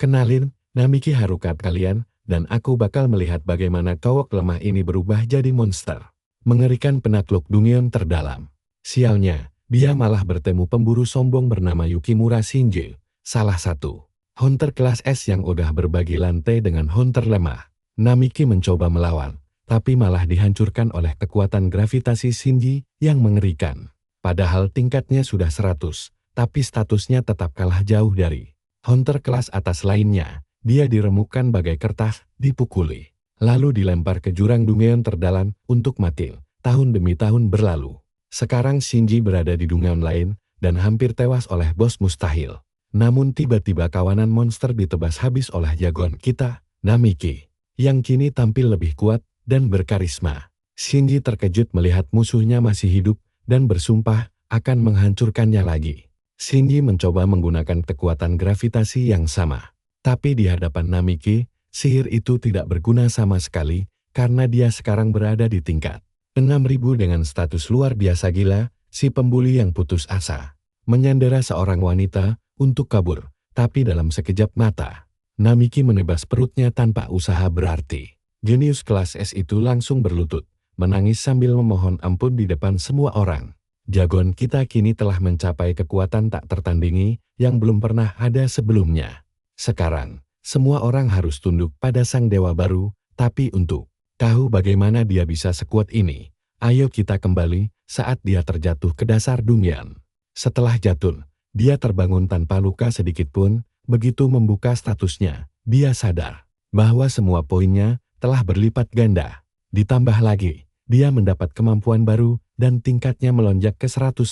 Kenalin, Namiki Haruka kalian, dan aku bakal melihat bagaimana cowok lemah ini berubah jadi monster. Mengerikan penakluk Dungeon terdalam. Sialnya, dia malah bertemu pemburu sombong bernama Yukimura Shinji, salah satu hunter kelas S yang udah berbagi lantai dengan hunter lemah. Namiki mencoba melawan, tapi malah dihancurkan oleh kekuatan gravitasi Shinji yang mengerikan. Padahal tingkatnya sudah 100, tapi statusnya tetap kalah jauh dari hunter kelas atas lainnya. Dia diremukkan bagai kertas, dipukuli, lalu dilempar ke jurang Dungeon terdalam untuk mati. Tahun demi tahun berlalu. Sekarang Shinji berada di Dungeon lain, dan hampir tewas oleh bos mustahil. Namun tiba-tiba kawanan monster ditebas habis oleh jagoan kita, Namiki, yang kini tampil lebih kuat dan berkarisma. Shinji terkejut melihat musuhnya masih hidup, dan bersumpah akan menghancurkannya lagi. Shinji mencoba menggunakan kekuatan gravitasi yang sama. Tapi di hadapan Namiki, sihir itu tidak berguna sama sekali, karena dia sekarang berada di tingkat 6000 dengan status luar biasa gila, si pembuli yang putus asa. Menyandera seorang wanita untuk kabur, tapi dalam sekejap mata, Namiki menebas perutnya tanpa usaha berarti. Jenius kelas S itu langsung berlutut, menangis sambil memohon ampun di depan semua orang. Jagoan kita kini telah mencapai kekuatan tak tertandingi yang belum pernah ada sebelumnya. Sekarang, semua orang harus tunduk pada sang dewa baru, tapi untuk tahu bagaimana dia bisa sekuat ini, ayo kita kembali saat dia terjatuh ke dasar Dungeon. Setelah jatuh, dia terbangun tanpa luka sedikit pun. Begitu membuka statusnya, dia sadar bahwa semua poinnya telah berlipat ganda. Ditambah lagi, dia mendapat kemampuan baru dan tingkatnya melonjak ke 101,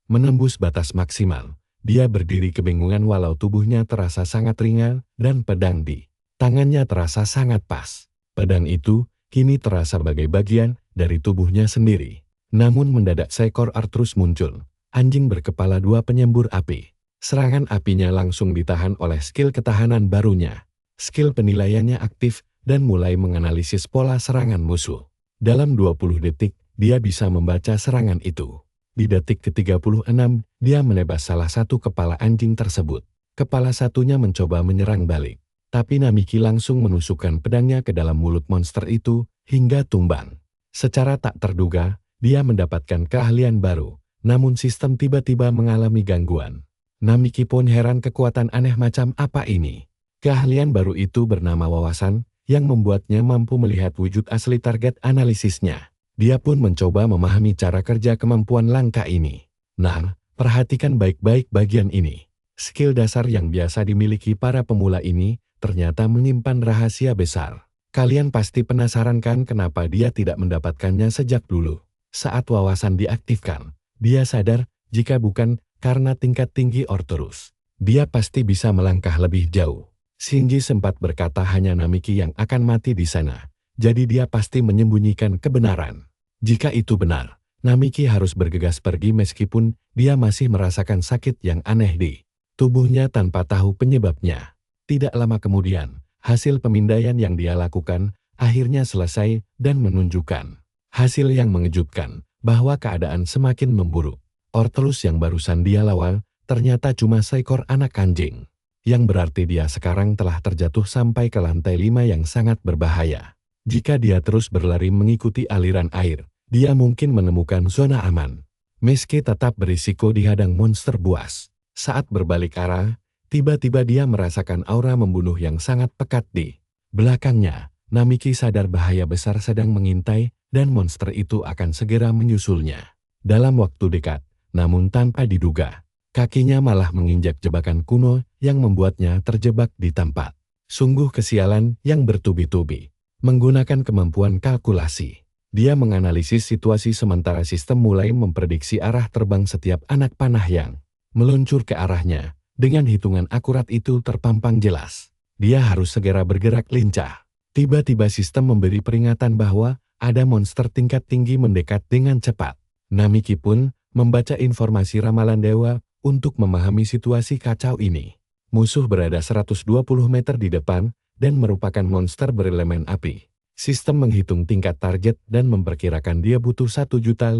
menembus batas maksimal. Dia berdiri kebingungan walau tubuhnya terasa sangat ringan dan pedang di tangannya terasa sangat pas. Pedang itu kini terasa sebagai bagian dari tubuhnya sendiri. Namun mendadak seekor Artrus muncul, anjing berkepala 2 penyembur api. Serangan apinya langsung ditahan oleh skill ketahanan barunya. Skill penilaiannya aktif dan mulai menganalisis pola serangan musuh. Dalam 20 detik, dia bisa membaca serangan itu. Di detik ke-36, dia menebas salah satu kepala anjing tersebut. Kepala satunya mencoba menyerang balik. Tapi Namiki langsung menusukkan pedangnya ke dalam mulut monster itu, hingga tumbang. Secara tak terduga, dia mendapatkan keahlian baru, namun sistem tiba-tiba mengalami gangguan. Namiki pun heran kekuatan aneh macam apa ini. Keahlian baru itu bernama wawasan, yang membuatnya mampu melihat wujud asli target analisisnya. Dia pun mencoba memahami cara kerja kemampuan langka ini. Nah, perhatikan baik-baik bagian ini. Skill dasar yang biasa dimiliki para pemula ini, ternyata menyimpan rahasia besar. Kalian pasti penasaran kan kenapa dia tidak mendapatkannya sejak dulu. Saat wawasan diaktifkan, dia sadar jika bukan karena tingkat tinggi Artrus, dia pasti bisa melangkah lebih jauh. Shinji sempat berkata hanya Namiki yang akan mati di sana, jadi dia pasti menyembunyikan kebenaran. Jika itu benar, Namiki harus bergegas pergi meskipun dia masih merasakan sakit yang aneh di tubuhnya tanpa tahu penyebabnya. Tidak lama kemudian, hasil pemindaian yang dia lakukan akhirnya selesai dan menunjukkan hasil yang mengejutkan bahwa keadaan semakin memburuk. Artrus yang barusan dia lawan ternyata cuma seekor anak anjing, yang berarti dia sekarang telah terjatuh sampai ke lantai 5 yang sangat berbahaya. Jika dia terus berlari mengikuti aliran air, dia mungkin menemukan zona aman. Meski tetap berisiko dihadang monster buas. Saat berbalik arah, tiba-tiba dia merasakan aura membunuh yang sangat pekat di belakangnya. Namiki sadar bahaya besar sedang mengintai dan monster itu akan segera menyusulnya. Dalam waktu dekat, namun tanpa diduga, kakinya malah menginjak jebakan kuno yang membuatnya terjebak di tempat. Sungguh kesialan yang bertubi-tubi. Menggunakan kemampuan kalkulasi, dia menganalisis situasi sementara sistem mulai memprediksi arah terbang setiap anak panah yang meluncur ke arahnya. Dengan hitungan akurat itu terpampang jelas. Dia harus segera bergerak lincah. Tiba-tiba sistem memberi peringatan bahwa ada monster tingkat tinggi mendekat dengan cepat. Namiki pun membaca informasi ramalan dewa untuk memahami situasi kacau ini. Musuh berada 120 meter di depan dan merupakan monster berelemen api. Sistem menghitung tingkat target dan memperkirakan dia butuh 1.500.000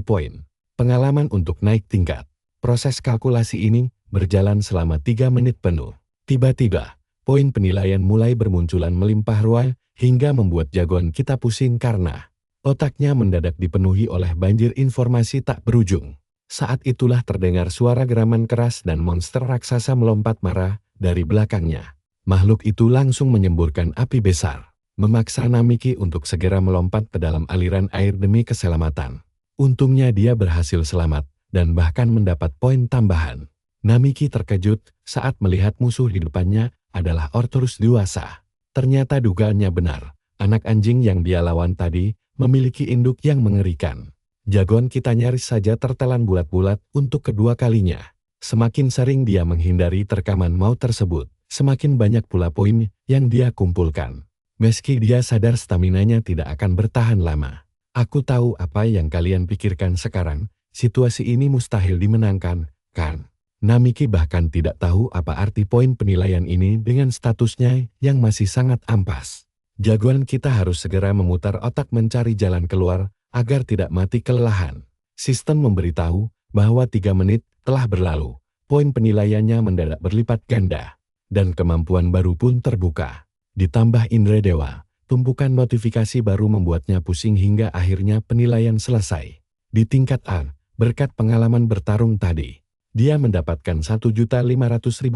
poin pengalaman untuk naik tingkat. Proses kalkulasi ini berjalan selama 3 menit penuh. Tiba-tiba, poin penilaian mulai bermunculan melimpah ruah hingga membuat jagoan kita pusing karena otaknya mendadak dipenuhi oleh banjir informasi tak berujung. Saat itulah terdengar suara geraman keras dan monster raksasa melompat marah dari belakangnya. Makhluk itu langsung menyemburkan api besar, memaksa Namiki untuk segera melompat ke dalam aliran air demi keselamatan. Untungnya dia berhasil selamat dan bahkan mendapat poin tambahan. Namiki terkejut saat melihat musuh di depannya adalah Orthrus dewasa. Ternyata dugaannya benar, anak anjing yang dia lawan tadi memiliki induk yang mengerikan. Jagoan kita nyaris saja tertelan bulat-bulat untuk kedua kalinya. Semakin sering dia menghindari terkaman maut tersebut, semakin banyak pula poin yang dia kumpulkan. Meski dia sadar staminanya tidak akan bertahan lama. Aku tahu apa yang kalian pikirkan sekarang, situasi ini mustahil dimenangkan, kan? Namiki bahkan tidak tahu apa arti poin penilaian ini dengan statusnya yang masih sangat ampas. Jagoan kita harus segera memutar otak mencari jalan keluar, agar tidak mati kelelahan. Sistem memberitahu bahwa 3 menit telah berlalu, poin penilaiannya mendadak berlipat ganda, dan kemampuan baru pun terbuka. Ditambah indera dewa, tumpukan notifikasi baru membuatnya pusing hingga akhirnya penilaian selesai. Di tingkat A, berkat pengalaman bertarung tadi, dia mendapatkan 1.500.000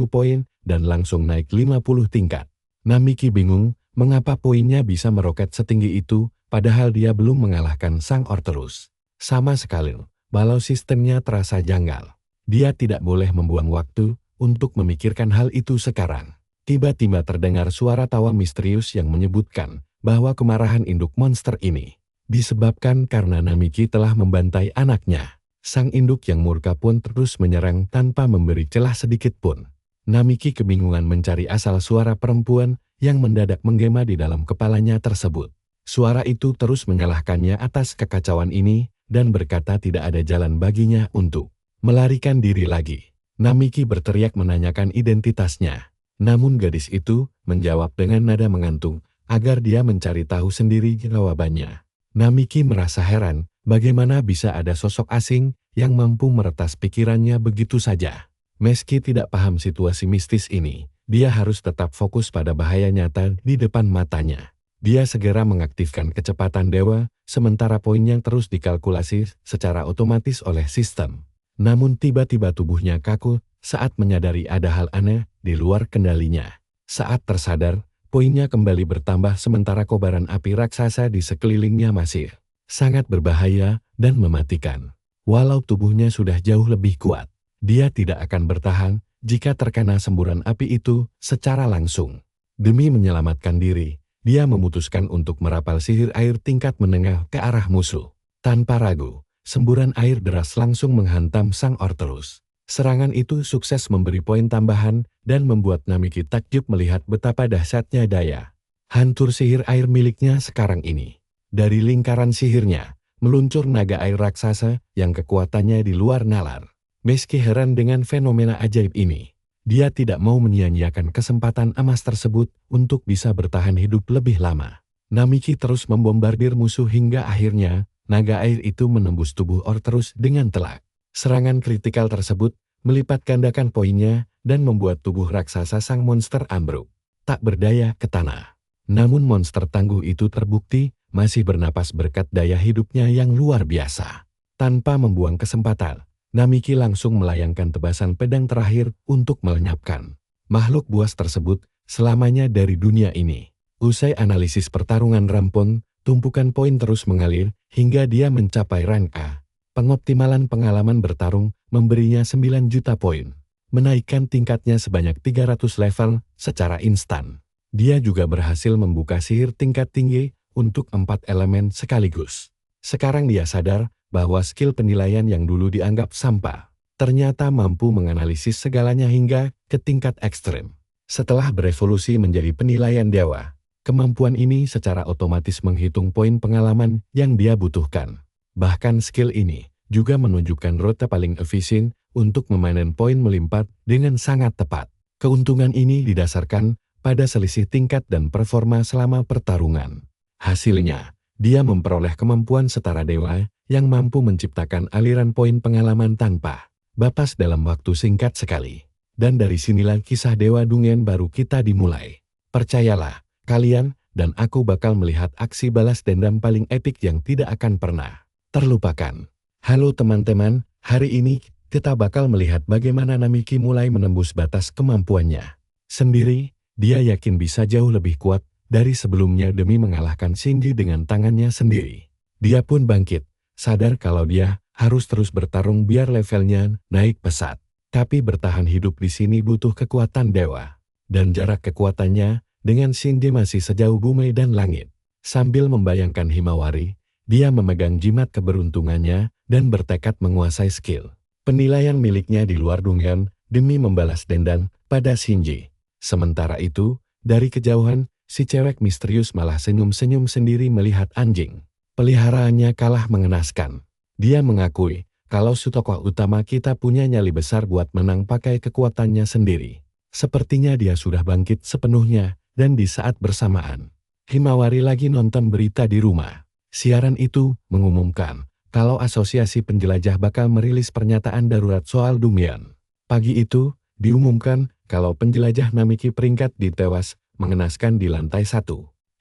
poin dan langsung naik 50 tingkat. Namiki bingung mengapa poinnya bisa meroket setinggi itu, padahal dia belum mengalahkan sang Orthrus. Sama sekali, balau sistemnya terasa janggal. Dia tidak boleh membuang waktu untuk memikirkan hal itu sekarang. Tiba-tiba terdengar suara tawa misterius yang menyebutkan bahwa kemarahan induk monster ini disebabkan karena Namiki telah membantai anaknya. Sang induk yang murka pun terus menyerang tanpa memberi celah sedikit pun. Namiki kebingungan mencari asal suara perempuan yang mendadak menggema di dalam kepalanya tersebut. Suara itu terus menyalahkannya atas kekacauan ini dan berkata tidak ada jalan baginya untuk melarikan diri lagi. Namiki berteriak menanyakan identitasnya. Namun gadis itu menjawab dengan nada mengantung agar dia mencari tahu sendiri jawabannya. Namiki merasa heran bagaimana bisa ada sosok asing yang mampu meretas pikirannya begitu saja. Meski tidak paham situasi mistis ini, dia harus tetap fokus pada bahaya nyata di depan matanya. Dia segera mengaktifkan kecepatan dewa, sementara poinnya terus dikalkulasi secara otomatis oleh sistem. Namun tiba-tiba tubuhnya kaku saat menyadari ada hal aneh di luar kendalinya. Saat tersadar, poinnya kembali bertambah sementara kobaran api raksasa di sekelilingnya masih sangat berbahaya dan mematikan. Walau tubuhnya sudah jauh lebih kuat, dia tidak akan bertahan jika terkena semburan api itu secara langsung. Demi menyelamatkan diri, dia memutuskan untuk merapal sihir air tingkat menengah ke arah musuh. Tanpa ragu, semburan air deras langsung menghantam sang Orthrus. Serangan itu sukses memberi poin tambahan dan membuat Namiki takjub melihat betapa dahsyatnya daya hancur sihir air miliknya sekarang ini. Dari lingkaran sihirnya, meluncur naga air raksasa yang kekuatannya di luar nalar. Meski heran dengan fenomena ajaib ini, dia tidak mau menyia-nyiakan kesempatan emas tersebut untuk bisa bertahan hidup lebih lama. Namiki terus membombardir musuh hingga akhirnya, naga air itu menembus tubuh Orthrus dengan telak. Serangan kritikal tersebut melipat gandakan poinnya dan membuat tubuh raksasa sang monster ambruk, tak berdaya ke tanah. Namun monster tangguh itu terbukti masih bernapas berkat daya hidupnya yang luar biasa. Tanpa membuang kesempatan, Namiki langsung melayangkan tebasan pedang terakhir untuk melenyapkan makhluk buas tersebut selamanya dari dunia ini. Usai analisis pertarungan rampung, tumpukan poin terus mengalir hingga dia mencapai rank A. Pengoptimalan pengalaman bertarung memberinya 9 juta poin, menaikkan tingkatnya sebanyak 300 level secara instan. Dia juga berhasil membuka sihir tingkat tinggi untuk 4 elemen sekaligus. Sekarang dia sadar bahwa skill penilaian yang dulu dianggap sampah, ternyata mampu menganalisis segalanya hingga ke tingkat ekstrem. Setelah berevolusi menjadi penilaian dewa, kemampuan ini secara otomatis menghitung poin pengalaman yang dia butuhkan. Bahkan skill ini juga menunjukkan rute paling efisien untuk memanen poin melimpah dengan sangat tepat. Keuntungan ini didasarkan pada selisih tingkat dan performa selama pertarungan. Hasilnya, dia memperoleh kemampuan setara dewa yang mampu menciptakan aliran poin pengalaman tanpa batas dalam waktu singkat sekali. Dan dari sinilah kisah Dewa Dungyan baru kita dimulai. Percayalah, kalian dan aku bakal melihat aksi balas dendam paling epik yang tidak akan pernah terlupakan. Halo teman-teman, hari ini kita bakal melihat bagaimana Namiki mulai menembus batas kemampuannya sendiri. Dia yakin bisa jauh lebih kuat dari sebelumnya demi mengalahkan Shinji dengan tangannya sendiri. Dia pun bangkit, sadar kalau dia harus terus bertarung biar levelnya naik pesat. Tapi bertahan hidup di sini butuh kekuatan dewa. Dan jarak kekuatannya dengan Shinji masih sejauh bumi dan langit. Sambil membayangkan Himawari, dia memegang jimat keberuntungannya dan bertekad menguasai skill penilaian miliknya di luar Dungyan demi membalas dendam pada Shinji. Sementara itu, dari kejauhan, si cewek misterius malah senyum-senyum sendiri melihat anjing peliharaannya kalah mengenaskan. Dia mengakui kalau tokoh utama kita punya nyali besar buat menang pakai kekuatannya sendiri. Sepertinya dia sudah bangkit sepenuhnya, dan di saat bersamaan, Himawari lagi nonton berita di rumah. Siaran itu mengumumkan kalau Asosiasi Penjelajah bakal merilis pernyataan darurat soal Dungyan. Pagi itu, diumumkan kalau penjelajah Namiki peringkat ditewas mengenaskan di lantai 1.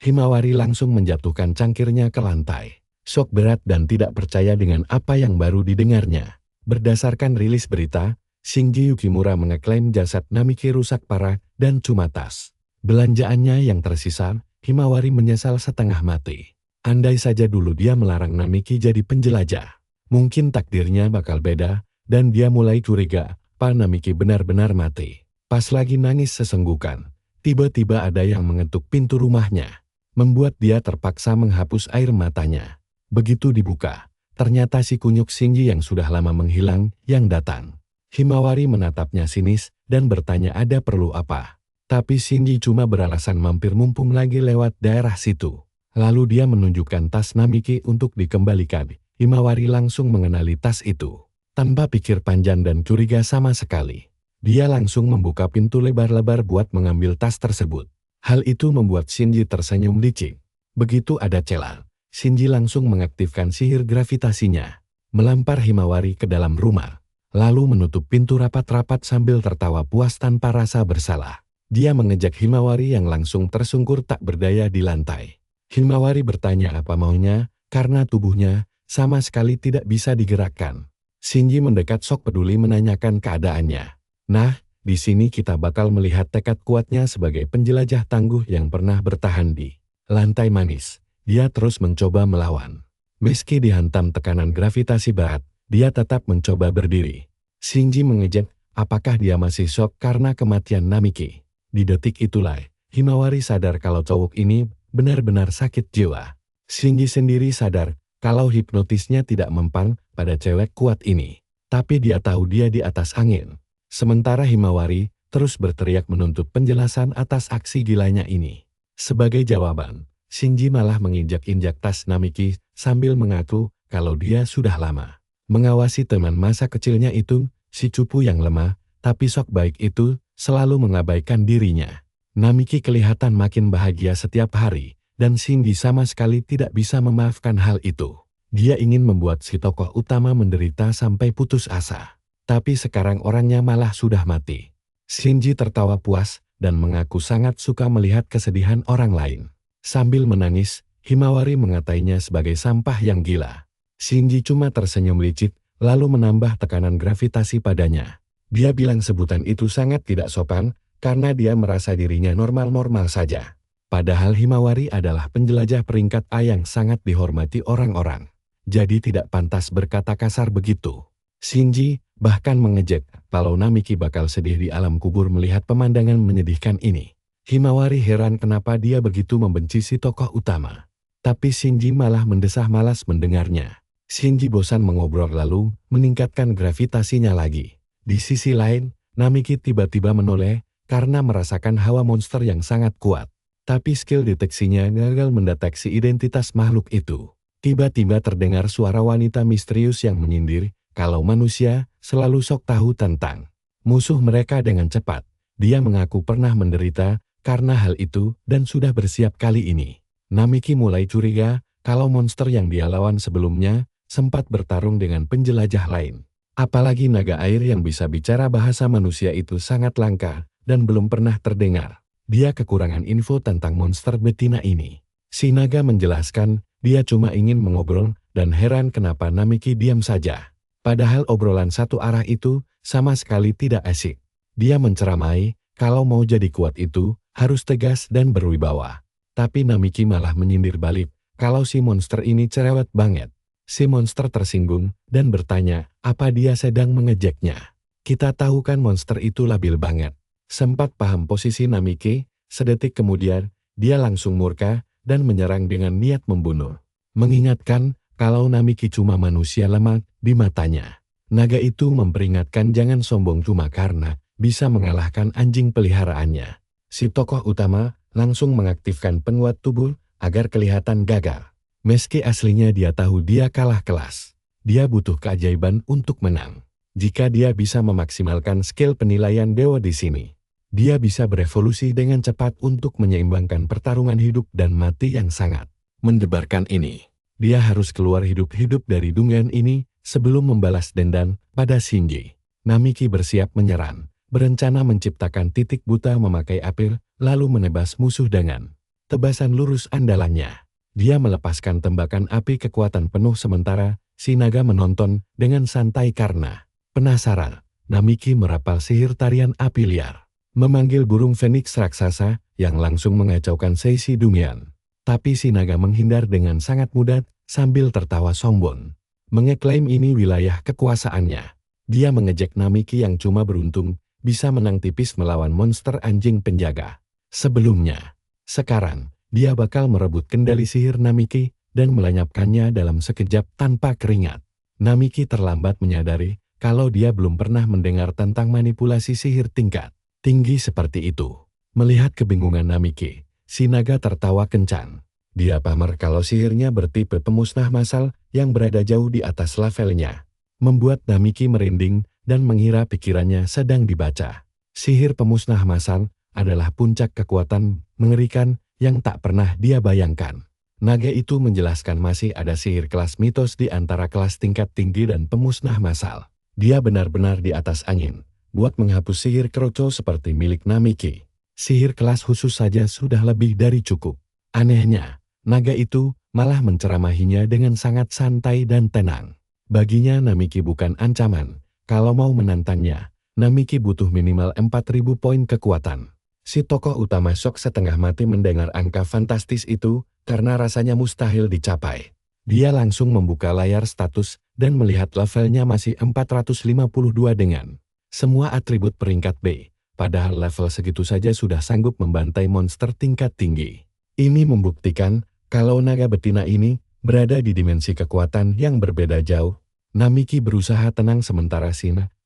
Himawari langsung menjatuhkan cangkirnya ke lantai. Shock berat dan tidak percaya dengan apa yang baru didengarnya. Berdasarkan rilis berita, Shinji Yukimura mengeklaim jasad Namiki rusak parah dan cuma tas belanjaannya yang tersisa. Himawari menyesal setengah mati. Andai saja dulu dia melarang Namiki jadi penjelajah, mungkin takdirnya bakal beda, dan dia mulai curiga, Pak Namiki benar-benar mati. Pas lagi nangis sesenggukan, tiba-tiba ada yang mengetuk pintu rumahnya, membuat dia terpaksa menghapus air matanya. Begitu dibuka, ternyata si kunyuk Shinji yang sudah lama menghilang yang datang. Himawari menatapnya sinis dan bertanya ada perlu apa. Tapi Shinji cuma beralasan mampir mumpung lagi lewat daerah situ. Lalu dia menunjukkan tas Namiki untuk dikembalikan. Himawari langsung mengenali tas itu. Tanpa pikir panjang dan curiga sama sekali, dia langsung membuka pintu lebar-lebar buat mengambil tas tersebut. Hal itu membuat Shinji tersenyum licik. Begitu ada celah, Shinji langsung mengaktifkan sihir gravitasinya, melampar Himawari ke dalam rumah, lalu menutup pintu rapat-rapat sambil tertawa puas tanpa rasa bersalah. Dia mengejek Himawari yang langsung tersungkur tak berdaya di lantai. Himawari bertanya apa maunya, karena tubuhnya sama sekali tidak bisa digerakkan. Shinji mendekat sok peduli menanyakan keadaannya. Nah, di sini kita bakal melihat tekad kuatnya sebagai penjelajah tangguh yang pernah bertahan di lantai manis. Dia terus mencoba melawan. Meski dihantam tekanan gravitasi berat, dia tetap mencoba berdiri. Shinji mengejek, apakah dia masih shock karena kematian Namiki. Di detik itulah, Himawari sadar kalau cowok ini benar-benar sakit jiwa. Shinji sendiri sadar kalau hipnotisnya tidak mempan pada cewek kuat ini. Tapi dia tahu dia di atas angin. Sementara Himawari terus berteriak menuntut penjelasan atas aksi gilanya ini. Sebagai jawaban, Shinji malah menginjak-injak tas Namiki sambil mengaku kalau dia sudah lama mengawasi teman masa kecilnya itu, si cupu yang lemah, tapi sok baik itu selalu mengabaikan dirinya. Namiki kelihatan makin bahagia setiap hari, dan Shinji sama sekali tidak bisa memaafkan hal itu. Dia ingin membuat si tokoh utama menderita sampai putus asa. Tapi sekarang orangnya malah sudah mati. Shinji tertawa puas dan mengaku sangat suka melihat kesedihan orang lain. Sambil menangis, Himawari mengatainya sebagai sampah yang gila. Shinji cuma tersenyum licik, lalu menambah tekanan gravitasi padanya. Dia bilang sebutan itu sangat tidak sopan, karena dia merasa dirinya normal-normal saja. Padahal Himawari adalah penjelajah peringkat A yang sangat dihormati orang-orang. Jadi tidak pantas berkata kasar begitu. Shinji bahkan mengejek kalau Namiki bakal sedih di alam kubur melihat pemandangan menyedihkan ini. Himawari heran kenapa dia begitu membenci si tokoh utama. Tapi Shinji malah mendesah malas mendengarnya. Shinji bosan mengobrol lalu meningkatkan gravitasinya lagi. Di sisi lain, Namiki tiba-tiba menoleh karena merasakan hawa monster yang sangat kuat. Tapi skill deteksinya gagal mendeteksi identitas makhluk itu. Tiba-tiba terdengar suara wanita misterius yang menyindir kalau manusia selalu sok tahu tentang musuh mereka dengan cepat. Dia mengaku pernah menderita karena hal itu dan sudah bersiap kali ini. Namiki mulai curiga kalau monster yang dia lawan sebelumnya sempat bertarung dengan penjelajah lain. Apalagi naga air yang bisa bicara bahasa manusia itu sangat langka dan belum pernah terdengar. Dia kekurangan info tentang monster betina ini. Si naga menjelaskan, dia cuma ingin mengobrol dan heran kenapa Namiki diam saja. Padahal obrolan satu arah itu sama sekali tidak asik. Dia menceramai, kalau mau jadi kuat itu harus tegas dan berwibawa. Tapi Namiki malah menyindir balik, kalau si monster ini cerewet banget. Si monster tersinggung dan bertanya, apa dia sedang mengejeknya. Kita tahu kan monster itu labil banget. Sempat paham posisi Namiki, sedetik kemudian, dia langsung murka dan menyerang dengan niat membunuh. Mengingatkan, kalau Namiki cuma manusia lemah di matanya. Naga itu memperingatkan jangan sombong cuma karena bisa mengalahkan anjing peliharaannya. Si tokoh utama langsung mengaktifkan penguat tubuh agar kelihatan gagah. Meski aslinya dia tahu dia kalah kelas. Dia butuh keajaiban untuk menang. Jika dia bisa memaksimalkan skill penilaian dewa di sini, dia bisa berevolusi dengan cepat untuk menyeimbangkan pertarungan hidup dan mati yang sangat mendebarkan ini. Dia harus keluar hidup-hidup dari dungeon ini sebelum membalas dendam pada Shinji. Namiki bersiap menyerang, berencana menciptakan titik buta memakai apel, lalu menebas musuh dengan tebasan lurus andalannya. Dia melepaskan tembakan api kekuatan penuh sementara si naga menonton dengan santai karena penasaran. Namiki merapal sihir tarian api liar, memanggil burung Phoenix raksasa yang langsung mengacaukan sesi dungeon. Tapi si naga menghindar dengan sangat mudah sambil tertawa sombong. Mengeklaim ini wilayah kekuasaannya. Dia mengejek Namiki yang cuma beruntung bisa menang tipis melawan monster anjing penjaga sebelumnya. Sekarang, dia bakal merebut kendali sihir Namiki dan melenyapkannya dalam sekejap tanpa keringat. Namiki terlambat menyadari kalau dia belum pernah mendengar tentang manipulasi sihir tingkat tinggi seperti itu. Melihat kebingungan Namiki, si naga tertawa kencang. Dia pamer kalau sihirnya bertipe pemusnah massal yang berada jauh di atas levelnya. Membuat Namiki merinding dan mengira pikirannya sedang dibaca. Sihir pemusnah massal adalah puncak kekuatan mengerikan yang tak pernah dia bayangkan. Naga itu menjelaskan masih ada sihir kelas mitos di antara kelas tingkat tinggi dan pemusnah massal. Dia benar-benar di atas angin, buat menghapus sihir keroco seperti milik Namiki. Sihir kelas khusus saja sudah lebih dari cukup. Anehnya, naga itu malah menceramahinya dengan sangat santai dan tenang. Baginya Namiki bukan ancaman. Kalau mau menantangnya, Namiki butuh minimal 4000 poin kekuatan. Si tokoh utama shock setengah mati mendengar angka fantastis itu karena rasanya mustahil dicapai. Dia langsung membuka layar status dan melihat levelnya masih 452 dengan semua atribut peringkat B. Padahal level segitu saja sudah sanggup membantai monster tingkat tinggi. Ini membuktikan kalau naga betina ini berada di dimensi kekuatan yang berbeda jauh. Namiki berusaha tenang sementara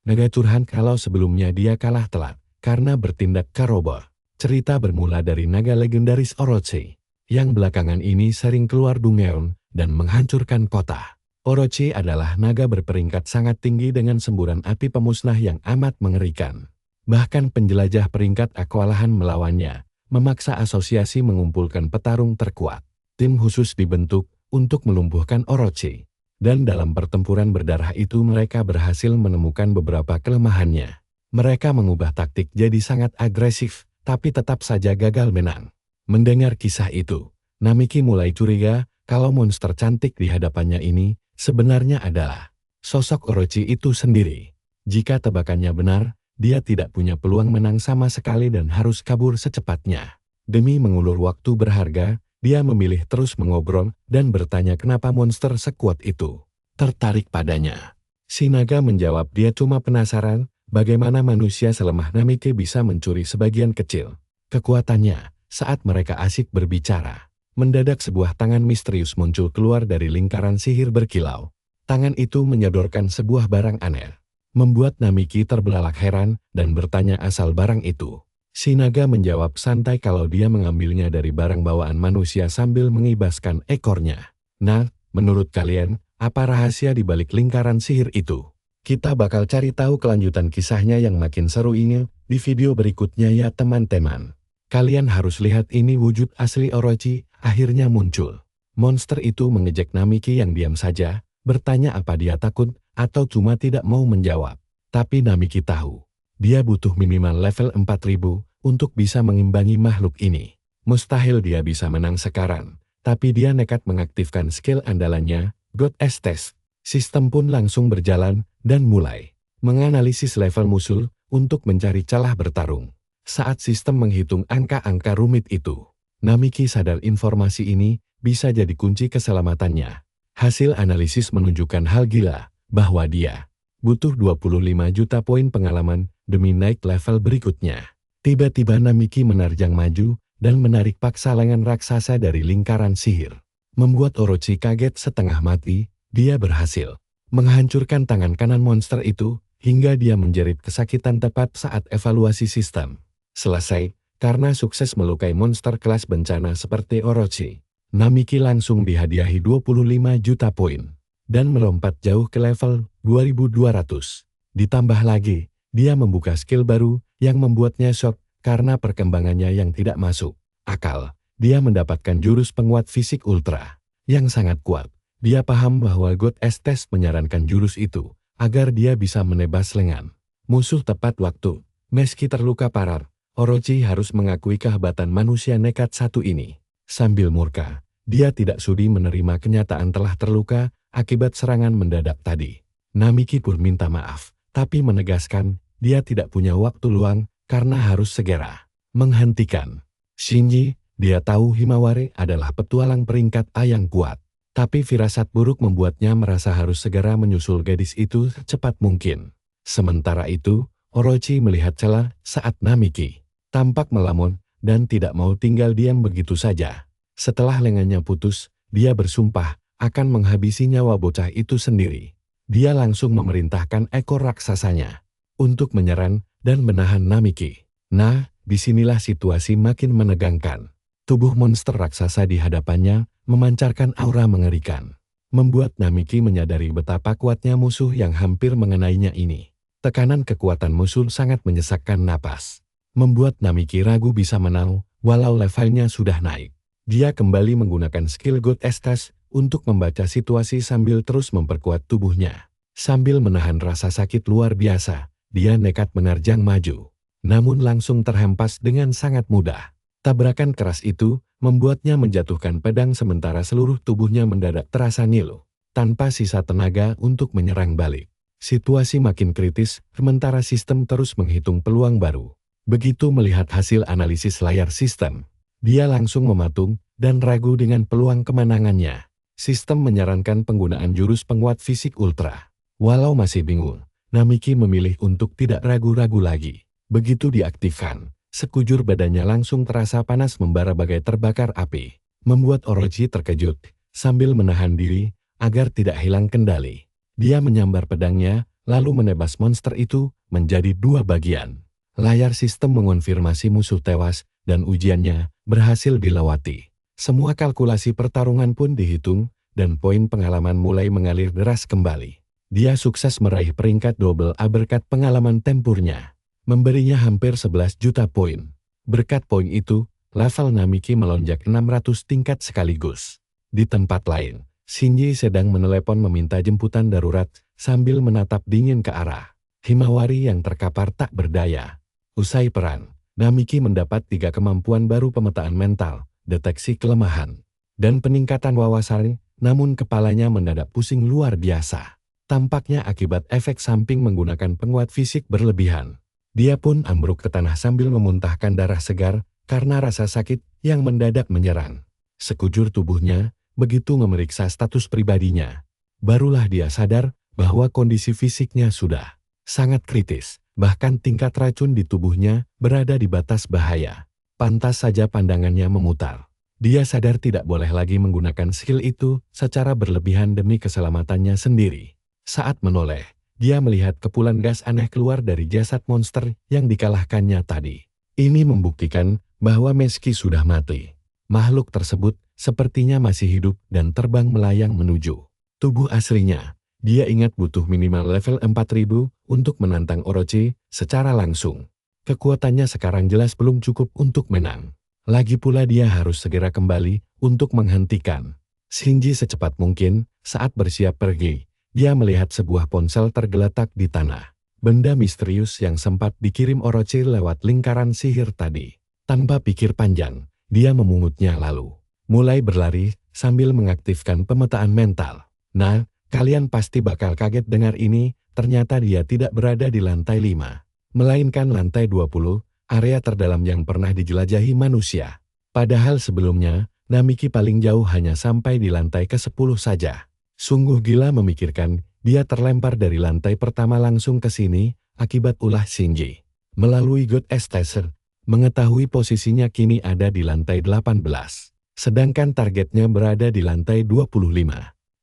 naga curhan kalau sebelumnya dia kalah telak karena bertindak karoboh. Cerita bermula dari naga legendaris Orochi, yang belakangan ini sering keluar dungeon dan menghancurkan kota. Orochi adalah naga berperingkat sangat tinggi dengan semburan api pemusnah yang amat mengerikan. Bahkan penjelajah peringkat kewalahan melawannya, memaksa asosiasi mengumpulkan petarung terkuat. Tim khusus dibentuk untuk melumpuhkan Orochi. Dan dalam pertempuran berdarah itu mereka berhasil menemukan beberapa kelemahannya. Mereka mengubah taktik jadi sangat agresif, tapi tetap saja gagal menang. Mendengar kisah itu, Namiki mulai curiga kalau monster cantik di hadapannya ini sebenarnya adalah sosok Orochi itu sendiri. Jika tebakannya benar, dia tidak punya peluang menang sama sekali dan harus kabur secepatnya. Demi mengulur waktu berharga, dia memilih terus mengobrol dan bertanya kenapa monster sekuat itu tertarik padanya. Si naga menjawab dia cuma penasaran bagaimana manusia selemah Namiki bisa mencuri sebagian kecil kekuatannya. Saat mereka asik berbicara, mendadak sebuah tangan misterius muncul keluar dari lingkaran sihir berkilau. Tangan itu menyodorkan sebuah barang aneh, membuat Namiki terbelalak heran dan bertanya asal barang itu. Si naga menjawab santai kalau dia mengambilnya dari barang bawaan manusia sambil mengibaskan ekornya. Nah, menurut kalian, apa rahasia di balik lingkaran sihir itu? Kita bakal cari tahu kelanjutan kisahnya yang makin seru ini di video berikutnya ya teman-teman. Kalian harus lihat ini wujud asli Orochi akhirnya muncul. Monster itu mengejek Namiki yang diam saja, bertanya apa dia takut atau cuma tidak mau menjawab. Tapi Namiki tahu, dia butuh minimal level 4000 untuk bisa mengimbangi makhluk ini. Mustahil dia bisa menang sekarang, tapi dia nekat mengaktifkan skill andalannya, God Test. Sistem pun langsung berjalan dan mulai menganalisis level musuh untuk mencari celah bertarung. Saat sistem menghitung angka-angka rumit itu, Namiki sadar informasi ini bisa jadi kunci keselamatannya. Hasil analisis menunjukkan hal gila, bahwa dia butuh 25 juta poin pengalaman demi naik level berikutnya. Tiba-tiba Namiki menerjang maju dan menarik paksa lengan raksasa dari lingkaran sihir. Membuat Orochi kaget setengah mati, dia berhasil menghancurkan tangan kanan monster itu hingga dia menjerit kesakitan tepat saat evaluasi sistem selesai. Karena sukses melukai monster kelas bencana seperti Orochi, Namiki langsung dihadiahi 25 juta poin dan melompat jauh ke level 2200. Ditambah lagi, dia membuka skill baru yang membuatnya shock karena perkembangannya yang tidak masuk akal. Dia mendapatkan jurus penguat fisik ultra yang sangat kuat. Dia paham bahwa God Test menyarankan jurus itu agar dia bisa menebas lengan musuh tepat waktu. Meski terluka parah, Orochi harus mengakui kehebatan manusia nekat satu ini. Sambil murka, dia tidak sudi menerima kenyataan telah terluka akibat serangan mendadak tadi. Namiki pun minta maaf, tapi menegaskan dia tidak punya waktu luang karena harus segera menghentikan Shinji. Dia tahu Himawari adalah petualang peringkat A yang kuat, tapi firasat buruk membuatnya merasa harus segera menyusul gadis itu secepat mungkin. Sementara itu, Orochi melihat celah saat Namiki tampak melamun dan tidak mau tinggal diam begitu saja. Setelah lengannya putus, dia bersumpah akan menghabisi nyawa bocah itu sendiri. Dia langsung memerintahkan ekor raksasanya untuk menyerang dan menahan Namiki. Nah, disinilah situasi makin menegangkan. Tubuh monster raksasa di hadapannya memancarkan aura mengerikan, membuat Namiki menyadari betapa kuatnya musuh yang hampir mengenainya ini. Tekanan kekuatan musuh sangat menyesakkan napas, membuat Namiki ragu bisa menang walau levelnya sudah naik. Dia kembali menggunakan skill God Test untuk membaca situasi sambil terus memperkuat tubuhnya. Sambil menahan rasa sakit luar biasa, dia nekat menerjang maju, namun langsung terhempas dengan sangat mudah. Tabrakan keras itu membuatnya menjatuhkan pedang sementara seluruh tubuhnya mendadak terasa ngilu, tanpa sisa tenaga untuk menyerang balik. Situasi makin kritis, sementara sistem terus menghitung peluang baru. Begitu melihat hasil analisis layar sistem, dia langsung mematung dan ragu dengan peluang kemenangannya. Sistem menyarankan penggunaan jurus penguat fisik ultra. Walau masih bingung, Namiki memilih untuk tidak ragu-ragu lagi. Begitu diaktifkan, sekujur badannya langsung terasa panas membara bagai terbakar api, membuat Orochi terkejut sambil menahan diri agar tidak hilang kendali. Dia menyambar pedangnya, lalu menebas monster itu menjadi dua bagian. Layar sistem mengonfirmasi musuh tewas dan ujiannya berhasil dilewati. Semua kalkulasi pertarungan pun dihitung dan poin pengalaman mulai mengalir deras kembali. Dia sukses meraih peringkat double A berkat pengalaman tempurnya, memberinya hampir 11 juta poin. Berkat poin itu, level Namiki melonjak 600 tingkat sekaligus. Di tempat lain, Shinji sedang menelepon meminta jemputan darurat sambil menatap dingin ke arah Himawari yang terkapar tak berdaya. Usai perang, Namiki mendapat 3 kemampuan baru: pemetaan mental, deteksi kelemahan, dan peningkatan wawasan, namun kepalanya mendadak pusing luar biasa. Tampaknya akibat efek samping menggunakan penguat fisik berlebihan. Dia pun ambruk ke tanah sambil memuntahkan darah segar karena rasa sakit yang mendadak menyerang sekujur tubuhnya. Begitu memeriksa status pribadinya, barulah dia sadar bahwa kondisi fisiknya sudah sangat kritis. Bahkan tingkat racun di tubuhnya berada di batas bahaya. Pantas saja pandangannya memutar. Dia sadar tidak boleh lagi menggunakan skill itu secara berlebihan demi keselamatannya sendiri. Saat menoleh, dia melihat kepulan gas aneh keluar dari jasad monster yang dikalahkannya tadi. Ini membuktikan bahwa meski sudah mati, makhluk tersebut sepertinya masih hidup dan terbang melayang menuju tubuh aslinya. Dia ingat butuh minimal level 4000 untuk menantang Orochi secara langsung. Kekuatannya sekarang jelas belum cukup untuk menang. Lagi pula dia harus segera kembali untuk menghentikan Shinji secepat mungkin. Saat bersiap pergi, Dia melihat sebuah ponsel tergeletak di tanah. Benda misterius yang sempat dikirim Orochi lewat lingkaran sihir tadi. Tanpa pikir panjang, dia memungutnya lalu mulai berlari sambil mengaktifkan pemetaan mental. Nah, kalian pasti bakal kaget dengar ini, ternyata dia tidak berada di lantai 5, melainkan lantai 20, area terdalam yang pernah dijelajahi manusia. Padahal sebelumnya, Namiki paling jauh hanya sampai di lantai ke-10 saja. Sungguh gila memikirkan, dia terlempar dari lantai pertama langsung ke sini, akibat ulah Shinji. Melalui God Station, mengetahui posisinya kini ada di lantai 18. Sedangkan targetnya berada di lantai 25.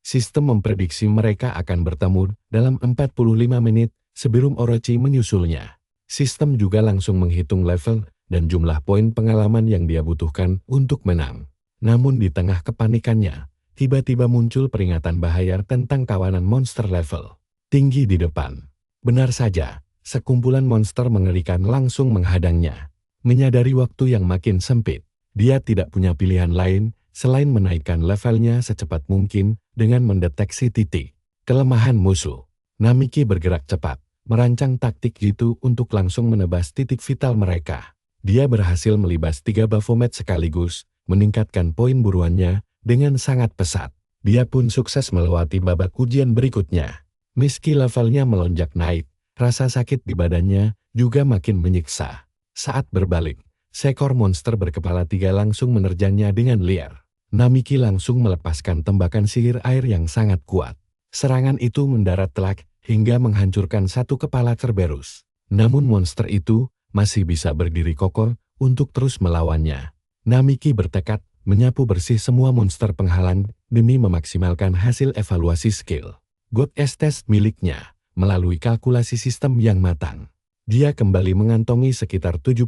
Sistem memprediksi mereka akan bertemu dalam 45 menit sebelum Orochi menyusulnya. Sistem juga langsung menghitung level dan jumlah poin pengalaman yang dia butuhkan untuk menang. Namun di tengah kepanikannya, tiba-tiba muncul peringatan bahaya tentang kawanan monster level tinggi di depan. Benar saja, sekumpulan monster mengerikan langsung menghadangnya. Menyadari waktu yang makin sempit, dia tidak punya pilihan lain selain menaikkan levelnya secepat mungkin dengan mendeteksi titik kelemahan musuh. Namiki bergerak cepat, merancang taktik jitu untuk langsung menebas titik vital mereka. Dia berhasil melibas 3 Baphomet sekaligus, meningkatkan poin buruannya dengan sangat pesat. Dia pun sukses melewati babak ujian berikutnya. Meski levelnya melonjak naik, rasa sakit di badannya juga makin menyiksa. Saat berbalik, seekor monster berkepala 3 langsung menerjangnya dengan liar. Namiki langsung melepaskan tembakan sihir air yang sangat kuat. Serangan itu mendarat telak hingga menghancurkan satu kepala Cerberus. Namun monster itu masih bisa berdiri kokoh untuk terus melawannya. Namiki bertekad menyapu bersih semua monster penghalang demi memaksimalkan hasil evaluasi skill God Test miliknya melalui kalkulasi sistem yang matang. Dia kembali mengantongi sekitar 70.000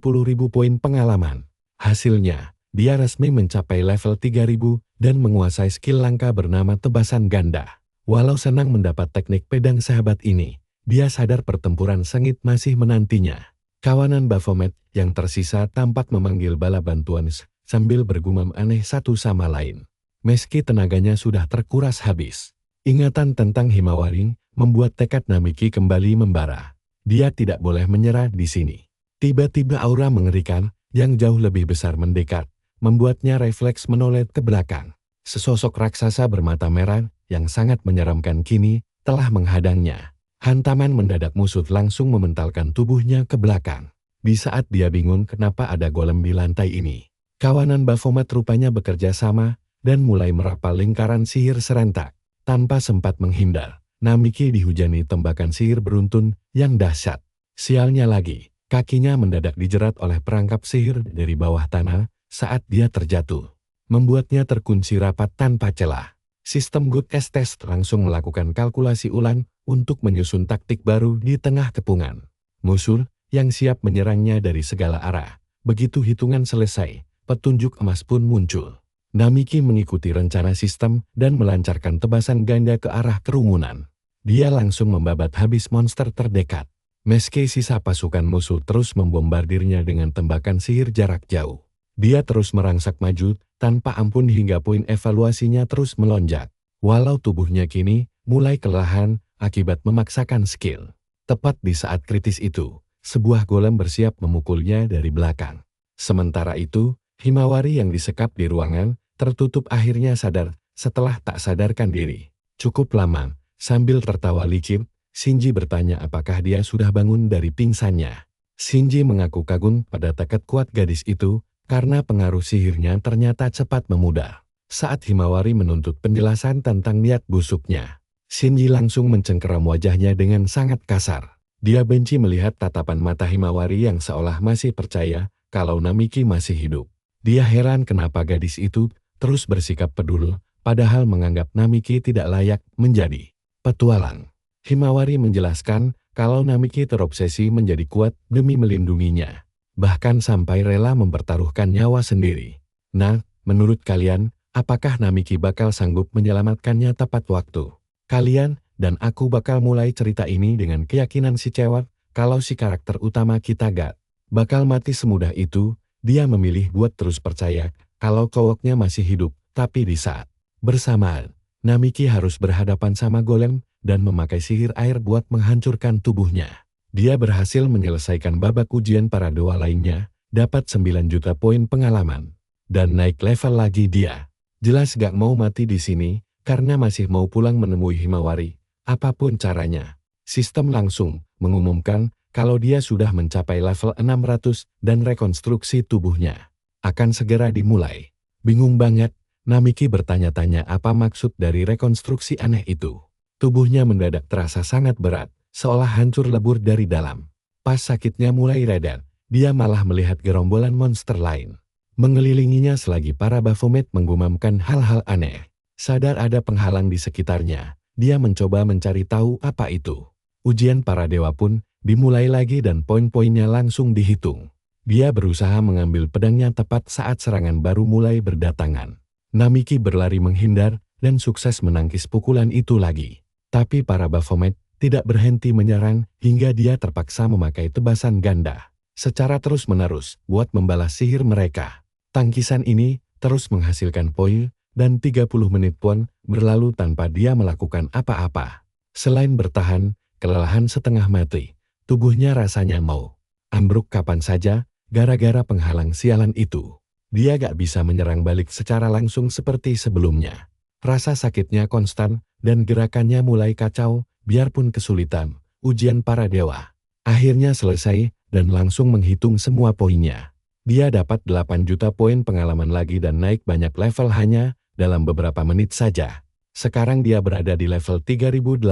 poin pengalaman. Hasilnya, dia resmi mencapai level 3.000 dan menguasai skill langka bernama tebasan ganda. Walau senang mendapat teknik pedang sahabat ini, dia sadar pertempuran sengit masih menantinya. Kawanan Baphomet yang tersisa tampak memanggil bala bantuan sambil bergumam aneh satu sama lain. Meski tenaganya sudah terkuras habis, ingatan tentang Himawari membuat tekad Namiki kembali membara. Dia tidak boleh menyerah di sini. Tiba-tiba aura mengerikan yang jauh lebih besar mendekat, membuatnya refleks menoleh ke belakang. Sesosok raksasa bermata merah yang sangat menyeramkan kini telah menghadangnya. Hantaman mendadak musuh langsung mementalkan tubuhnya ke belakang. Di saat dia bingung kenapa ada golem di lantai ini, kawanan Baphomet rupanya bekerja sama dan mulai merapal lingkaran sihir serentak. Tanpa sempat menghindar, Namiki dihujani tembakan sihir beruntun yang dahsyat. Sialnya lagi, kakinya mendadak dijerat oleh perangkap sihir dari bawah tanah saat dia terjatuh, membuatnya terkunci rapat tanpa celah. Sistem God Test langsung melakukan kalkulasi ulang untuk menyusun taktik baru di tengah kepungan musuh yang siap menyerangnya dari segala arah. Begitu hitungan selesai, petunjuk emas pun muncul. Namiki mengikuti rencana sistem dan melancarkan tebasan ganda ke arah kerumunan. Dia langsung membabat habis monster terdekat. Meski sisa pasukan musuh terus membombardirnya dengan tembakan sihir jarak jauh, dia terus merangsak maju tanpa ampun hingga poin evaluasinya terus melonjak. Walau tubuhnya kini mulai kelelahan akibat memaksakan skill. Tepat di saat kritis itu, sebuah golem bersiap memukulnya dari belakang. Sementara itu, Himawari yang disekap di ruangan tertutup akhirnya sadar setelah tak sadarkan diri. Cukup lama, sambil tertawa licin, Shinji bertanya apakah dia sudah bangun dari pingsannya. Shinji mengaku kagum pada tekad kuat gadis itu karena pengaruh sihirnya ternyata cepat memudar. Saat Himawari menuntut penjelasan tentang niat busuknya, Shinji langsung mencengkeram wajahnya dengan sangat kasar. Dia benci melihat tatapan mata Himawari yang seolah masih percaya kalau Namiki masih hidup. Dia heran kenapa gadis itu terus bersikap peduli, padahal menganggap Namiki tidak layak menjadi petualang. Himawari menjelaskan kalau Namiki terobsesi menjadi kuat demi melindunginya, bahkan sampai rela mempertaruhkan nyawa sendiri. Nah, menurut kalian, apakah Namiki bakal sanggup menyelamatkannya tepat waktu? Kalian dan aku bakal mulai cerita ini dengan keyakinan si cewek kalau si karakter utama kita bakal mati semudah itu. Dia memilih buat terus percaya kalau cowoknya masih hidup, tapi di saat bersamaan, Namiki harus berhadapan sama golem dan memakai sihir air buat menghancurkan tubuhnya. Dia berhasil menyelesaikan babak ujian para dewa lainnya, dapat 9 juta poin pengalaman. Dan naik level lagi dia. Jelas gak mau mati di sini, karena masih mau pulang menemui Himawari. Apapun caranya. Sistem langsung mengumumkan kalau dia sudah mencapai level 600 dan rekonstruksi tubuhnya akan segera dimulai. Bingung banget, Namiki bertanya-tanya apa maksud dari rekonstruksi aneh itu. Tubuhnya mendadak terasa sangat berat, seolah hancur lebur dari dalam. Pas sakitnya mulai reda, dia malah melihat gerombolan monster lain mengelilinginya selagi para Baphomet menggumamkan hal-hal aneh. Sadar ada penghalang di sekitarnya, dia mencoba mencari tahu apa itu. Ujian para dewa pun dimulai lagi dan poin-poinnya langsung dihitung. Dia berusaha mengambil pedangnya tepat saat serangan baru mulai berdatangan. Namiki berlari menghindar dan sukses menangkis pukulan itu lagi. Tapi para Baphomet tidak berhenti menyerang hingga dia terpaksa memakai tebasan ganda secara terus-menerus buat membalas sihir mereka. Tangkisan ini terus menghasilkan poin dan 30 menit pun berlalu tanpa dia melakukan apa-apa. Selain bertahan, kelelahan setengah mati. Tubuhnya rasanya mau ambruk kapan saja gara-gara penghalang sialan itu. Dia gak bisa menyerang balik secara langsung seperti sebelumnya. Rasa sakitnya konstan dan gerakannya mulai kacau biarpun kesulitan. Ujian para dewa akhirnya selesai dan langsung menghitung semua poinnya. Dia dapat 8 juta poin pengalaman lagi dan naik banyak level hanya dalam beberapa menit saja. Sekarang dia berada di level 3800,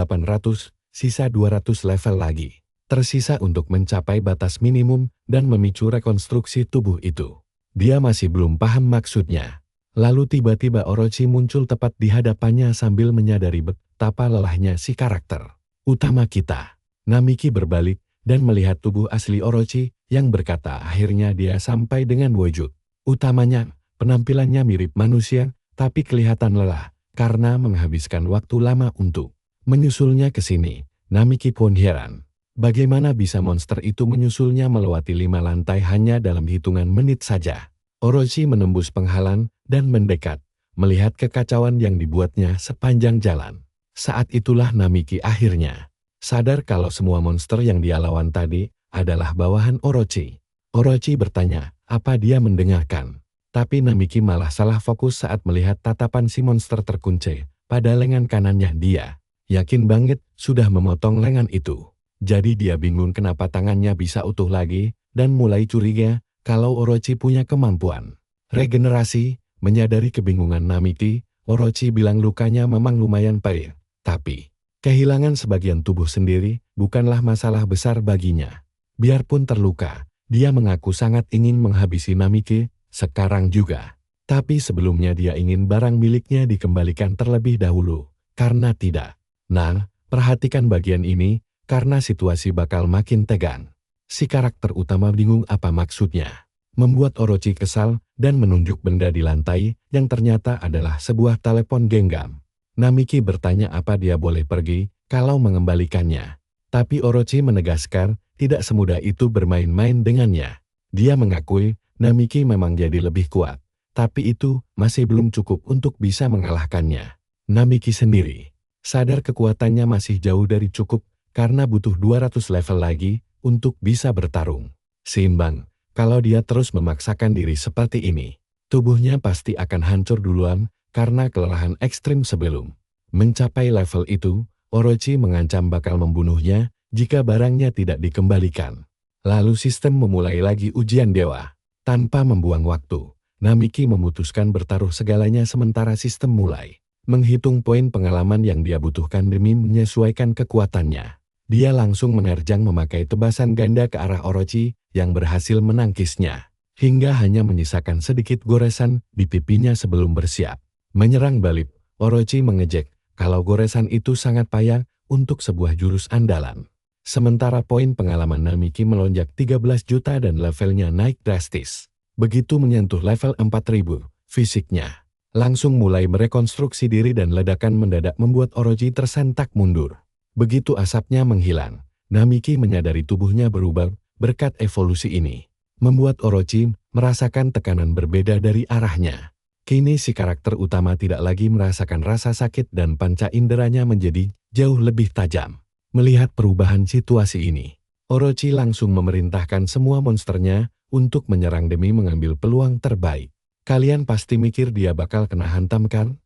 sisa 200 level lagi. Tersisa untuk mencapai batas minimum dan memicu rekonstruksi tubuh itu. Dia masih belum paham maksudnya. Lalu tiba-tiba Orochi muncul tepat di hadapannya sambil menyadari betapa lelahnya si karakter utama kita. Namiki berbalik dan melihat tubuh asli Orochi yang berkata akhirnya dia sampai dengan wujud utamanya. Penampilannya mirip manusia, tapi kelihatan lelah karena menghabiskan waktu lama untuk menyusulnya ke sini. Namiki pun heran. Bagaimana bisa monster itu menyusulnya melewati 5 lantai hanya dalam hitungan menit saja? Orochi menembus penghalang dan mendekat, melihat kekacauan yang dibuatnya sepanjang jalan. Saat itulah Namiki akhirnya sadar kalau semua monster yang dia lawan tadi adalah bawahan Orochi. Orochi bertanya, apa dia mendengarkan? Tapi Namiki malah salah fokus saat melihat tatapan si monster terkunci pada lengan kanannya dia. Yakin banget sudah memotong lengan itu. Jadi dia bingung kenapa tangannya bisa utuh lagi dan mulai curiga kalau Orochi punya kemampuan regenerasi. Menyadari kebingungan Namiki, Orochi bilang lukanya memang lumayan pahit. Tapi kehilangan sebagian tubuh sendiri bukanlah masalah besar baginya. Biarpun terluka, dia mengaku sangat ingin menghabisi Namiki sekarang juga. Tapi sebelumnya dia ingin barang miliknya dikembalikan terlebih dahulu. Karena tidak. Nah, perhatikan bagian ini, karena situasi bakal makin tegang. Si karakter utama bingung apa maksudnya. Membuat Orochi kesal dan menunjuk benda di lantai yang ternyata adalah sebuah telepon genggam. Namiki bertanya apa dia boleh pergi kalau mengembalikannya. Tapi Orochi menegaskan tidak semudah itu bermain-main dengannya. Dia mengakui Namiki memang jadi lebih kuat, tapi itu masih belum cukup untuk bisa mengalahkannya. Namiki sendiri sadar kekuatannya masih jauh dari cukup karena butuh 200 level lagi untuk bisa bertarung. Seimbang, kalau dia terus memaksakan diri seperti ini, tubuhnya pasti akan hancur duluan karena kelelahan ekstrim sebelum mencapai level itu. Orochi mengancam bakal membunuhnya jika barangnya tidak dikembalikan. Lalu sistem memulai lagi ujian dewa. Tanpa membuang waktu, Namiki memutuskan bertaruh segalanya sementara sistem mulai menghitung poin pengalaman yang dia butuhkan demi menyesuaikan kekuatannya. Dia langsung menerjang memakai tebasan ganda ke arah Orochi yang berhasil menangkisnya, hingga hanya menyisakan sedikit goresan di pipinya sebelum bersiap menyerang balik. Orochi mengejek kalau goresan itu sangat payah untuk sebuah jurus andalan. Sementara poin pengalaman Namiki melonjak 13 juta dan levelnya naik drastis. Begitu menyentuh level 4000, fisiknya langsung mulai merekonstruksi diri dan ledakan mendadak membuat Orochi tersentak mundur. Begitu asapnya menghilang, Namiki menyadari tubuhnya berubah berkat evolusi ini. Membuat Orochi merasakan tekanan berbeda dari arahnya. Kini si karakter utama tidak lagi merasakan rasa sakit dan panca inderanya menjadi jauh lebih tajam. Melihat perubahan situasi ini, Orochi langsung memerintahkan semua monsternya untuk menyerang demi mengambil peluang terbaik. Kalian pasti mikir dia bakal kena hantam kan?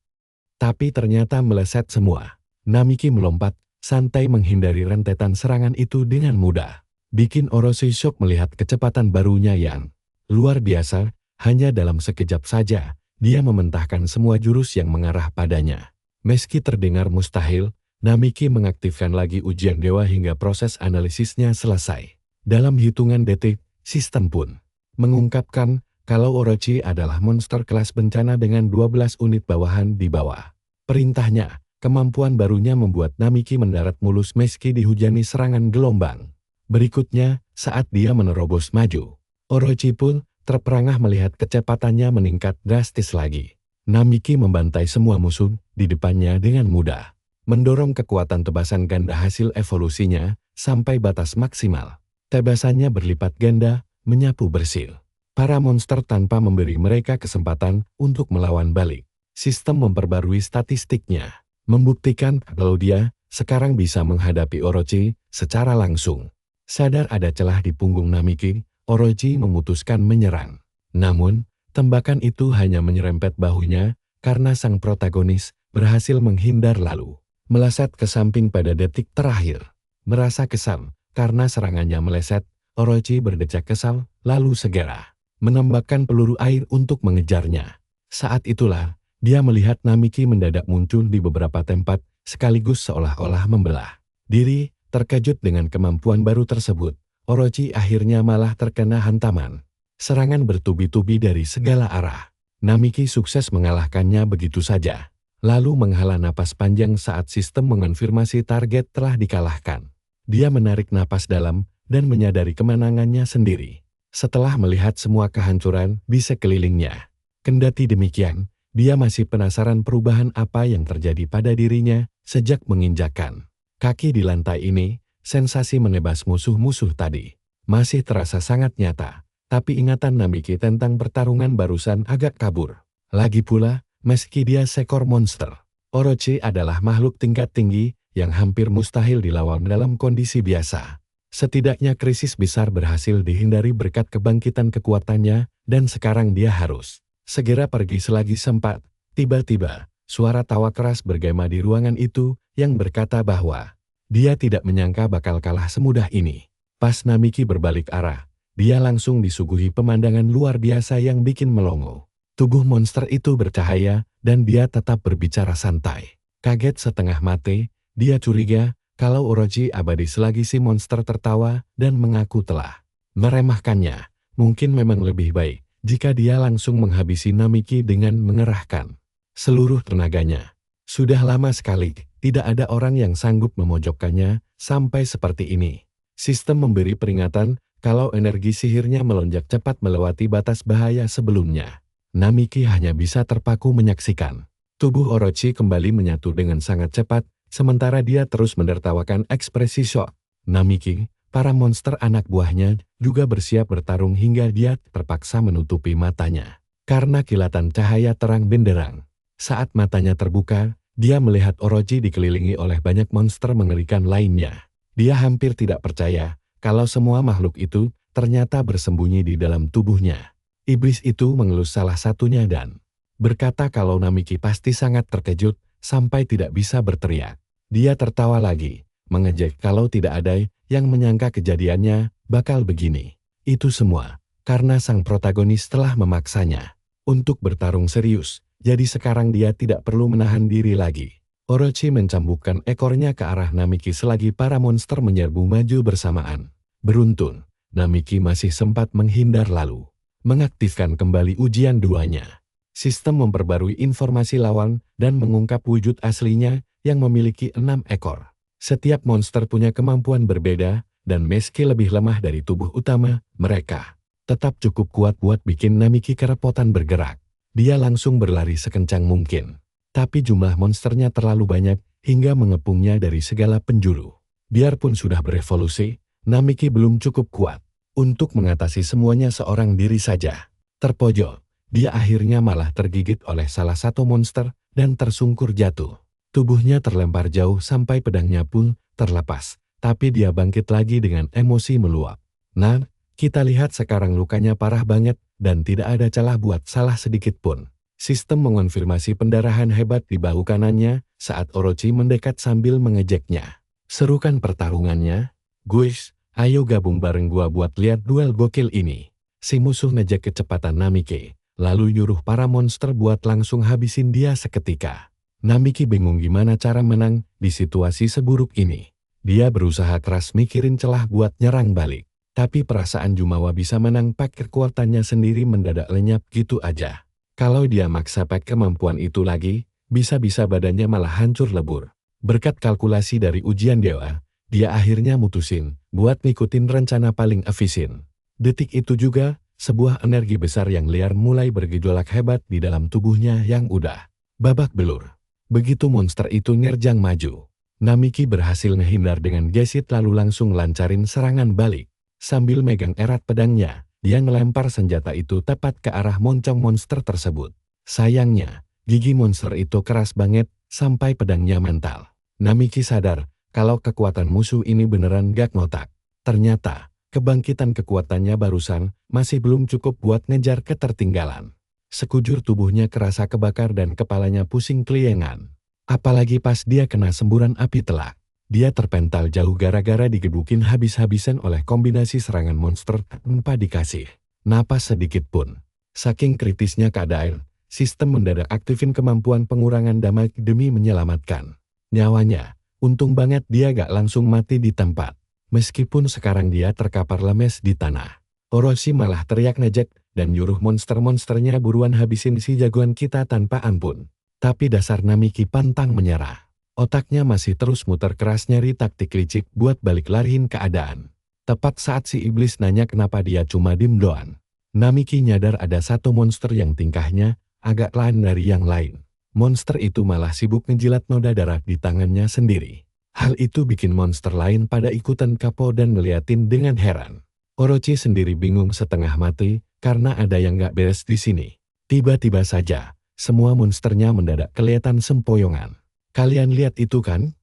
Tapi ternyata meleset semua. Namiki melompat, santai menghindari rentetan serangan itu dengan mudah. Bikin Orochi shock melihat kecepatan barunya yang luar biasa. Hanya dalam sekejap saja, dia mementahkan semua jurus yang mengarah padanya. Meski terdengar mustahil, Namiki mengaktifkan lagi ujian dewa hingga proses analisisnya selesai. Dalam hitungan detik, sistem pun mengungkapkan kalau Orochi adalah monster kelas bencana dengan 12 unit bawahan di bawah. Perintahnya, kemampuan barunya membuat Namiki mendarat mulus meski dihujani serangan gelombang. Berikutnya, saat dia menerobos maju, Orochi pun terperangah melihat kecepatannya meningkat drastis lagi. Namiki membantai semua musuh di depannya dengan mudah, mendorong kekuatan tebasan ganda hasil evolusinya sampai batas maksimal. Tebasannya berlipat ganda, menyapu bersih para monster tanpa memberi mereka kesempatan untuk melawan balik. Sistem memperbarui statistiknya, membuktikan kalau dia sekarang bisa menghadapi Orochi secara langsung. Sadar ada celah di punggung Namiki, Orochi memutuskan menyerang. Namun, tembakan itu hanya menyerempet bahunya karena sang protagonis berhasil menghindar lalu meleset ke samping pada detik terakhir. Merasa kesal karena serangannya meleset, Orochi berdecak kesal lalu segera menembakkan peluru air untuk mengejarnya. Saat itulah, dia melihat Namiki mendadak muncul di beberapa tempat sekaligus seolah-olah membelah diri. Terkejut dengan kemampuan baru tersebut, Orochi akhirnya malah terkena hantaman serangan bertubi-tubi dari segala arah. Namiki sukses mengalahkannya begitu saja, lalu menghela napas panjang saat sistem mengonfirmasi target telah dikalahkan. Dia menarik napas dalam dan menyadari kemenangannya sendiri. Setelah melihat semua kehancuran di sekelilingnya, kendati demikian, dia masih penasaran perubahan apa yang terjadi pada dirinya sejak menginjakkan kaki di lantai ini. Sensasi menebas musuh-musuh tadi masih terasa sangat nyata, tapi ingatan Namiki tentang pertarungan barusan agak kabur. Lagi pula, meski dia seekor monster, Orochi adalah makhluk tingkat tinggi yang hampir mustahil dilawan dalam kondisi biasa. Setidaknya krisis besar berhasil dihindari berkat kebangkitan kekuatannya, dan sekarang dia harus segera pergi selagi sempat. Tiba-tiba, suara tawa keras bergema di ruangan itu yang berkata bahwa dia tidak menyangka bakal kalah semudah ini. Pas Namiki berbalik arah, dia langsung disuguhi pemandangan luar biasa yang bikin melongo. Tubuh monster itu bercahaya, dan dia tetap berbicara santai. Kaget setengah mati, dia curiga kalau Orochi abadi selagi si monster tertawa dan mengaku telah meremehkannya. Mungkin memang lebih baik jika dia langsung menghabisi Namiki dengan mengerahkan seluruh tenaganya. Sudah lama sekali tidak ada orang yang sanggup memojokkannya sampai seperti ini. Sistem memberi peringatan kalau energi sihirnya melonjak cepat melewati batas bahaya sebelumnya. Namiki hanya bisa terpaku menyaksikan. Tubuh Orochi kembali menyatu dengan sangat cepat, sementara dia terus menertawakan ekspresi syok. Namiki, para monster anak buahnya, juga bersiap bertarung hingga dia terpaksa menutupi matanya karena kilatan cahaya terang benderang. Saat matanya terbuka, dia melihat Orochi dikelilingi oleh banyak monster mengerikan lainnya. Dia hampir tidak percaya kalau semua makhluk itu ternyata bersembunyi di dalam tubuhnya. Iblis itu mengelus salah satunya dan berkata kalau Namiki pasti sangat terkejut sampai tidak bisa berteriak. Dia tertawa lagi, mengejek kalau tidak ada yang menyangka kejadiannya bakal begini. Itu semua karena sang protagonis telah memaksanya untuk bertarung serius. Jadi sekarang dia tidak perlu menahan diri lagi. Orochi mencambukkan ekornya ke arah Namiki selagi para monster menyerbu maju bersamaan. Beruntun, Namiki masih sempat menghindar lalu mengaktifkan kembali ujian duanya. Sistem memperbarui informasi lawan dan mengungkap wujud aslinya yang memiliki 6 ekor. Setiap monster punya kemampuan berbeda, dan meski lebih lemah dari tubuh utama, mereka tetap cukup kuat buat bikin Namiki kerepotan bergerak. Dia langsung berlari sekencang mungkin. Tapi jumlah monsternya terlalu banyak hingga mengepungnya dari segala penjuru. Biarpun sudah berevolusi, Namiki belum cukup kuat untuk mengatasi semuanya seorang diri saja. Terpojok, dia akhirnya malah tergigit oleh salah satu monster dan tersungkur jatuh. Tubuhnya terlempar jauh sampai pedangnya pun terlepas, tapi dia bangkit lagi dengan emosi meluap. Nah, kita lihat sekarang lukanya parah banget dan tidak ada celah buat salah sedikit pun. Sistem mengonfirmasi pendarahan hebat di bahu kanannya saat Orochi mendekat sambil mengejeknya. Serukan pertarungannya, "Guys, ayo gabung bareng gua buat lihat duel gokil ini." Si musuh ngejek kecepatan Namiki, lalu nyuruh para monster buat langsung habisin dia seketika. Namiki bingung gimana cara menang di situasi seburuk ini. Dia berusaha keras mikirin celah buat nyerang balik. Tapi perasaan Jumawa bisa menang pakai kekuatannya sendiri mendadak lenyap gitu aja. Kalau dia maksa pakai kemampuan itu lagi, bisa-bisa badannya malah hancur lebur. Berkat kalkulasi dari ujian dewa, dia akhirnya mutusin buat ngikutin rencana paling efisien. Detik itu juga, sebuah energi besar yang liar mulai bergejolak hebat di dalam tubuhnya yang udah babak belur. Begitu monster itu nerjang maju, Namiki berhasil ngehindar dengan gesit lalu langsung lancarin serangan balik. Sambil megang erat pedangnya, dia ngelempar senjata itu tepat ke arah moncong monster tersebut. Sayangnya, gigi monster itu keras banget sampai pedangnya mental. Namiki sadar kalau kekuatan musuh ini beneran gak ngotak. Ternyata, kebangkitan kekuatannya barusan masih belum cukup buat ngejar ketertinggalan. Sekujur tubuhnya kerasa kebakar dan kepalanya pusing keliengan. Apalagi pas dia kena semburan api telak. Dia terpental jauh gara-gara digebukin habis-habisan oleh kombinasi serangan monster tanpa dikasih napas sedikit pun. Saking kritisnya keadaan, sistem mendadak aktifin kemampuan pengurangan damage demi menyelamatkan nyawanya. Untung banget dia gak langsung mati di tempat. Meskipun sekarang dia terkapar lemes di tanah. Orochi malah teriak ngejek dan nyuruh monster-monsternya buruan habisin si jagoan kita tanpa ampun. Tapi dasar Namiki pantang menyerah. Otaknya masih terus muter keras nyari taktik licik buat balik lariin keadaan. Tepat saat si iblis nanya kenapa dia cuma diem doang, Namiki nyadar ada satu monster yang tingkahnya agak lain dari yang lain. Monster itu malah sibuk ngejilat noda darah di tangannya sendiri. Hal itu bikin monster lain pada ikutan kapo dan ngeliatin dengan heran. Orochi sendiri bingung setengah mati karena ada yang gak beres di sini. Tiba-tiba saja, semua monsternya mendadak kelihatan sempoyongan. Kalian lihat itu kan?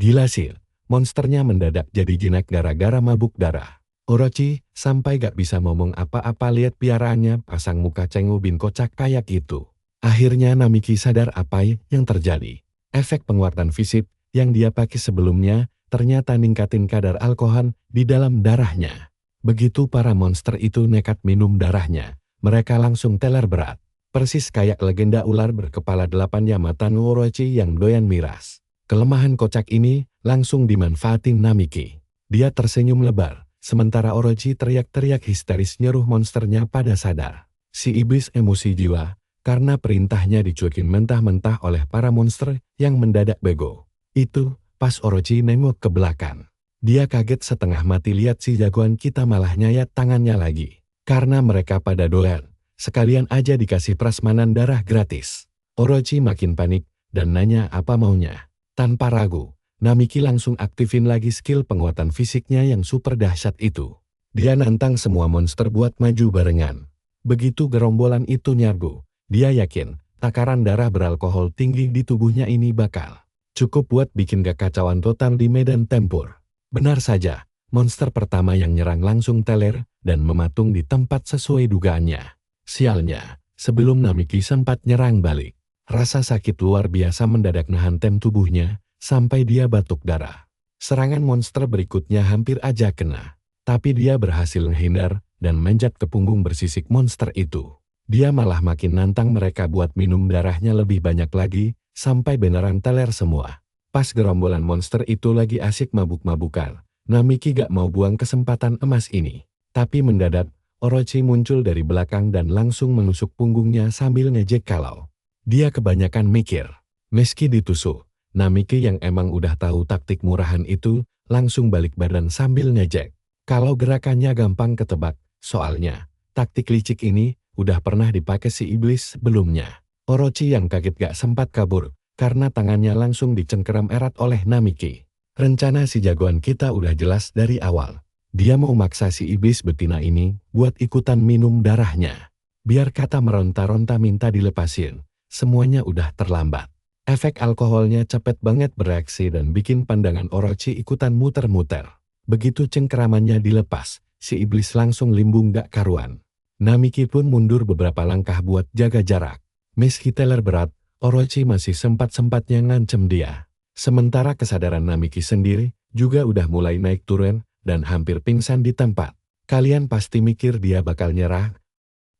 Gila sih, monsternya mendadak jadi jinak gara-gara mabuk darah. Orochi sampai gak bisa ngomong apa-apa lihat piaraannya pasang muka cengu bin kocak kayak itu. Akhirnya Namiki sadar apa yang terjadi. Efek penguatan fisik yang dia pakai sebelumnya ternyata ningkatin kadar alkohol di dalam darahnya. Begitu para monster itu nekat minum darahnya, mereka langsung teler berat. Persis kayak legenda ular berkepala 8 Yamata no Orochi yang doyan miras. Kelemahan kocak ini langsung dimanfaatin Namiki. Dia tersenyum lebar, sementara Orochi teriak-teriak histeris nyuruh monsternya pada sadar. Si iblis emosi jiwa, karena perintahnya dicuekin mentah-mentah oleh para monster yang mendadak bego. Itu, pas Orochi nengok ke belakang. Dia kaget setengah mati lihat si jagoan kita malah nyayat tangannya lagi. Karena mereka pada doyan. Sekalian aja dikasih prasmanan darah gratis. Orochi makin panik dan nanya apa maunya. Tanpa ragu, Namiki langsung aktifin lagi skill penguatan fisiknya yang super dahsyat itu. Dia nantang semua monster buat maju barengan. Begitu gerombolan itu nyerbu, dia yakin takaran darah beralkohol tinggi di tubuhnya ini bakal cukup buat bikin kekacauan total di medan tempur. Benar saja, monster pertama yang nyerang langsung teler dan mematung di tempat sesuai dugaannya. Sialnya, sebelum Namiki sempat nyerang balik, rasa sakit luar biasa mendadak ngehantem tubuhnya, sampai dia batuk darah. Serangan monster berikutnya hampir aja kena, tapi dia berhasil menghindar dan menjat ke punggung bersisik monster itu. Dia malah makin nantang mereka buat minum darahnya lebih banyak lagi, sampai beneran teler semua. Pas gerombolan monster itu lagi asik mabuk-mabukan, Namiki gak mau buang kesempatan emas ini. Tapi mendadak, Orochi muncul dari belakang dan langsung menusuk punggungnya sambil ngejek kalau dia kebanyakan mikir. Meski ditusuk, Namiki yang emang udah tahu taktik murahan itu, langsung balik badan sambil ngejek. Kalau gerakannya gampang ketebak, soalnya taktik licik ini udah pernah dipakai si iblis sebelumnya. Orochi yang kaget gak sempat kabur, karena tangannya langsung dicengkeram erat oleh Namiki. Rencana si jagoan kita udah jelas dari awal. Dia mau maksa si iblis betina ini buat ikutan minum darahnya. Biar kata meronta-ronta minta dilepasin, semuanya udah terlambat. Efek alkoholnya cepet banget bereaksi dan bikin pandangan Orochi ikutan muter-muter. Begitu cengkeramannya dilepas, si iblis langsung limbung gak karuan. Namiki pun mundur beberapa langkah buat jaga jarak. Meski teler berat, Orochi masih sempat-sempatnya ngancem dia. Sementara kesadaran Namiki sendiri juga udah mulai naik turun dan hampir pingsan di tempat. Kalian pasti mikir dia bakal nyerah.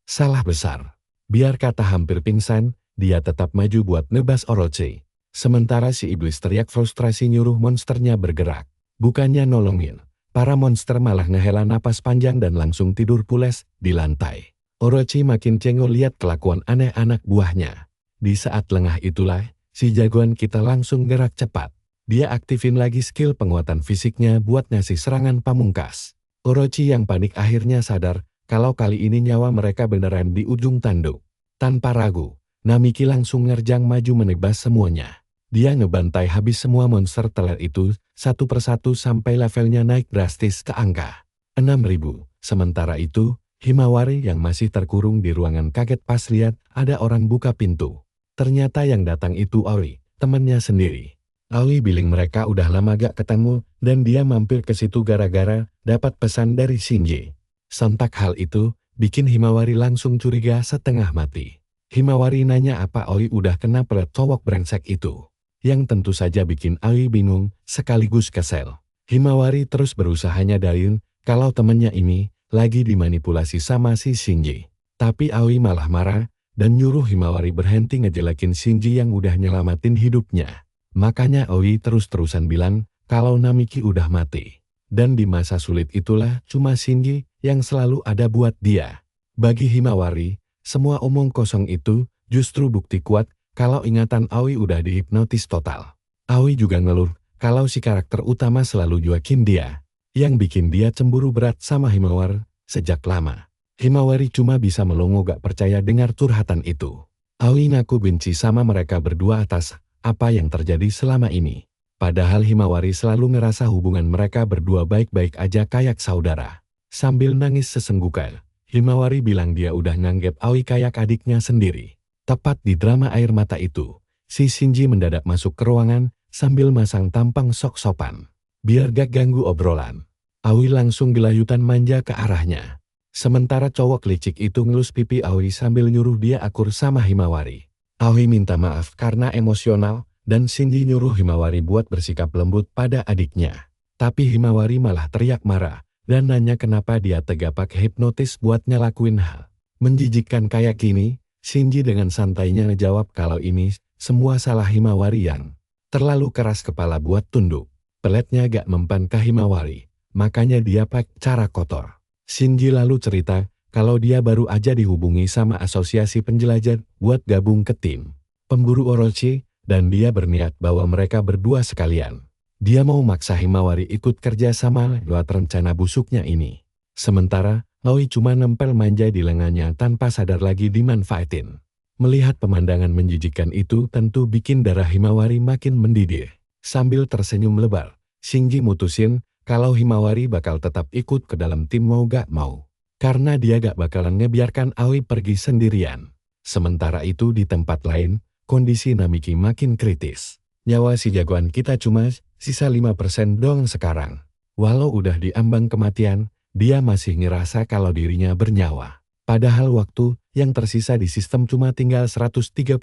Salah besar. Biar kata hampir pingsan, dia tetap maju buat nebas Orochi. Sementara si iblis teriak frustrasi nyuruh monsternya bergerak. Bukannya nolongin, para monster malah ngehela napas panjang dan langsung tidur pules di lantai. Orochi makin cengol lihat kelakuan aneh anak buahnya. Di saat lengah itulah, si jagoan kita langsung gerak cepat. Dia aktifin lagi skill penguatan fisiknya buat ngasih serangan pamungkas. Orochi yang panik akhirnya sadar kalau kali ini nyawa mereka beneran di ujung tanduk. Tanpa ragu, Namiki langsung ngerjang maju menebas semuanya. Dia ngebantai habis semua monster teler itu satu persatu sampai levelnya naik drastis ke angka 6.000. Sementara itu, Himawari yang masih terkurung di ruangan kaget pas lihat ada orang buka pintu. Ternyata yang datang itu Aoi, temannya sendiri. Aoi bilang mereka udah lama gak ketemu dan dia mampir ke situ gara-gara dapat pesan dari Shinji. Sontak hal itu bikin Himawari langsung curiga setengah mati. Himawari nanya apa Aoi udah kena pelet cowok brengsek itu. Yang tentu saja bikin Aoi bingung sekaligus kesel. Himawari terus berusaha nyadarin kalau temannya ini lagi dimanipulasi sama si Shinji. Tapi Aoi malah marah dan nyuruh Himawari berhenti ngejelekin Shinji yang udah nyelamatin hidupnya. Makanya Aoi terus-terusan bilang kalau Namiki udah mati. Dan di masa sulit itulah cuma Shinji yang selalu ada buat dia. Bagi Himawari, semua omong kosong itu justru bukti kuat kalau ingatan Aoi udah dihipnotis total. Aoi juga ngeluh kalau si karakter utama selalu juakin dia, yang bikin dia cemburu berat sama Himawari sejak lama. Himawari cuma bisa melongo gak percaya dengar curhatan itu. Aoi ngaku benci sama mereka berdua atas apa yang terjadi selama ini. Padahal Himawari selalu ngerasa hubungan mereka berdua baik-baik aja kayak saudara. Sambil nangis sesenggukan, Himawari bilang dia udah nganggep Aoi kayak adiknya sendiri. Tepat di drama air mata itu, si Shinji mendadak masuk ke ruangan sambil masang tampang sok sopan. Biar gak ganggu obrolan, Aoi langsung gelayutan manja ke arahnya. Sementara cowok licik itu ngelus pipi Aoi sambil nyuruh dia akur sama Himawari. Aoi minta maaf karena emosional, dan Shinji nyuruh Himawari buat bersikap lembut pada adiknya. Tapi Himawari malah teriak marah dan nanya kenapa dia tega pakai hipnotis buat ngelakuin hal menjijikkan kayak gini. Shinji dengan santainya ngejawab kalau ini semua salah Himawari yang terlalu keras kepala buat tunduk. Peletnya gak mempan ke Himawari, makanya dia pakai cara kotor. Shinji lalu cerita kalau dia baru aja dihubungi sama asosiasi penjelajah buat gabung ke tim pemburu Orochi. Dan dia berniat bahwa mereka berdua sekalian. Dia mau maksa Himawari ikut kerja sama lewat rencana busuknya ini. Sementara, Aoi cuma nempel manja di lengannya tanpa sadar lagi dimanfaatin. Melihat pemandangan menjijikkan itu tentu bikin darah Himawari makin mendidih. Sambil tersenyum lebar, Shinji mutusin kalau Himawari bakal tetap ikut ke dalam tim mau gak mau. Karena dia gak bakalan ngebiarkan Aoi pergi sendirian. Sementara itu di tempat lain, kondisi Namiki makin kritis. Nyawa si jagoan kita cuma sisa 5% doang sekarang. Walau udah diambang kematian, dia masih ngerasa kalau dirinya bernyawa. Padahal waktu yang tersisa di sistem cuma tinggal 137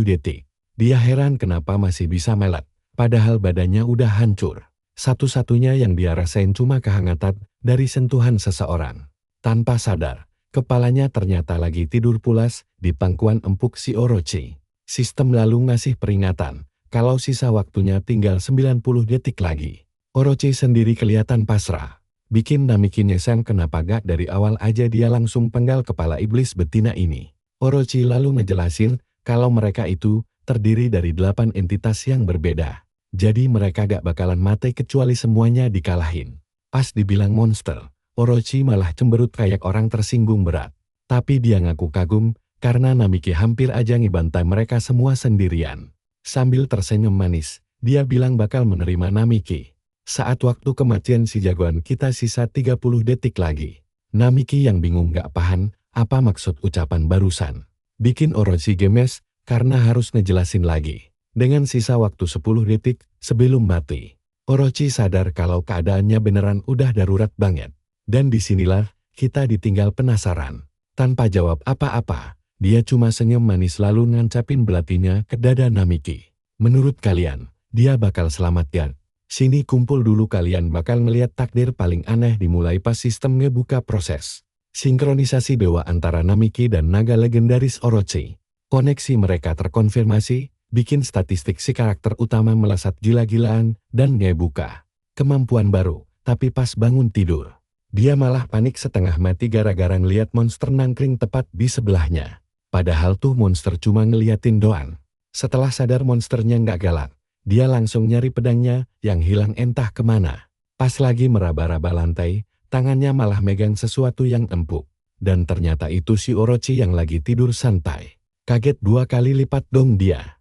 detik. Dia heran kenapa masih bisa melet, padahal badannya udah hancur. Satu-satunya yang dia rasain cuma kehangatan dari sentuhan seseorang. Tanpa sadar, kepalanya ternyata lagi tidur pulas di pangkuan empuk si Orochi. Sistem lalu ngasih peringatan, kalau sisa waktunya tinggal 90 detik lagi. Orochi sendiri kelihatan pasrah. Bikin Namiki nyesel kenapa gak dari awal aja dia langsung penggal kepala iblis betina ini. Orochi lalu ngejelasin, kalau mereka itu terdiri dari 8 entitas yang berbeda. Jadi mereka gak bakalan mati kecuali semuanya dikalahin. Pas dibilang monster, Orochi malah cemberut kayak orang tersinggung berat. Tapi dia ngaku kagum, karena Namiki hampir aja ngebantai mereka semua sendirian. Sambil tersenyum manis, dia bilang bakal menerima Namiki. Saat waktu kematian si jagoan kita sisa 30 detik lagi. Namiki yang bingung gak paham Apa maksud ucapan barusan? Bikin Orochi gemes karena harus ngejelasin lagi. Dengan sisa waktu 10 detik sebelum mati, Orochi sadar kalau keadaannya beneran udah darurat banget. Dan disinilah kita ditinggal penasaran. Tanpa jawab apa-apa, dia cuma senyum manis lalu ngancapin belatinya ke dada Namiki. Menurut kalian, dia bakal selamat ya? Sini kumpul dulu, kalian bakal melihat takdir paling aneh dimulai pas sistem ngebuka proses sinkronisasi dewa antara Namiki dan naga legendaris Orochi. Koneksi mereka terkonfirmasi, bikin statistik si karakter utama melesat gila-gilaan dan ngebuka kemampuan baru, tapi pas bangun tidur, dia malah panik setengah mati gara-gara ngeliat monster nangkring tepat di sebelahnya. Padahal tuh monster cuma ngeliatin doang. Setelah sadar monsternya nggak galak, dia langsung nyari pedangnya yang hilang entah kemana. Pas lagi meraba-raba lantai, tangannya malah megang sesuatu yang empuk. Dan ternyata itu si Orochi yang lagi tidur santai. Kaget 2 kali lipat dong dia.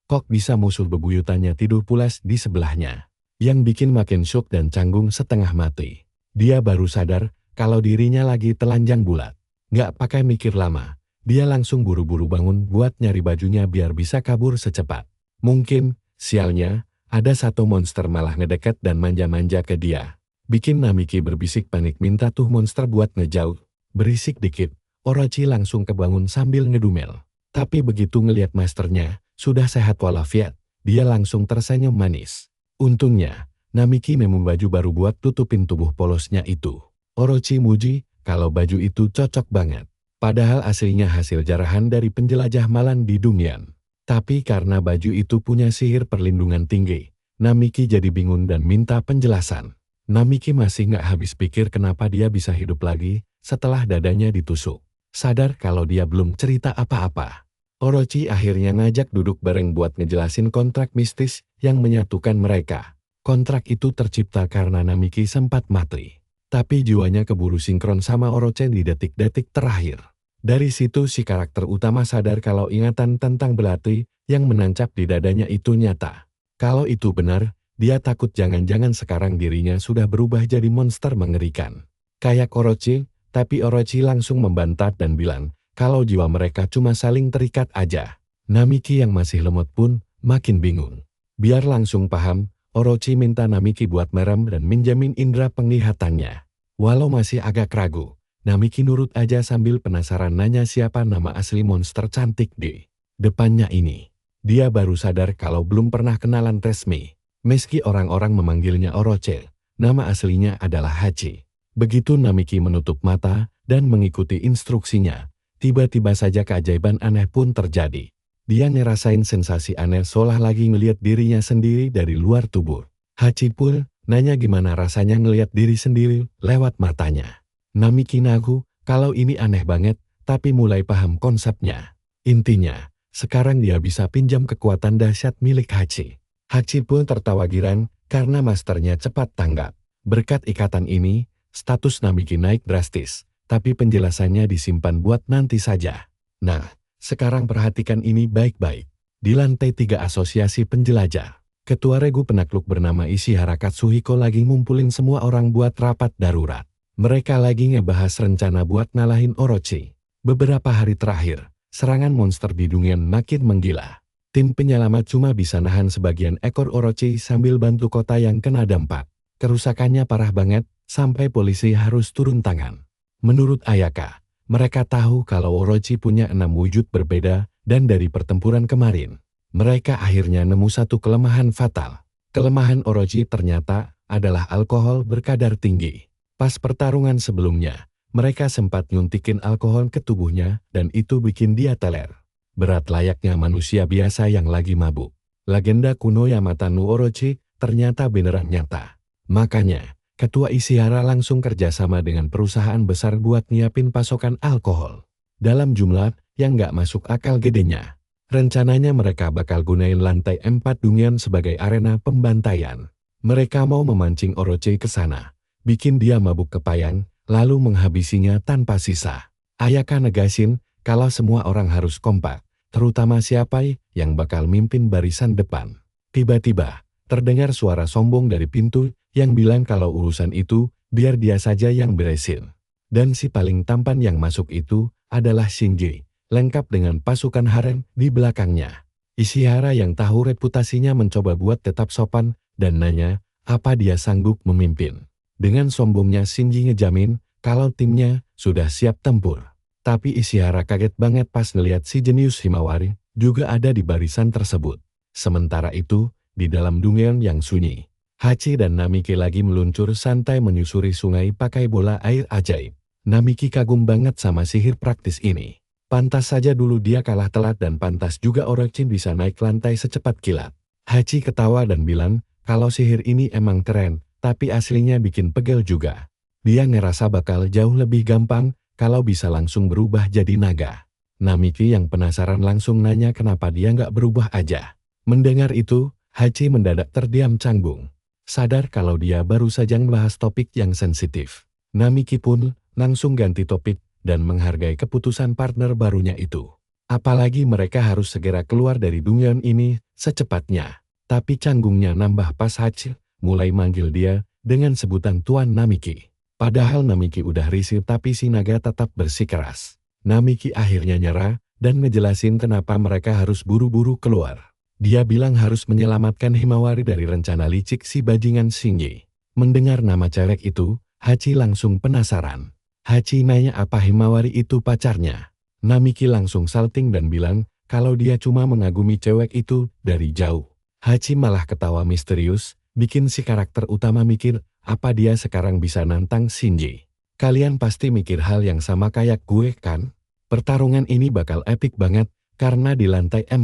Kok bisa musuh bebuyutannya tidur pulas di sebelahnya? Yang bikin makin syok dan canggung setengah mati. Dia baru sadar kalau dirinya lagi telanjang bulat. Nggak pakai mikir lama, dia langsung buru-buru bangun buat nyari bajunya biar bisa kabur secepat. Mungkin, sialnya, ada satu monster malah ngedeket dan manja-manja ke dia. Bikin Namiki berbisik panik minta tuh monster buat ngejauh. Berisik dikit, Orochi langsung kebangun sambil ngedumel. Tapi begitu ngeliat masternya, sudah sehat walafiat, dia langsung tersenyum manis. Untungnya, Namiki nemu baju baru buat tutupin tubuh polosnya itu. Orochi muji kalau baju itu cocok banget. Padahal aslinya hasil jarahan dari penjelajah malang di Dungeon. Tapi karena baju itu punya sihir perlindungan tinggi, Namiki jadi bingung dan minta penjelasan. Namiki masih nggak habis pikir kenapa dia bisa hidup lagi setelah dadanya ditusuk. Sadar kalau dia belum cerita apa-apa. Orochi akhirnya ngajak duduk bareng buat ngejelasin kontrak mistis yang menyatukan mereka. Kontrak itu tercipta karena Namiki sempat mati. Tapi jiwanya keburu sinkron sama Orochi di detik-detik terakhir. Dari situ si karakter utama sadar kalau ingatan tentang belati yang menancap di dadanya itu nyata. Kalau itu benar, dia takut jangan-jangan sekarang dirinya sudah berubah jadi monster mengerikan. Kayak Orochi, tapi Orochi langsung membantah dan bilang kalau jiwa mereka cuma saling terikat aja. Namiki yang masih lemot pun makin bingung. Biar langsung paham, Orochi minta Namiki buat merem dan minjamin indera penglihatannya. Walau masih agak ragu, Namiki nurut aja sambil penasaran nanya siapa nama asli monster cantik di depannya ini. Dia baru sadar kalau belum pernah kenalan resmi. Meski orang-orang memanggilnya Orochi, nama aslinya adalah Hachi. Begitu Namiki menutup mata dan mengikuti instruksinya, tiba-tiba saja keajaiban aneh pun terjadi. Dia ngerasain sensasi aneh seolah lagi ngelihat dirinya sendiri dari luar tubuh. Hachi pun nanya gimana rasanya ngelihat diri sendiri lewat matanya. Namiki ngaku kalau ini aneh banget, tapi mulai paham konsepnya. Intinya, sekarang dia bisa pinjam kekuatan dahsyat milik Hachi. Hachi pun tertawa girang karena masternya cepat tanggap. Berkat ikatan ini, status Namiki naik drastis, tapi penjelasannya disimpan buat nanti saja. Nah, sekarang perhatikan ini baik-baik. Di lantai 3 asosiasi penjelajah, Ketua Regu Penakluk bernama Ishihara Katsuhiko lagi ngumpulin semua orang buat rapat darurat. Mereka lagi ngebahas rencana buat ngalahin Orochi. Beberapa hari terakhir, serangan monster di Dungeon makin menggila. Tim penyelamat cuma bisa nahan sebagian ekor Orochi sambil bantu kota yang kena dampak. Kerusakannya parah banget, sampai polisi harus turun tangan. Menurut Ayaka, mereka tahu kalau Orochi punya 6 wujud berbeda, dan dari pertempuran kemarin, mereka akhirnya nemu satu kelemahan fatal. Kelemahan Orochi ternyata adalah alkohol berkadar tinggi. Pas pertarungan sebelumnya, mereka sempat nyuntikin alkohol ke tubuhnya dan itu bikin dia teler. Berat layaknya manusia biasa yang lagi mabuk. Legenda kuno Yamata no Orochi ternyata beneran nyata. Makanya, Ketua Ishihara langsung kerjasama dengan perusahaan besar buat nyiapin pasokan alkohol. Dalam jumlah yang nggak masuk akal gedenya. Rencananya mereka bakal gunain lantai 4 Dungeon sebagai arena pembantaian. Mereka mau memancing Orochi ke sana. Bikin dia mabuk kepayang, lalu menghabisinya tanpa sisa. Ayaka negasin kalau semua orang harus kompak, terutama siapa yang bakal mimpin barisan depan. Tiba-tiba, terdengar suara sombong dari pintu yang bilang kalau urusan itu biar dia saja yang beresin. Dan si paling tampan yang masuk itu adalah Shinji, lengkap dengan pasukan harem di belakangnya. Ishihara yang tahu reputasinya mencoba buat tetap sopan dan nanya apa dia sanggup memimpin. Dengan sombongnya Shinji ngejamin kalau timnya sudah siap tempur. Tapi Ishihara kaget banget pas ngeliat si jenius Himawari juga ada di barisan tersebut. Sementara itu, di dalam dungeon yang sunyi, Hachi dan Namiki lagi meluncur santai menyusuri sungai pakai bola air ajaib. Namiki kagum banget sama sihir praktis ini. Pantas saja dulu dia kalah telat dan pantas juga Orochi bisa naik lantai secepat kilat. Hachi ketawa dan bilang kalau sihir ini emang keren, tapi aslinya bikin pegel juga. Dia ngerasa bakal jauh lebih gampang kalau bisa langsung berubah jadi naga. Namiki yang penasaran langsung nanya kenapa dia nggak berubah aja. Mendengar itu, Hachi mendadak terdiam canggung. Sadar kalau dia baru saja membahas topik yang sensitif. Namiki pun langsung ganti topik dan menghargai keputusan partner barunya itu. Apalagi mereka harus segera keluar dari dungeon ini secepatnya. Tapi canggungnya nambah pas Hachi mulai manggil dia dengan sebutan Tuan Namiki. Padahal Namiki udah risih tapi si naga tetap bersikeras. Namiki akhirnya nyerah dan ngejelasin kenapa mereka harus buru-buru keluar. Dia bilang harus menyelamatkan Himawari dari rencana licik si bajingan Shinji. Mendengar nama cewek itu, Hachi langsung penasaran. Hachi nanya apa Himawari itu pacarnya. Namiki langsung salting dan bilang kalau dia cuma mengagumi cewek itu dari jauh. Hachi malah ketawa misterius, bikin si karakter utama mikir apa dia sekarang bisa nantang Shinji. Kalian pasti mikir hal yang sama kayak gue kan? Pertarungan ini bakal epik banget karena di lantai 4,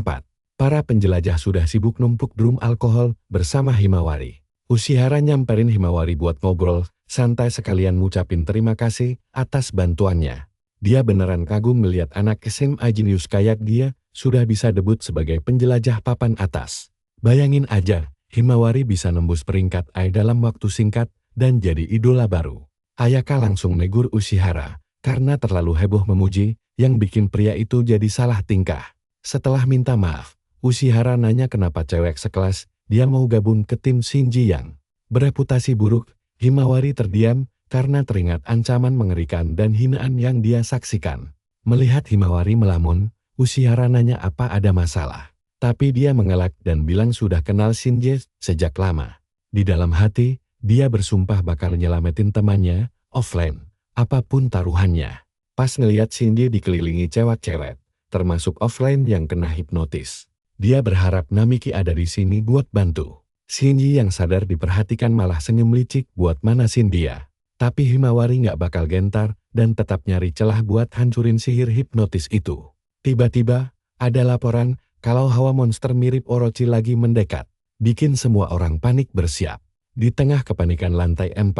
para penjelajah sudah sibuk numpuk drum alkohol bersama Himawari. Ushihara nyamperin Himawari buat ngobrol, santai sekalian ngucapin terima kasih atas bantuannya. Dia beneran kagum melihat anak SMA jenius kayak dia sudah bisa debut sebagai penjelajah papan atas. Bayangin aja, Himawari bisa nembus peringkat A dalam waktu singkat dan jadi idola baru. Ayaka langsung negur Ushihara karena terlalu heboh memuji yang bikin pria itu jadi salah tingkah. Setelah minta maaf, Ushihara nanya kenapa cewek sekelas dia mau gabung ke tim Shinji yang bereputasi buruk. Himawari terdiam karena teringat ancaman mengerikan dan hinaan yang dia saksikan. Melihat Himawari melamun, Ushihara nanya apa ada masalah. Tapi dia mengelak dan bilang sudah kenal Shinji sejak lama. Di dalam hati, dia bersumpah bakal nyelamatin temannya, offline, apapun taruhannya. Pas ngeliat Shinji dikelilingi cewek-cewek, termasuk offline yang kena hipnotis. Dia berharap Namiki ada di sini buat bantu. Shinji yang sadar diperhatikan malah senyum licik buat manasin dia. Tapi Himawari nggak bakal gentar dan tetap nyari celah buat hancurin sihir hipnotis itu. Tiba-tiba, ada laporan kalau hawa monster mirip Orochi lagi mendekat, bikin semua orang panik bersiap. Di tengah kepanikan lantai 4,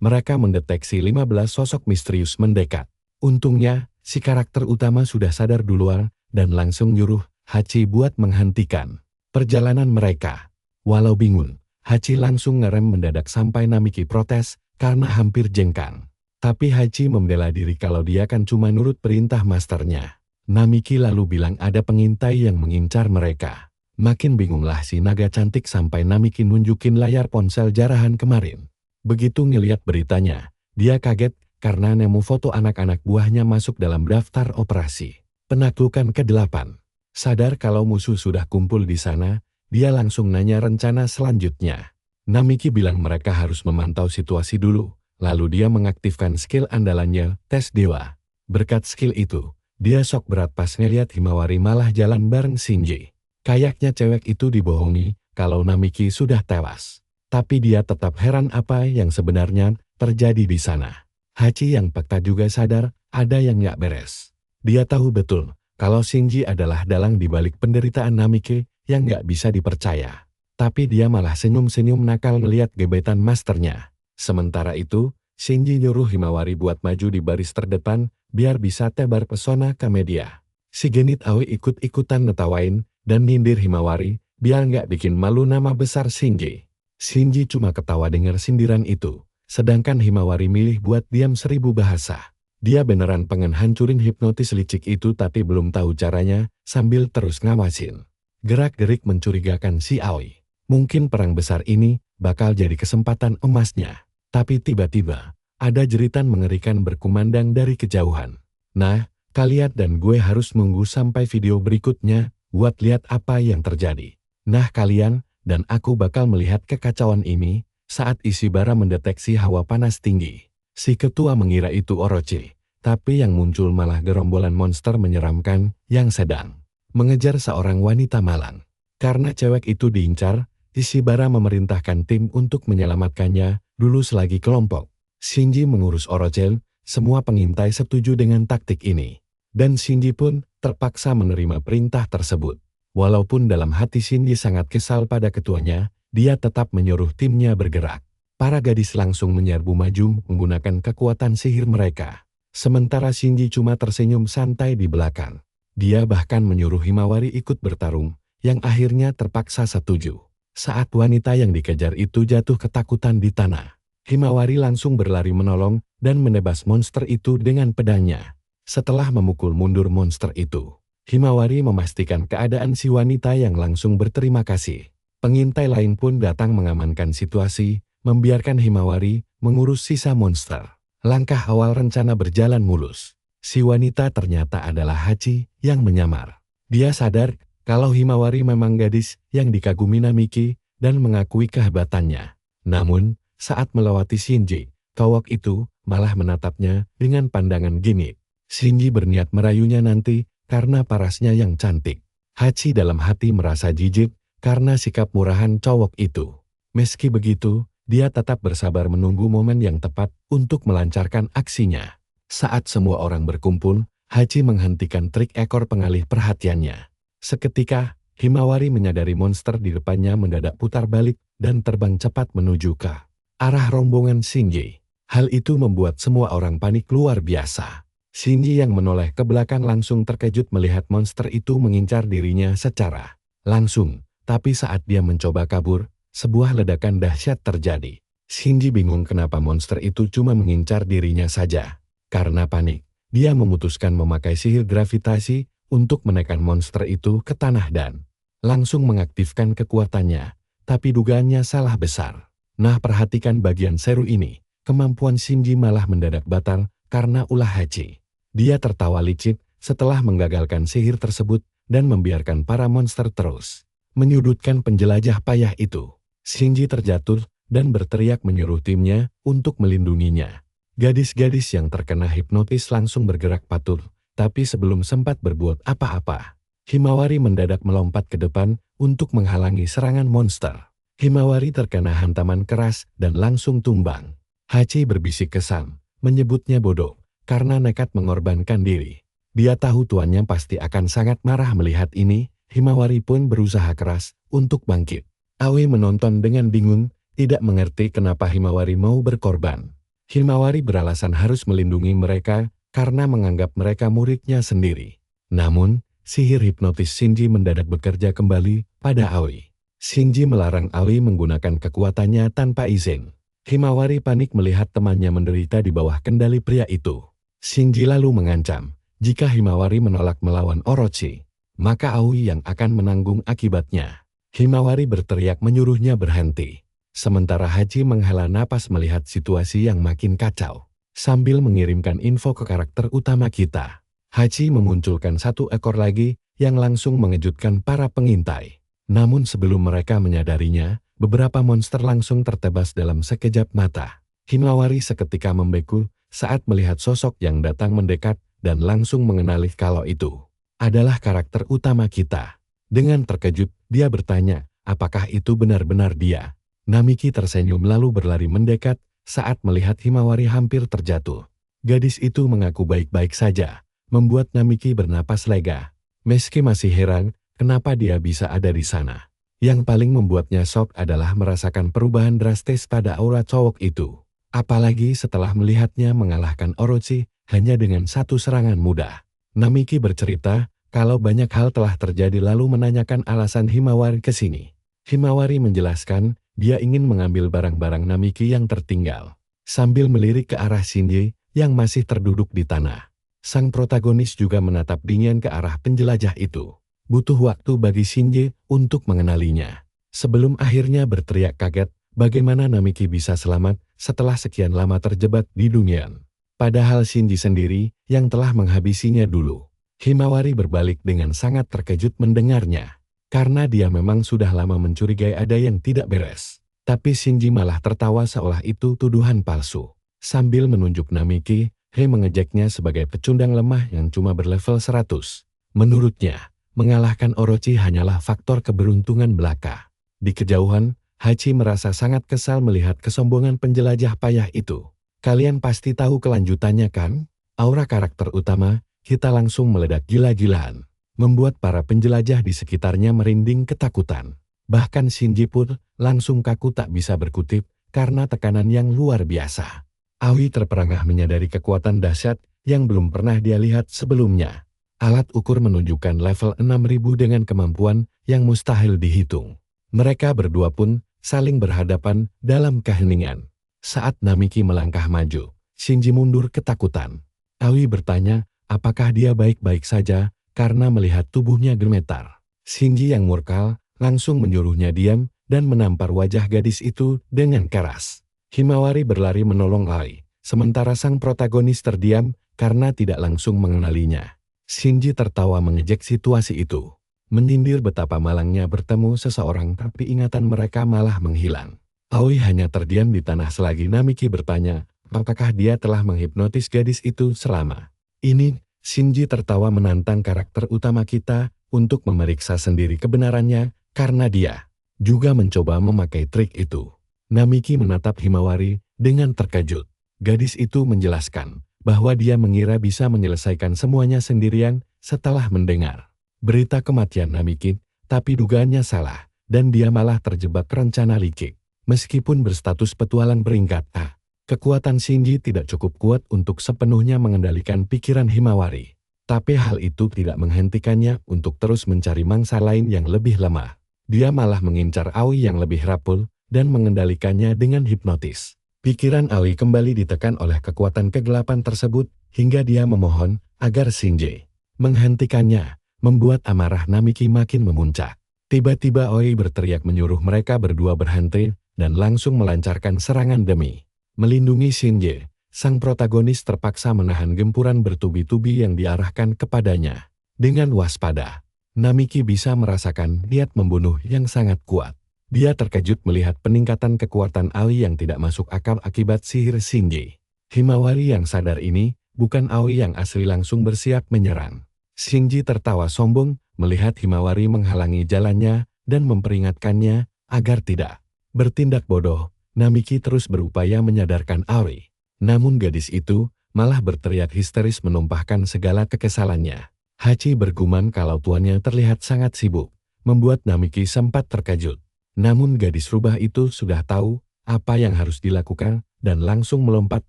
mereka mendeteksi 15 sosok misterius mendekat. Untungnya, si karakter utama sudah sadar duluan dan langsung nyuruh Hachi buat menghentikan perjalanan mereka. Walau bingung, Hachi langsung ngerem mendadak sampai Namiki protes karena hampir jengkang. Tapi Hachi membela diri kalau dia kan cuma nurut perintah masternya. Namiki lalu bilang ada pengintai yang mengincar mereka. Makin bingunglah si naga cantik sampai Namiki nunjukin layar ponsel jarahan kemarin. Begitu ngeliat beritanya, dia kaget karena nemu foto anak-anak buahnya masuk dalam daftar operasi. Penaklukan ke-8. Sadar kalau musuh sudah kumpul di sana, dia langsung nanya rencana selanjutnya. Namiki bilang mereka harus memantau situasi dulu, lalu dia mengaktifkan skill andalannya, tes dewa. Berkat skill itu, dia sok berat pas ngeliat Himawari malah jalan bareng Shinji. Kayaknya cewek itu dibohongi kalau Namiki sudah tewas. Tapi dia tetap heran apa yang sebenarnya terjadi di sana. Hachi yang peka juga sadar ada yang nggak beres. Dia tahu betul kalau Shinji adalah dalang di balik penderitaan Namiki yang nggak bisa dipercaya. Tapi dia malah senyum-senyum nakal ngeliat gebetan masternya. Sementara itu, Shinji nyuruh Himawari buat maju di baris terdepan biar bisa tebar pesona ke media. Si genit Aoi ikut-ikutan netawain dan nindir Himawari biar nggak bikin malu nama besar Shinji. Shinji cuma ketawa dengar sindiran itu, sedangkan Himawari milih buat diam 1000 bahasa. Dia beneran pengen hancurin hipnotis licik itu tapi belum tahu caranya sambil terus ngawasin. Gerak-gerik mencurigakan si Aoi. Mungkin perang besar ini bakal jadi kesempatan emasnya. Tapi tiba-tiba, Ada jeritan mengerikan berkumandang dari kejauhan. Nah, kalian dan gue harus nunggu sampai video berikutnya buat lihat apa yang terjadi. Nah, kalian dan aku bakal melihat kekacauan ini saat Ishibara mendeteksi hawa panas tinggi. Si ketua mengira itu Orochi, tapi yang muncul malah gerombolan monster menyeramkan yang sedang mengejar seorang wanita malang. Karena cewek itu diincar, Ishibara memerintahkan tim untuk menyelamatkannya dulu selagi kelompok. Shinji mengurus Orochi, semua pengintai setuju dengan taktik ini. Dan Shinji pun terpaksa menerima perintah tersebut. Walaupun dalam hati Shinji sangat kesal pada ketuanya, dia tetap menyuruh timnya bergerak. Para gadis langsung menyerbu maju menggunakan kekuatan sihir mereka. Sementara Shinji cuma tersenyum santai di belakang. Dia bahkan menyuruh Himawari ikut bertarung, yang akhirnya terpaksa setuju. Saat wanita yang dikejar itu jatuh ketakutan di tanah, Himawari langsung berlari menolong dan menebas monster itu dengan pedangnya. Setelah memukul mundur monster itu, Himawari memastikan keadaan si wanita yang langsung berterima kasih. Pengintai lain pun datang mengamankan situasi, membiarkan Himawari mengurus sisa monster. Langkah awal rencana berjalan mulus. Si wanita ternyata adalah Hachi yang menyamar. Dia sadar kalau Himawari memang gadis yang dikagumi Namiki dan mengakui kehebatannya. Namun, saat melewati Shinji, cowok itu malah menatapnya dengan pandangan gini. Shinji berniat merayunya nanti karena parasnya yang cantik. Hachi dalam hati merasa jijik karena sikap murahan cowok itu. Meski begitu, dia tetap bersabar menunggu momen yang tepat untuk melancarkan aksinya. Saat semua orang berkumpul, Hachi menghentikan trik ekor pengalih perhatiannya. Seketika, Himawari menyadari monster di depannya mendadak putar balik dan terbang cepat menuju ke arah rombongan Shinji. Hal itu membuat semua orang panik luar biasa. Shinji yang menoleh ke belakang langsung terkejut melihat monster itu mengincar dirinya secara langsung. Tapi saat dia mencoba kabur, sebuah ledakan dahsyat terjadi. Shinji bingung kenapa monster itu cuma mengincar dirinya saja. Karena panik, dia memutuskan memakai sihir gravitasi untuk menekan monster itu ke tanah dan langsung mengaktifkan kekuatannya. Tapi dugaannya salah besar. Nah, perhatikan bagian seru ini. Kemampuan Shinji malah mendadak batal karena ulah Hachi. Dia tertawa licik setelah menggagalkan sihir tersebut dan membiarkan para monster terus menyudutkan penjelajah payah itu. Shinji terjatuh dan berteriak menyuruh timnya untuk melindunginya. Gadis-gadis yang terkena hipnotis langsung bergerak patuh, tapi sebelum sempat berbuat apa-apa, Himawari mendadak melompat ke depan untuk menghalangi serangan monster. Himawari terkena hantaman keras dan langsung tumbang. Hachi berbisik kesal, menyebutnya bodoh karena nekat mengorbankan diri. Dia tahu tuannya pasti akan sangat marah melihat ini. Himawari pun berusaha keras untuk bangkit. Aoi menonton dengan bingung, tidak mengerti kenapa Himawari mau berkorban. Himawari beralasan harus melindungi mereka karena menganggap mereka muridnya sendiri. Namun, sihir hipnotis Shinji mendadak bekerja kembali pada Aoi. Shinji melarang Aoi menggunakan kekuatannya tanpa izin. Himawari panik melihat temannya menderita di bawah kendali pria itu. Shinji lalu mengancam, jika Himawari menolak melawan Orochi, maka Aoi yang akan menanggung akibatnya. Himawari berteriak menyuruhnya berhenti. Sementara Hachi menghela napas melihat situasi yang makin kacau. Sambil mengirimkan info ke karakter utama kita, Hachi memunculkan satu ekor lagi yang langsung mengejutkan para pengintai. Namun sebelum mereka menyadarinya, beberapa monster langsung tertebas dalam sekejap mata. Himawari seketika membeku saat melihat sosok yang datang mendekat dan langsung mengenali kalau itu adalah karakter utama kita. Dengan terkejut, dia bertanya, apakah itu benar-benar dia? Namiki tersenyum lalu berlari mendekat saat melihat Himawari hampir terjatuh. Gadis itu mengaku baik-baik saja, membuat Namiki bernapas lega. Meski masih heran, kenapa dia bisa ada di sana. Yang paling membuatnya shock adalah merasakan perubahan drastis pada aura cowok itu. Apalagi setelah melihatnya mengalahkan Orochi hanya dengan satu serangan mudah. Namiki bercerita kalau banyak hal telah terjadi lalu menanyakan alasan Himawari ke sini. Himawari menjelaskan dia ingin mengambil barang-barang Namiki yang tertinggal. Sambil melirik ke arah Shinji yang masih terduduk di tanah. Sang protagonis juga menatap dingin ke arah penjelajah itu. Butuh waktu bagi Shinji untuk mengenalinya. Sebelum akhirnya berteriak kaget, bagaimana Namiki bisa selamat setelah sekian lama terjebak di Dungeon. Padahal Shinji sendiri yang telah menghabisinya dulu. Himawari berbalik dengan sangat terkejut mendengarnya. Karena dia memang sudah lama mencurigai ada yang tidak beres. Tapi Shinji malah tertawa seolah itu tuduhan palsu. Sambil menunjuk Namiki, He mengejeknya sebagai pecundang lemah yang cuma berlevel 100. Menurutnya, mengalahkan Orochi hanyalah faktor keberuntungan belaka. Di kejauhan, Hachi merasa sangat kesal melihat kesombongan penjelajah payah itu. Kalian pasti tahu kelanjutannya kan? Aura karakter utama, kita langsung meledak gila-gilaan. Membuat para penjelajah di sekitarnya merinding ketakutan. Bahkan Shinji pun langsung kaku tak bisa berkutik karena tekanan yang luar biasa. Aoi terperangah menyadari kekuatan dahsyat yang belum pernah dia lihat sebelumnya. Alat ukur menunjukkan level 6000 dengan kemampuan yang mustahil dihitung. Mereka berdua pun saling berhadapan dalam keheningan. Saat Namiki melangkah maju, Shinji mundur ketakutan. Aoi bertanya, apakah dia baik-baik saja karena melihat tubuhnya gemetar. Shinji yang murka langsung menyuruhnya diam dan menampar wajah gadis itu dengan keras. Himawari berlari menolong Aoi, sementara sang protagonis terdiam karena tidak langsung mengenalinya. Shinji tertawa mengejek situasi itu. Menyindir betapa malangnya bertemu seseorang tapi ingatan mereka malah menghilang. Aoi hanya terdiam di tanah selagi Namiki bertanya, apakah dia telah menghipnotis gadis itu selama ini? Shinji tertawa menantang karakter utama kita untuk memeriksa sendiri kebenarannya karena dia juga mencoba memakai trik itu. Namiki menatap Himawari dengan terkejut. Gadis itu menjelaskan bahwa dia mengira bisa menyelesaikan semuanya sendirian setelah mendengar berita kematian Namiki, tapi dugaannya salah dan dia malah terjebak rencana licik. Meskipun berstatus petualang peringkat A, kekuatan Shinji tidak cukup kuat untuk sepenuhnya mengendalikan pikiran Himawari. Tapi hal itu tidak menghentikannya untuk terus mencari mangsa lain yang lebih lemah. Dia malah mengincar Aoi yang lebih rapul dan mengendalikannya dengan hipnotis. Pikiran Aoi kembali ditekan oleh kekuatan kegelapan tersebut hingga dia memohon agar Shinji menghentikannya, membuat amarah Namiki makin memuncak. Tiba-tiba Aoi berteriak menyuruh mereka berdua berhenti dan langsung melancarkan serangan demi melindungi Shinji. Sang protagonis terpaksa menahan gempuran bertubi-tubi yang diarahkan kepadanya. Dengan waspada, Namiki bisa merasakan niat membunuh yang sangat kuat. Dia terkejut melihat peningkatan kekuatan Aoi yang tidak masuk akal akibat sihir Shinji. Himawari yang sadar ini, bukan Aoi yang asli langsung bersiap menyerang. Shinji tertawa sombong melihat Himawari menghalangi jalannya dan memperingatkannya agar tidak bertindak bodoh. Namiki terus berupaya menyadarkan Aoi. Namun gadis itu malah berteriak histeris menumpahkan segala kekesalannya. Hachi bergumam kalau tuannya terlihat sangat sibuk, membuat Namiki sempat terkejut. Namun gadis rubah itu sudah tahu apa yang harus dilakukan dan langsung melompat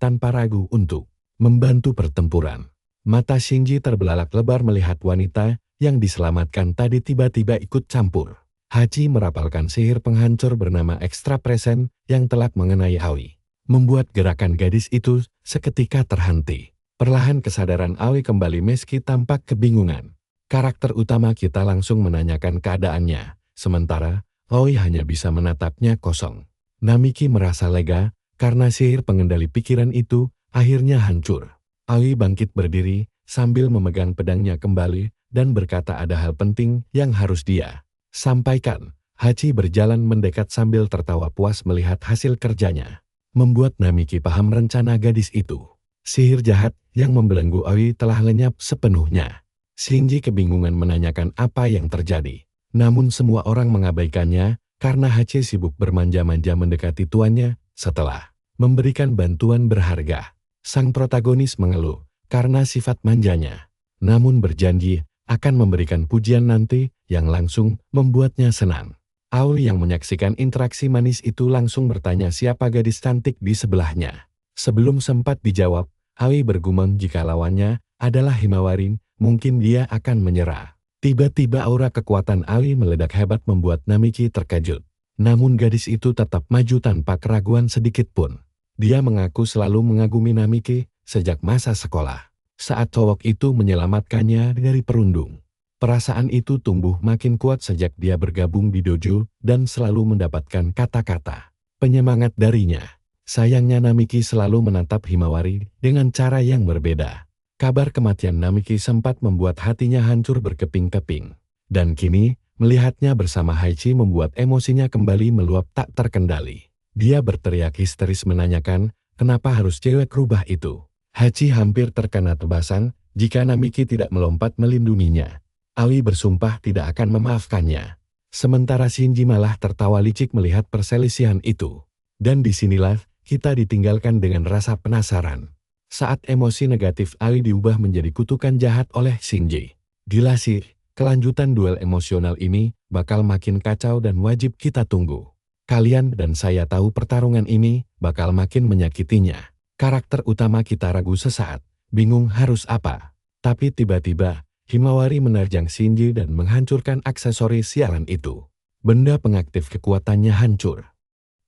tanpa ragu untuk membantu pertempuran. Mata Shinji terbelalak lebar melihat wanita yang diselamatkan tadi tiba-tiba ikut campur. Hachi merapalkan sihir penghancur bernama Extra Present yang telak mengenai Aoi, membuat gerakan gadis itu seketika terhenti. Perlahan kesadaran Aoi kembali meski tampak kebingungan. Karakter utama kita langsung menanyakan keadaannya, sementara Aoi hanya bisa menatapnya kosong. Namiki merasa lega karena sihir pengendali pikiran itu akhirnya hancur. Aoi bangkit berdiri sambil memegang pedangnya kembali dan berkata ada hal penting yang harus dia sampaikan. Hachi berjalan mendekat sambil tertawa puas melihat hasil kerjanya, membuat Namiki paham rencana gadis itu. Sihir jahat yang membelenggu Aoi telah lenyap sepenuhnya. Shinji kebingungan menanyakan apa yang terjadi. Namun semua orang mengabaikannya karena Hachi sibuk bermanja-manja mendekati tuannya setelah memberikan bantuan berharga. Sang protagonis mengeluh karena sifat manjanya, namun berjanji akan memberikan pujian nanti yang langsung membuatnya senang. Aoi yang menyaksikan interaksi manis itu langsung bertanya siapa gadis cantik di sebelahnya. Sebelum sempat dijawab, Aoi bergumam jika lawannya adalah Himawari, mungkin dia akan menyerah. Tiba-tiba aura kekuatan Aoi meledak hebat membuat Namiki terkejut. Namun gadis itu tetap maju tanpa keraguan sedikit pun. Dia mengaku selalu mengagumi Namiki sejak masa sekolah. Saat cowok itu menyelamatkannya dari perundung. Perasaan itu tumbuh makin kuat sejak dia bergabung di dojo dan selalu mendapatkan kata-kata penyemangat darinya. Sayangnya Namiki selalu menatap Himawari dengan cara yang berbeda. Kabar kematian Namiki sempat membuat hatinya hancur berkeping-keping. Dan kini, melihatnya bersama Hachi membuat emosinya kembali meluap tak terkendali. Dia berteriak histeris menanyakan, kenapa harus cewek rubah itu? Hachi hampir terkena tebasan jika Namiki tidak melompat melindunginya. Aoi bersumpah tidak akan memaafkannya. Sementara Shinji malah tertawa licik melihat perselisihan itu. Dan disinilah, kita ditinggalkan dengan rasa penasaran. Saat emosi negatif Aoi diubah menjadi kutukan jahat oleh Shinji. Dilansir, kelanjutan duel emosional ini bakal makin kacau dan wajib kita tunggu. Kalian dan saya tahu pertarungan ini bakal makin menyakitinya. Karakter utama kita ragu sesaat, bingung harus apa. Tapi tiba-tiba, Himawari menerjang Shinji dan menghancurkan aksesoris sialan itu. Benda pengaktif kekuatannya hancur.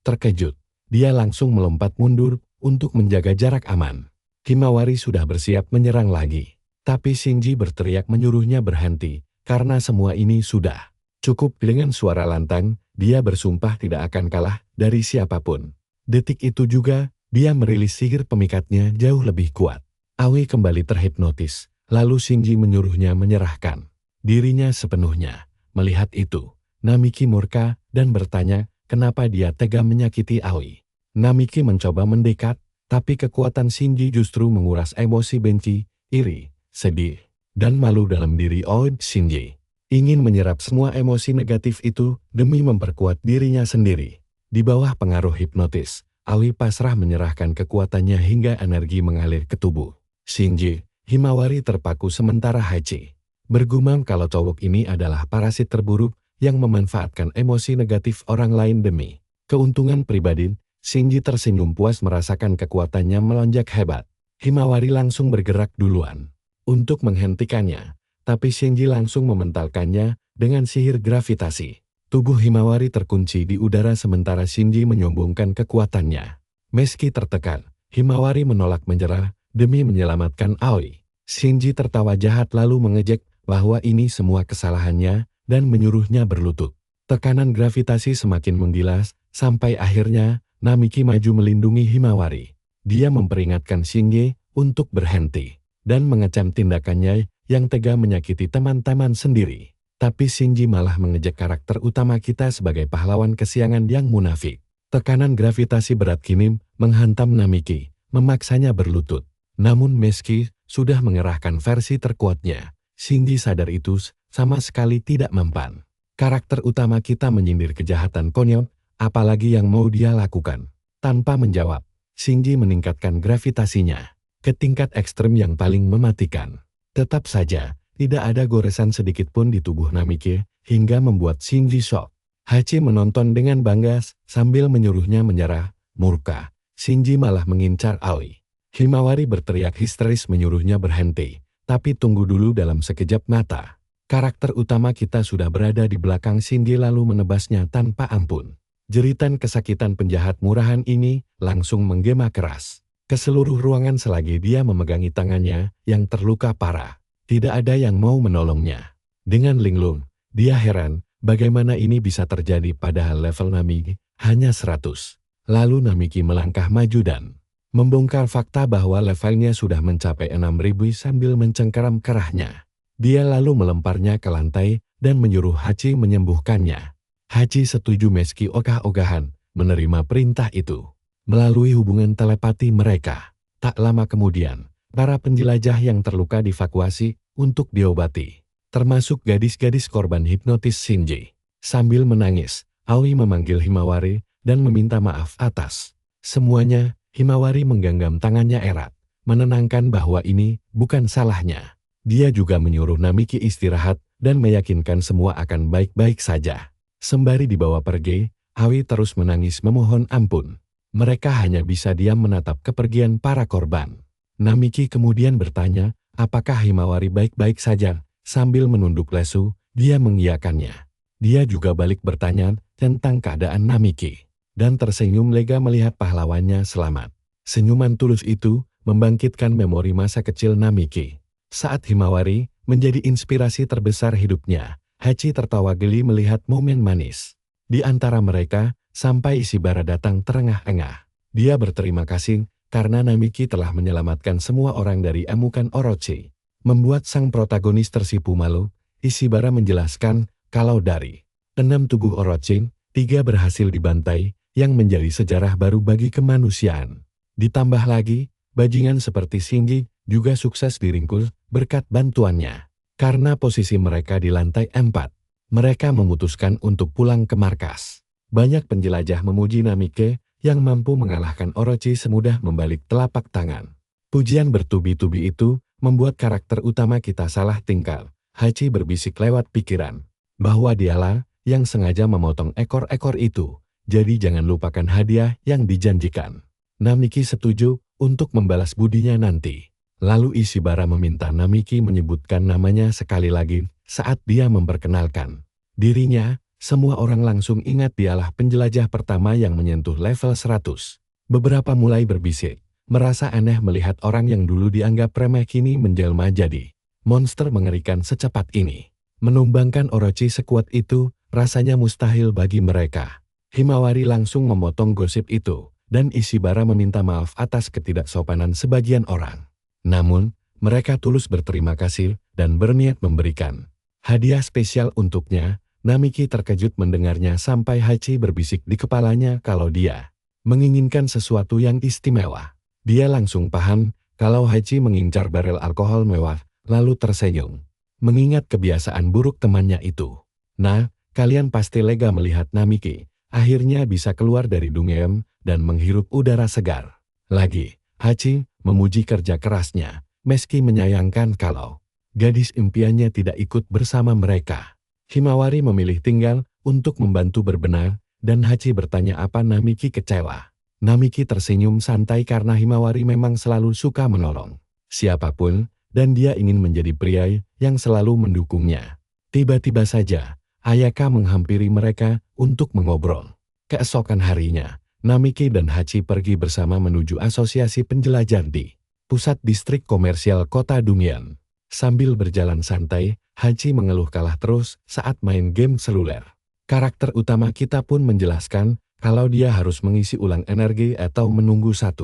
Terkejut, dia langsung melompat mundur untuk menjaga jarak aman. Himawari sudah bersiap menyerang lagi. Tapi Shinji berteriak menyuruhnya berhenti, karena semua ini sudah cukup. Dengan suara lantang, dia bersumpah tidak akan kalah dari siapapun. Detik itu juga, dia merilis sihir pemikatnya jauh lebih kuat. Aoi kembali terhipnotis, lalu Shinji menyuruhnya menyerahkan dirinya sepenuhnya. Melihat itu, Namiki murka dan bertanya, kenapa dia tega menyakiti Aoi. Namiki mencoba mendekat, tapi kekuatan Shinji justru menguras emosi benci, iri, sedih, dan malu dalam diri Aoi. Shinji ingin menyerap semua emosi negatif itu demi memperkuat dirinya sendiri. Di bawah pengaruh hipnotis, Aoi pasrah menyerahkan kekuatannya hingga energi mengalir ke tubuh Shinji. Himawari terpaku sementara Hachi bergumam kalau cowok ini adalah parasit terburuk yang memanfaatkan emosi negatif orang lain demi keuntungan pribadi. Shinji tersenyum puas merasakan kekuatannya melonjak hebat. Himawari langsung bergerak duluan untuk menghentikannya, tapi Shinji langsung mementalkannya dengan sihir gravitasi. Tubuh Himawari terkunci di udara sementara Shinji menyombongkan kekuatannya. Meski tertekan, Himawari menolak menyerah demi menyelamatkan Aoi. Shinji tertawa jahat lalu mengejek bahwa ini semua kesalahannya dan menyuruhnya berlutut. Tekanan gravitasi semakin menggilas, sampai akhirnya Namiki maju melindungi Himawari. Dia memperingatkan Shinji untuk berhenti dan mengecam tindakannya yang tega menyakiti teman-teman sendiri. Tapi Shinji malah mengejek karakter utama kita sebagai pahlawan kesiangan yang munafik. Tekanan gravitasi berat kini menghantam Namiki, memaksanya berlutut. Namun meski sudah mengerahkan versi terkuatnya, Shinji sadar itu sama sekali tidak mempan. Karakter utama kita menyindir kejahatan konyol, apalagi yang mau dia lakukan. Tanpa menjawab, Shinji meningkatkan gravitasinya ke tingkat ekstrem yang paling mematikan. Tetap saja, tidak ada goresan sedikit pun di tubuh Namiki, hingga membuat Shinji shock. Hachi menonton dengan bangga sambil menyuruhnya menyerah. Murka, Shinji malah mengincar Aoi. Himawari berteriak histeris menyuruhnya berhenti, tapi tunggu dulu. Dalam sekejap mata, karakter utama kita sudah berada di belakang Shinji lalu menebasnya tanpa ampun. Jeritan kesakitan penjahat murahan ini langsung menggema keras ke seluruh ruangan selagi dia memegangi tangannya yang terluka parah. Tidak ada yang mau menolongnya. Dengan linglung, dia heran bagaimana ini bisa terjadi padahal level Namiki hanya 100. Lalu Namiki melangkah maju dan membongkar fakta bahwa levelnya sudah mencapai 6000 sambil mencengkeram kerahnya. Dia lalu melemparnya ke lantai dan menyuruh Hachi menyembuhkannya. Hachi setuju meski ogah-ogahan menerima perintah itu. Melalui hubungan telepati mereka, tak lama kemudian, para penjelajah yang terluka dievakuasi untuk diobati, termasuk gadis-gadis korban hipnotis Shinji. Sambil menangis, Aoi memanggil Himawari dan meminta maaf atas semuanya. Himawari menggenggam tangannya erat, menenangkan bahwa ini bukan salahnya. Dia juga menyuruh Namiki istirahat dan meyakinkan semua akan baik-baik saja. Sembari dibawa pergi, Aoi terus menangis memohon ampun. Mereka hanya bisa diam menatap kepergian para korban. Namiki kemudian bertanya, apakah Himawari baik-baik saja? Sambil menunduk lesu, dia mengiyakannya. Dia juga balik bertanya tentang keadaan Namiki, dan tersenyum lega melihat pahlawannya selamat. Senyuman tulus itu membangkitkan memori masa kecil Namiki. Saat Himawari menjadi inspirasi terbesar hidupnya, Hachi tertawa geli melihat momen manis di antara mereka sampai Ishibara datang terengah-engah. Dia berterima kasih karena Namiki telah menyelamatkan semua orang dari amukan Orochi. Membuat sang protagonis tersipu malu, Ishibara menjelaskan kalau dari 6 tubuh Orochi, 3 berhasil dibantai, yang menjadi sejarah baru bagi kemanusiaan. Ditambah lagi, bajingan seperti Shinji juga sukses diringkul berkat bantuannya. Karena posisi mereka di lantai 4, mereka memutuskan untuk pulang ke markas. Banyak penjelajah memuji Namike yang mampu mengalahkan Orochi semudah membalik telapak tangan. Pujian bertubi-tubi itu membuat karakter utama kita salah tingkah. Hachi berbisik lewat pikiran bahwa dialah yang sengaja memotong ekor-ekor itu. Jadi jangan lupakan hadiah yang dijanjikan. Namiki setuju untuk membalas budinya nanti. Lalu Ishibara meminta Namiki menyebutkan namanya sekali lagi saat dia memperkenalkan dirinya. Semua orang langsung ingat dialah penjelajah pertama yang menyentuh level 100. Beberapa mulai berbisik, merasa aneh melihat orang yang dulu dianggap remeh kini menjelma jadi monster mengerikan secepat ini. Menumbangkan Orochi sekuat itu rasanya mustahil bagi mereka. Himawari langsung memotong gosip itu, dan Ishibara meminta maaf atas ketidaksopanan sebagian orang. Namun, mereka tulus berterima kasih dan berniat memberikan hadiah spesial untuknya. Namiki terkejut mendengarnya sampai Hachi berbisik di kepalanya kalau dia menginginkan sesuatu yang istimewa. Dia langsung paham kalau Hachi mengincar barel alkohol mewah, lalu tersenyum. Mengingat kebiasaan buruk temannya itu. Nah, kalian pasti lega melihat Namiki akhirnya bisa keluar dari Dungyeom dan menghirup udara segar. Lagi, Hachi memuji kerja kerasnya, meski menyayangkan kalau gadis impiannya tidak ikut bersama mereka. Himawari memilih tinggal untuk membantu berbenah, dan Hachi bertanya apa Namiki kecewa. Namiki tersenyum santai karena Himawari memang selalu suka menolong siapapun, dan dia ingin menjadi pria yang selalu mendukungnya. Tiba-tiba saja, Ayaka menghampiri mereka untuk mengobrol. Keesokan harinya, Namiki dan Hachi pergi bersama menuju asosiasi penjelajah di pusat distrik komersial kota Dungyeon. Sambil berjalan santai, Hachi mengeluh kalah terus saat main game seluler. Karakter utama kita pun menjelaskan kalau dia harus mengisi ulang energi atau menunggu 1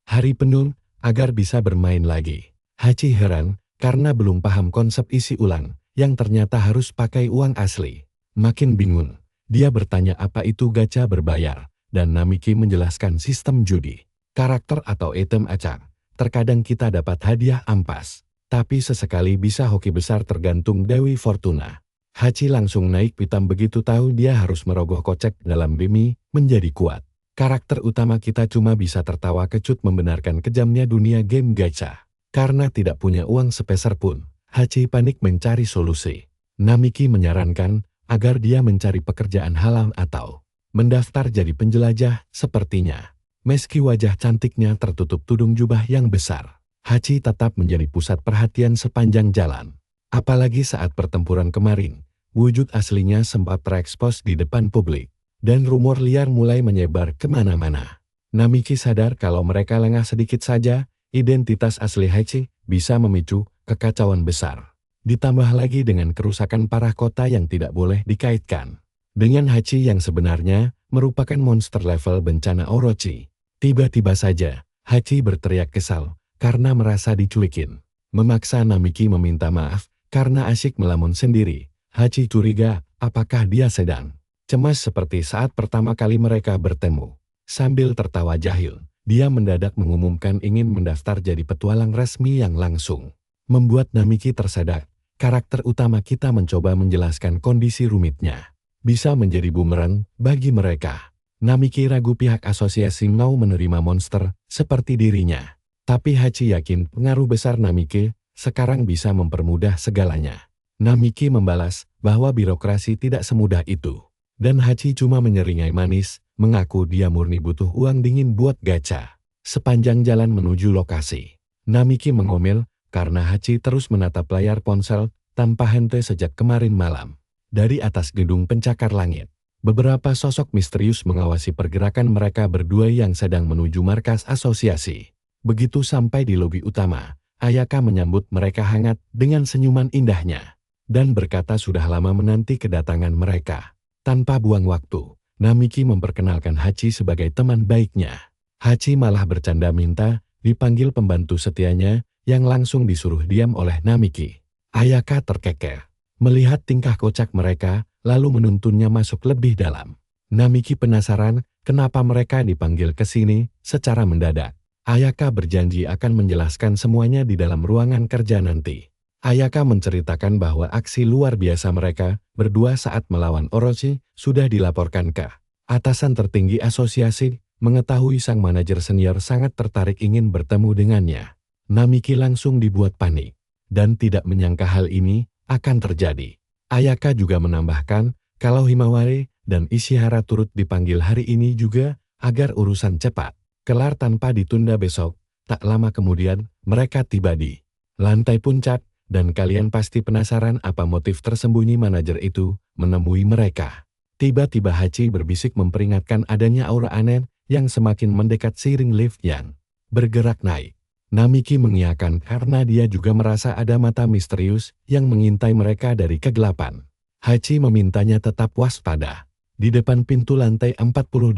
hari penuh agar bisa bermain lagi. Hachi heran karena belum paham konsep isi ulang yang ternyata harus pakai uang asli. Makin bingung, dia bertanya apa itu gacha berbayar, dan Namiki menjelaskan sistem judi. Karakter atau item acak, terkadang kita dapat hadiah ampas, tapi sesekali bisa hoki besar tergantung Dewi Fortuna. Hachi langsung naik pitam begitu tahu dia harus merogoh kocek dalam demi menjadi kuat. Karakter utama kita cuma bisa tertawa kecut membenarkan kejamnya dunia game gacha. Karena tidak punya uang sepeser pun, Hachi panik mencari solusi. Namiki menyarankan agar dia mencari pekerjaan halal atau mendaftar jadi penjelajah sepertinya. Meski wajah cantiknya tertutup tudung jubah yang besar, Hachi tetap menjadi pusat perhatian sepanjang jalan. Apalagi saat pertempuran kemarin, wujud aslinya sempat terekspos di depan publik, dan rumor liar mulai menyebar kemana-mana. Namiki sadar kalau mereka lengah sedikit saja, identitas asli Hachi bisa memicu kekacauan besar. Ditambah lagi dengan kerusakan parah kota yang tidak boleh dikaitkan dengan Hachi yang sebenarnya merupakan monster level bencana Orochi. Tiba-tiba saja, Hachi berteriak kesal karena merasa diculikin. Memaksa Namiki meminta maaf karena asyik melamun sendiri. Hachi curiga apakah dia sedang cemas seperti saat pertama kali mereka bertemu. Sambil tertawa jahil, dia mendadak mengumumkan ingin mendaftar jadi petualang resmi yang langsung membuat Namiki tersedak. Karakter utama kita mencoba menjelaskan kondisi rumitnya. Bisa menjadi bumerang bagi mereka. Namiki ragu pihak asosiasi mau menerima monster seperti dirinya. Tapi Hachi yakin pengaruh besar Namiki sekarang bisa mempermudah segalanya. Namiki membalas bahwa birokrasi tidak semudah itu. Dan Hachi cuma menyeringai manis, mengaku dia murni butuh uang dingin buat gacha. Sepanjang jalan menuju lokasi, Namiki mengomel karena Hachi terus menatap layar ponsel tanpa henti sejak kemarin malam. Dari atas gedung pencakar langit, beberapa sosok misterius mengawasi pergerakan mereka berdua yang sedang menuju markas asosiasi. Begitu sampai di lobi utama, Ayaka menyambut mereka hangat dengan senyuman indahnya, dan berkata sudah lama menanti kedatangan mereka. Tanpa buang waktu, Namiki memperkenalkan Hachi sebagai teman baiknya. Hachi malah bercanda minta dipanggil pembantu setianya yang langsung disuruh diam oleh Namiki. Ayaka terkeker melihat tingkah kocak mereka, lalu menuntunnya masuk lebih dalam. Namiki penasaran kenapa mereka dipanggil ke sini secara mendadak. Ayaka berjanji akan menjelaskan semuanya di dalam ruangan kerja nanti. Ayaka menceritakan bahwa aksi luar biasa mereka berdua saat melawan Orochi sudah dilaporkan ke atasan tertinggi asosiasi. Mengetahui sang manajer senior sangat tertarik ingin bertemu dengannya. Namiki langsung dibuat panik dan tidak menyangka hal ini akan terjadi. Ayaka juga menambahkan kalau Himawari dan Ishihara turut dipanggil hari ini juga agar urusan cepat kelar tanpa ditunda besok. Tak lama kemudian mereka tiba di lantai puncak dan kalian pasti penasaran apa motif tersembunyi manajer itu menemui mereka. Tiba-tiba Hachi berbisik memperingatkan adanya aura aneh yang semakin mendekat seiring lift yang bergerak naik. Namiki mengiyakan karena dia juga merasa ada mata misterius yang mengintai mereka dari kegelapan. Hachi memintanya tetap waspada. Di depan pintu lantai 48,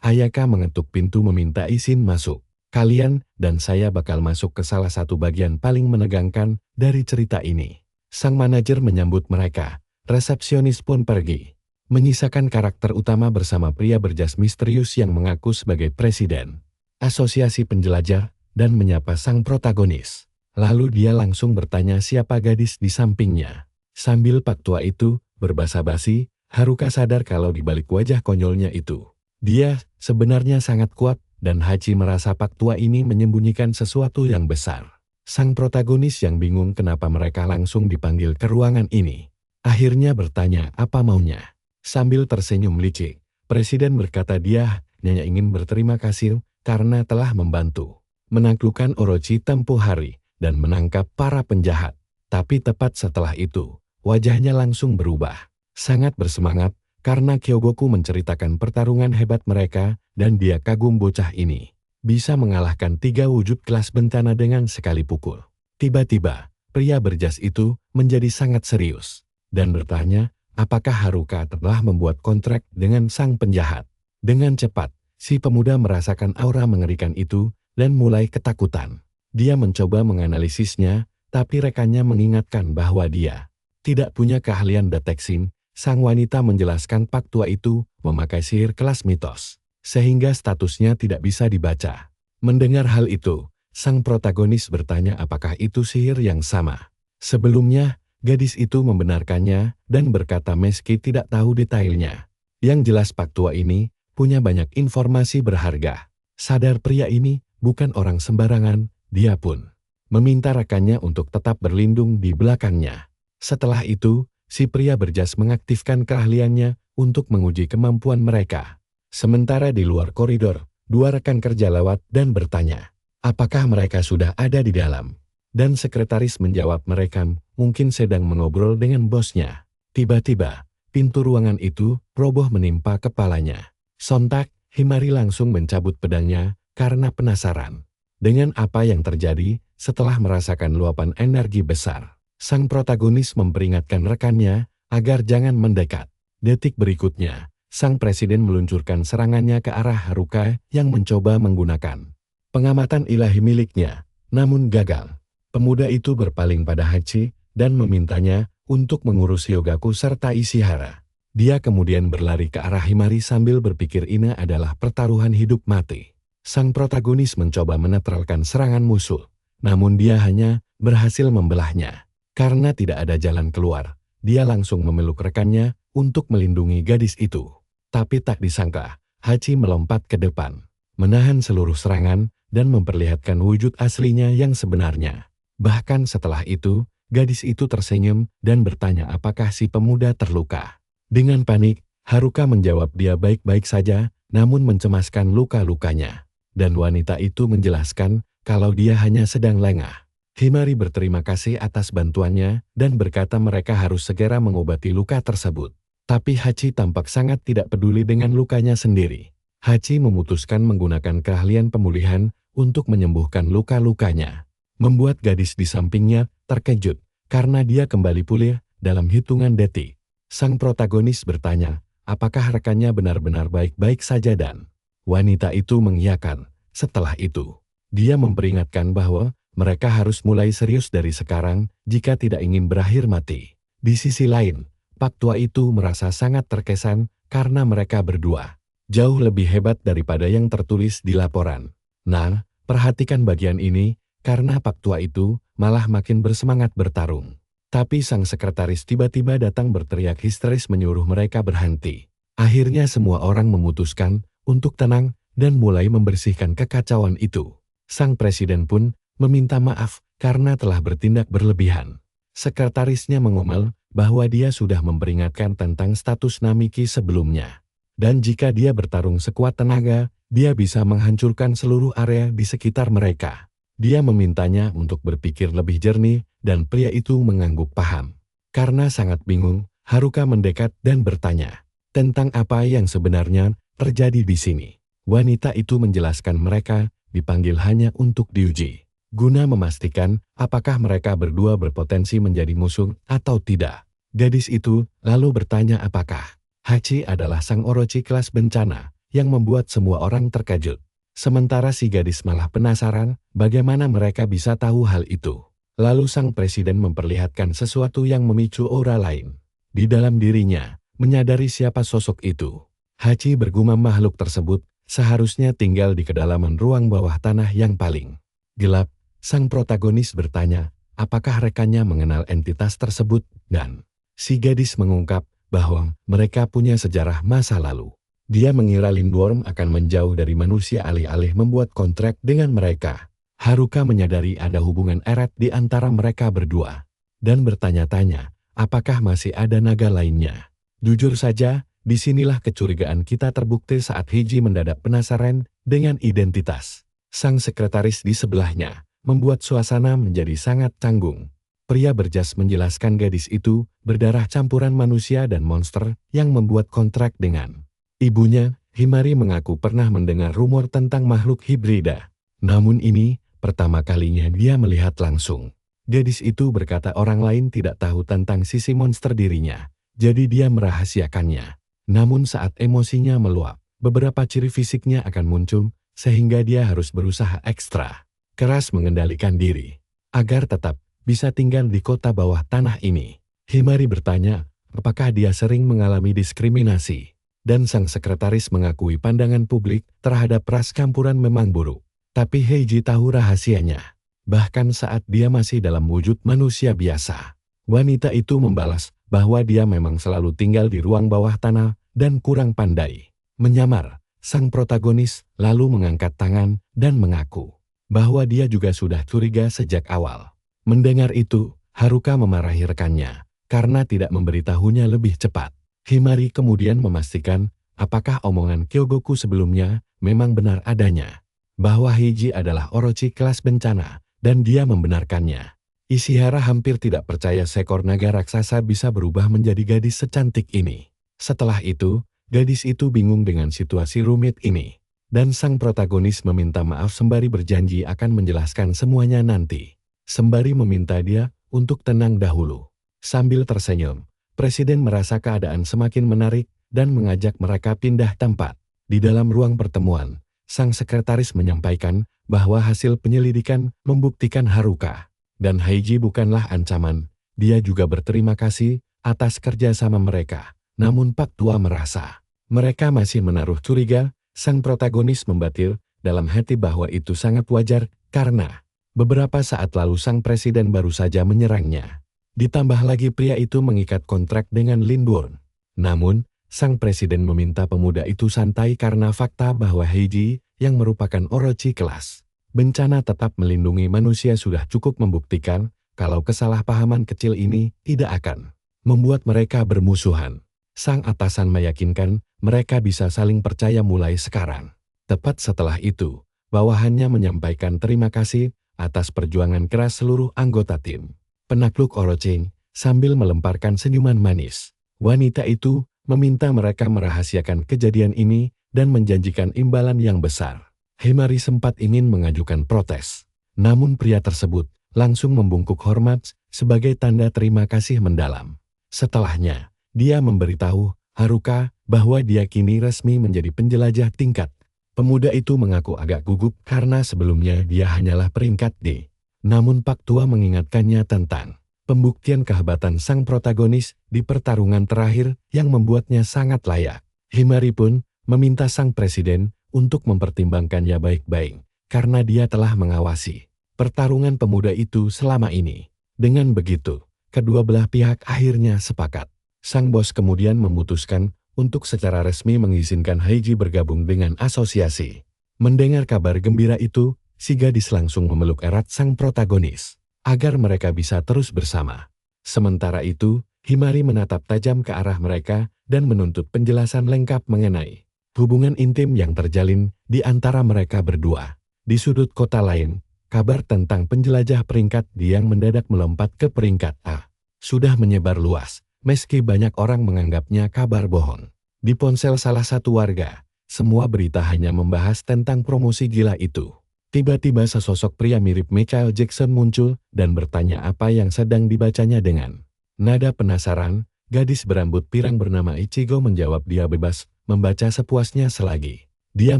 Ayaka mengetuk pintu meminta izin masuk. Kalian dan saya bakal masuk ke salah satu bagian paling menegangkan dari cerita ini. Sang manajer menyambut mereka. Resepsionis pun pergi, menyisakan karakter utama bersama pria berjas misterius yang mengaku sebagai presiden Asosiasi Penjelajah dan menyapa sang protagonis. Lalu dia langsung bertanya siapa gadis di sampingnya. Sambil Pak Tua itu berbasa-basi, Haruka sadar kalau di balik wajah konyolnya itu, dia sebenarnya sangat kuat dan Hachi merasa Pak Tua ini menyembunyikan sesuatu yang besar. Sang protagonis yang bingung kenapa mereka langsung dipanggil ke ruangan ini, akhirnya bertanya apa maunya. Sambil tersenyum licik, Presiden berkata dia hanya ingin berterima kasih karena telah membantu menaklukkan Orochi tempo hari dan menangkap para penjahat. Tapi tepat setelah itu, wajahnya langsung berubah. Sangat bersemangat karena Kyogoku menceritakan pertarungan hebat mereka dan dia kagum bocah ini bisa mengalahkan 3 wujud kelas bencana dengan sekali pukul. Tiba-tiba, pria berjas itu menjadi sangat serius dan bertanya, apakah Haruka telah membuat kontrak dengan sang penjahat? Dengan cepat, si pemuda merasakan aura mengerikan itu dan mulai ketakutan. Dia mencoba menganalisisnya, tapi rekannya mengingatkan bahwa dia tidak punya keahlian deteksi. Sang wanita menjelaskan Pak Tua itu memakai sihir kelas mitos, sehingga statusnya tidak bisa dibaca. Mendengar hal itu, sang protagonis bertanya apakah itu sihir yang sama. Sebelumnya, gadis itu membenarkannya dan berkata meski tidak tahu detailnya. Yang jelas Pak Tua ini punya banyak informasi berharga. Sadar pria ini bukan orang sembarangan, dia pun meminta rekannya untuk tetap berlindung di belakangnya. Setelah itu, si pria berjas mengaktifkan keahliannya untuk menguji kemampuan mereka. Sementara di luar koridor, 2 rekan kerja lewat dan bertanya, apakah mereka sudah ada di dalam? Dan sekretaris menjawab mereka mungkin sedang mengobrol dengan bosnya. Tiba-tiba, pintu ruangan itu roboh menimpa kepalanya. Sontak, Himari langsung mencabut pedangnya karena penasaran dengan apa yang terjadi setelah merasakan luapan energi besar. Sang protagonis memperingatkan rekannya agar jangan mendekat. Detik berikutnya, sang presiden meluncurkan serangannya ke arah Haruka yang mencoba menggunakan pengamatan ilahi miliknya, namun gagal. Pemuda itu berpaling pada Hachi dan memintanya untuk mengurus Hyogaku serta Ishihara. Dia kemudian berlari ke arah Himari sambil berpikir ini adalah pertaruhan hidup mati. Sang protagonis mencoba menetralkan serangan musuh, namun dia hanya berhasil membelahnya. Karena tidak ada jalan keluar, dia langsung memeluk rekannya untuk melindungi gadis itu. Tapi tak disangka, Hachi melompat ke depan, menahan seluruh serangan dan memperlihatkan wujud aslinya yang sebenarnya. Bahkan setelah itu, gadis itu tersenyum dan bertanya apakah si pemuda terluka. Dengan panik, Haruka menjawab dia baik-baik saja, namun mencemaskan luka-lukanya. Dan wanita itu menjelaskan kalau dia hanya sedang lengah. Himari berterima kasih atas bantuannya dan berkata mereka harus segera mengobati luka tersebut. Tapi Hachi tampak sangat tidak peduli dengan lukanya sendiri. Hachi memutuskan menggunakan keahlian pemulihan untuk menyembuhkan luka-lukanya. Membuat gadis di sampingnya terkejut karena dia kembali pulih dalam hitungan detik. Sang protagonis bertanya, apakah rekannya benar-benar baik-baik saja dan Wanita itu mengiyakan. Setelah itu, dia memperingatkan bahwa mereka harus mulai serius dari sekarang jika tidak ingin berakhir mati. Di sisi lain, Pak Tua itu merasa sangat terkesan karena mereka berdua jauh lebih hebat daripada yang tertulis di laporan. Nah, perhatikan bagian ini, karena Pak Tua itu malah makin bersemangat bertarung. Tapi sang sekretaris tiba-tiba datang berteriak histeris menyuruh mereka berhenti. Akhirnya semua orang memutuskan untuk tenang dan mulai membersihkan kekacauan itu. Sang presiden pun meminta maaf karena telah bertindak berlebihan. Sekretarisnya mengomel bahwa dia sudah memperingatkan tentang status Namiki sebelumnya. Dan jika dia bertarung sekuat tenaga, dia bisa menghancurkan seluruh area di sekitar mereka. Dia memintanya untuk berpikir lebih jernih, dan pria itu mengangguk paham. Karena sangat bingung, Haruka mendekat dan bertanya tentang apa yang sebenarnya terjadi di sini. Wanita itu menjelaskan mereka dipanggil hanya untuk diuji, guna memastikan apakah mereka berdua berpotensi menjadi musuh atau tidak. Gadis itu lalu bertanya apakah Hachi adalah sang Orochi kelas bencana yang membuat semua orang terkejut. Sementara si gadis malah penasaran bagaimana mereka bisa tahu hal itu. Lalu sang presiden memperlihatkan sesuatu yang memicu aura lain di dalam dirinya, menyadari siapa sosok itu. Hachi bergumam makhluk tersebut seharusnya tinggal di kedalaman ruang bawah tanah yang paling gelap. Sang protagonis bertanya, apakah rekannya mengenal entitas tersebut, dan si gadis mengungkap bahwa mereka punya sejarah masa lalu. Dia mengira Lindworm akan menjauh dari manusia alih-alih membuat kontrak dengan mereka. Haruka menyadari ada hubungan erat di antara mereka berdua, dan bertanya-tanya, apakah masih ada naga lainnya. Jujur saja, disinilah kecurigaan kita terbukti saat Heiji mendadak penasaran dengan identitas sang sekretaris di sebelahnya, membuat suasana menjadi sangat canggung. Pria berjas menjelaskan gadis itu berdarah campuran manusia dan monster yang membuat kontrak dengan ibunya. Himari mengaku pernah mendengar rumor tentang makhluk hibrida. Namun ini pertama kalinya dia melihat langsung. Gadis itu berkata orang lain tidak tahu tentang sisi monster dirinya, jadi dia merahasiakannya. Namun saat emosinya meluap, beberapa ciri fisiknya akan muncul, sehingga dia harus berusaha ekstra keras mengendalikan diri, agar tetap bisa tinggal di kota bawah tanah ini. Himari bertanya, apakah dia sering mengalami diskriminasi, dan sang sekretaris mengakui pandangan publik terhadap ras campuran memang buruk. Tapi Heiji tahu rahasianya. Bahkan saat dia masih dalam wujud manusia biasa, wanita itu membalas bahwa dia memang selalu tinggal di ruang bawah tanah dan kurang pandai menyamar. Sang protagonis lalu mengangkat tangan dan mengaku bahwa dia juga sudah curiga sejak awal. Mendengar itu, Haruka memarahi rekannya karena tidak memberitahunya lebih cepat. Himari kemudian memastikan apakah omongan Kyogoku sebelumnya memang benar adanya, bahwa Heiji adalah Orochi kelas bencana, dan dia membenarkannya. Ishihara hampir tidak percaya seekor naga raksasa bisa berubah menjadi gadis secantik ini. Setelah itu, gadis itu bingung dengan situasi rumit ini, dan sang protagonis meminta maaf sembari berjanji akan menjelaskan semuanya nanti, sembari meminta dia untuk tenang dahulu. Sambil tersenyum, presiden merasa keadaan semakin menarik dan mengajak mereka pindah tempat. Di dalam ruang pertemuan, sang sekretaris menyampaikan bahwa hasil penyelidikan membuktikan Haruka dan Heiji bukanlah ancaman. Dia juga berterima kasih atas kerjasama mereka. Namun Pak Tua merasa mereka masih menaruh curiga. Sang protagonis membatil dalam hati bahwa itu sangat wajar karena beberapa saat lalu sang presiden baru saja menyerangnya. Ditambah lagi pria itu mengikat kontrak dengan Lindworm. Namun, sang presiden meminta pemuda itu santai karena fakta bahwa Heiji yang merupakan Orochi kelas bencana tetap melindungi manusia sudah cukup membuktikan kalau kesalahpahaman kecil ini tidak akan membuat mereka bermusuhan. Sang atasan meyakinkan mereka bisa saling percaya mulai sekarang. Tepat setelah itu, bawahannya menyampaikan terima kasih atas perjuangan keras seluruh anggota tim penakluk Orochi sambil melemparkan senyuman manis. Wanita itu meminta mereka merahasiakan kejadian ini dan menjanjikan imbalan yang besar. Himari sempat ingin mengajukan protes, namun pria tersebut langsung membungkuk hormat sebagai tanda terima kasih mendalam. Setelahnya, dia memberitahu Haruka bahwa dia kini resmi menjadi penjelajah tingkat Pemuda itu mengaku agak gugup karena sebelumnya dia hanyalah peringkat D. Namun Pak Tua mengingatkannya tentang pembuktian kehebatan sang protagonis di pertarungan terakhir yang membuatnya sangat layak. Himari pun meminta sang presiden untuk mempertimbangkannya baik-baik karena dia telah mengawasi pertarungan pemuda itu selama ini. Dengan begitu, kedua belah pihak akhirnya sepakat. Sang bos kemudian memutuskan untuk secara resmi mengizinkan Heiji bergabung dengan asosiasi. Mendengar kabar gembira itu, si gadis langsung memeluk erat sang protagonis, agar mereka bisa terus bersama. Sementara itu, Himari menatap tajam ke arah mereka dan menuntut penjelasan lengkap mengenai hubungan intim yang terjalin di antara mereka berdua. Di sudut kota lain, kabar tentang penjelajah peringkat D yang mendadak melompat ke peringkat A sudah menyebar luas. Meski banyak orang menganggapnya kabar bohong. Di ponsel salah satu warga, semua berita hanya membahas tentang promosi gila itu. Tiba-tiba sesosok pria mirip Michael Jackson muncul dan bertanya apa yang sedang dibacanya dengan nada penasaran. Gadis berambut pirang bernama Ichigo menjawab dia bebas membaca sepuasnya selagi dia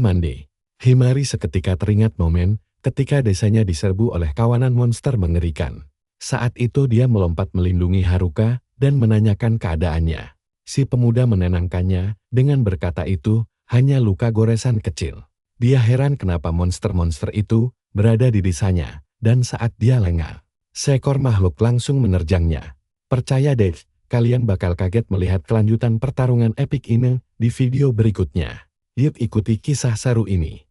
mandi. Himari seketika teringat momen ketika desanya diserbu oleh kawanan monster mengerikan. Saat itu dia melompat melindungi Haruka dan menanyakan keadaannya. Si pemuda menenangkannya dengan berkata itu hanya luka goresan kecil. Dia heran kenapa monster-monster itu berada di desanya, dan saat dia lengah, seekor makhluk langsung menerjangnya. Percaya deh, kalian bakal kaget melihat kelanjutan pertarungan epik ini di video berikutnya. Yuk ikuti kisah seru ini.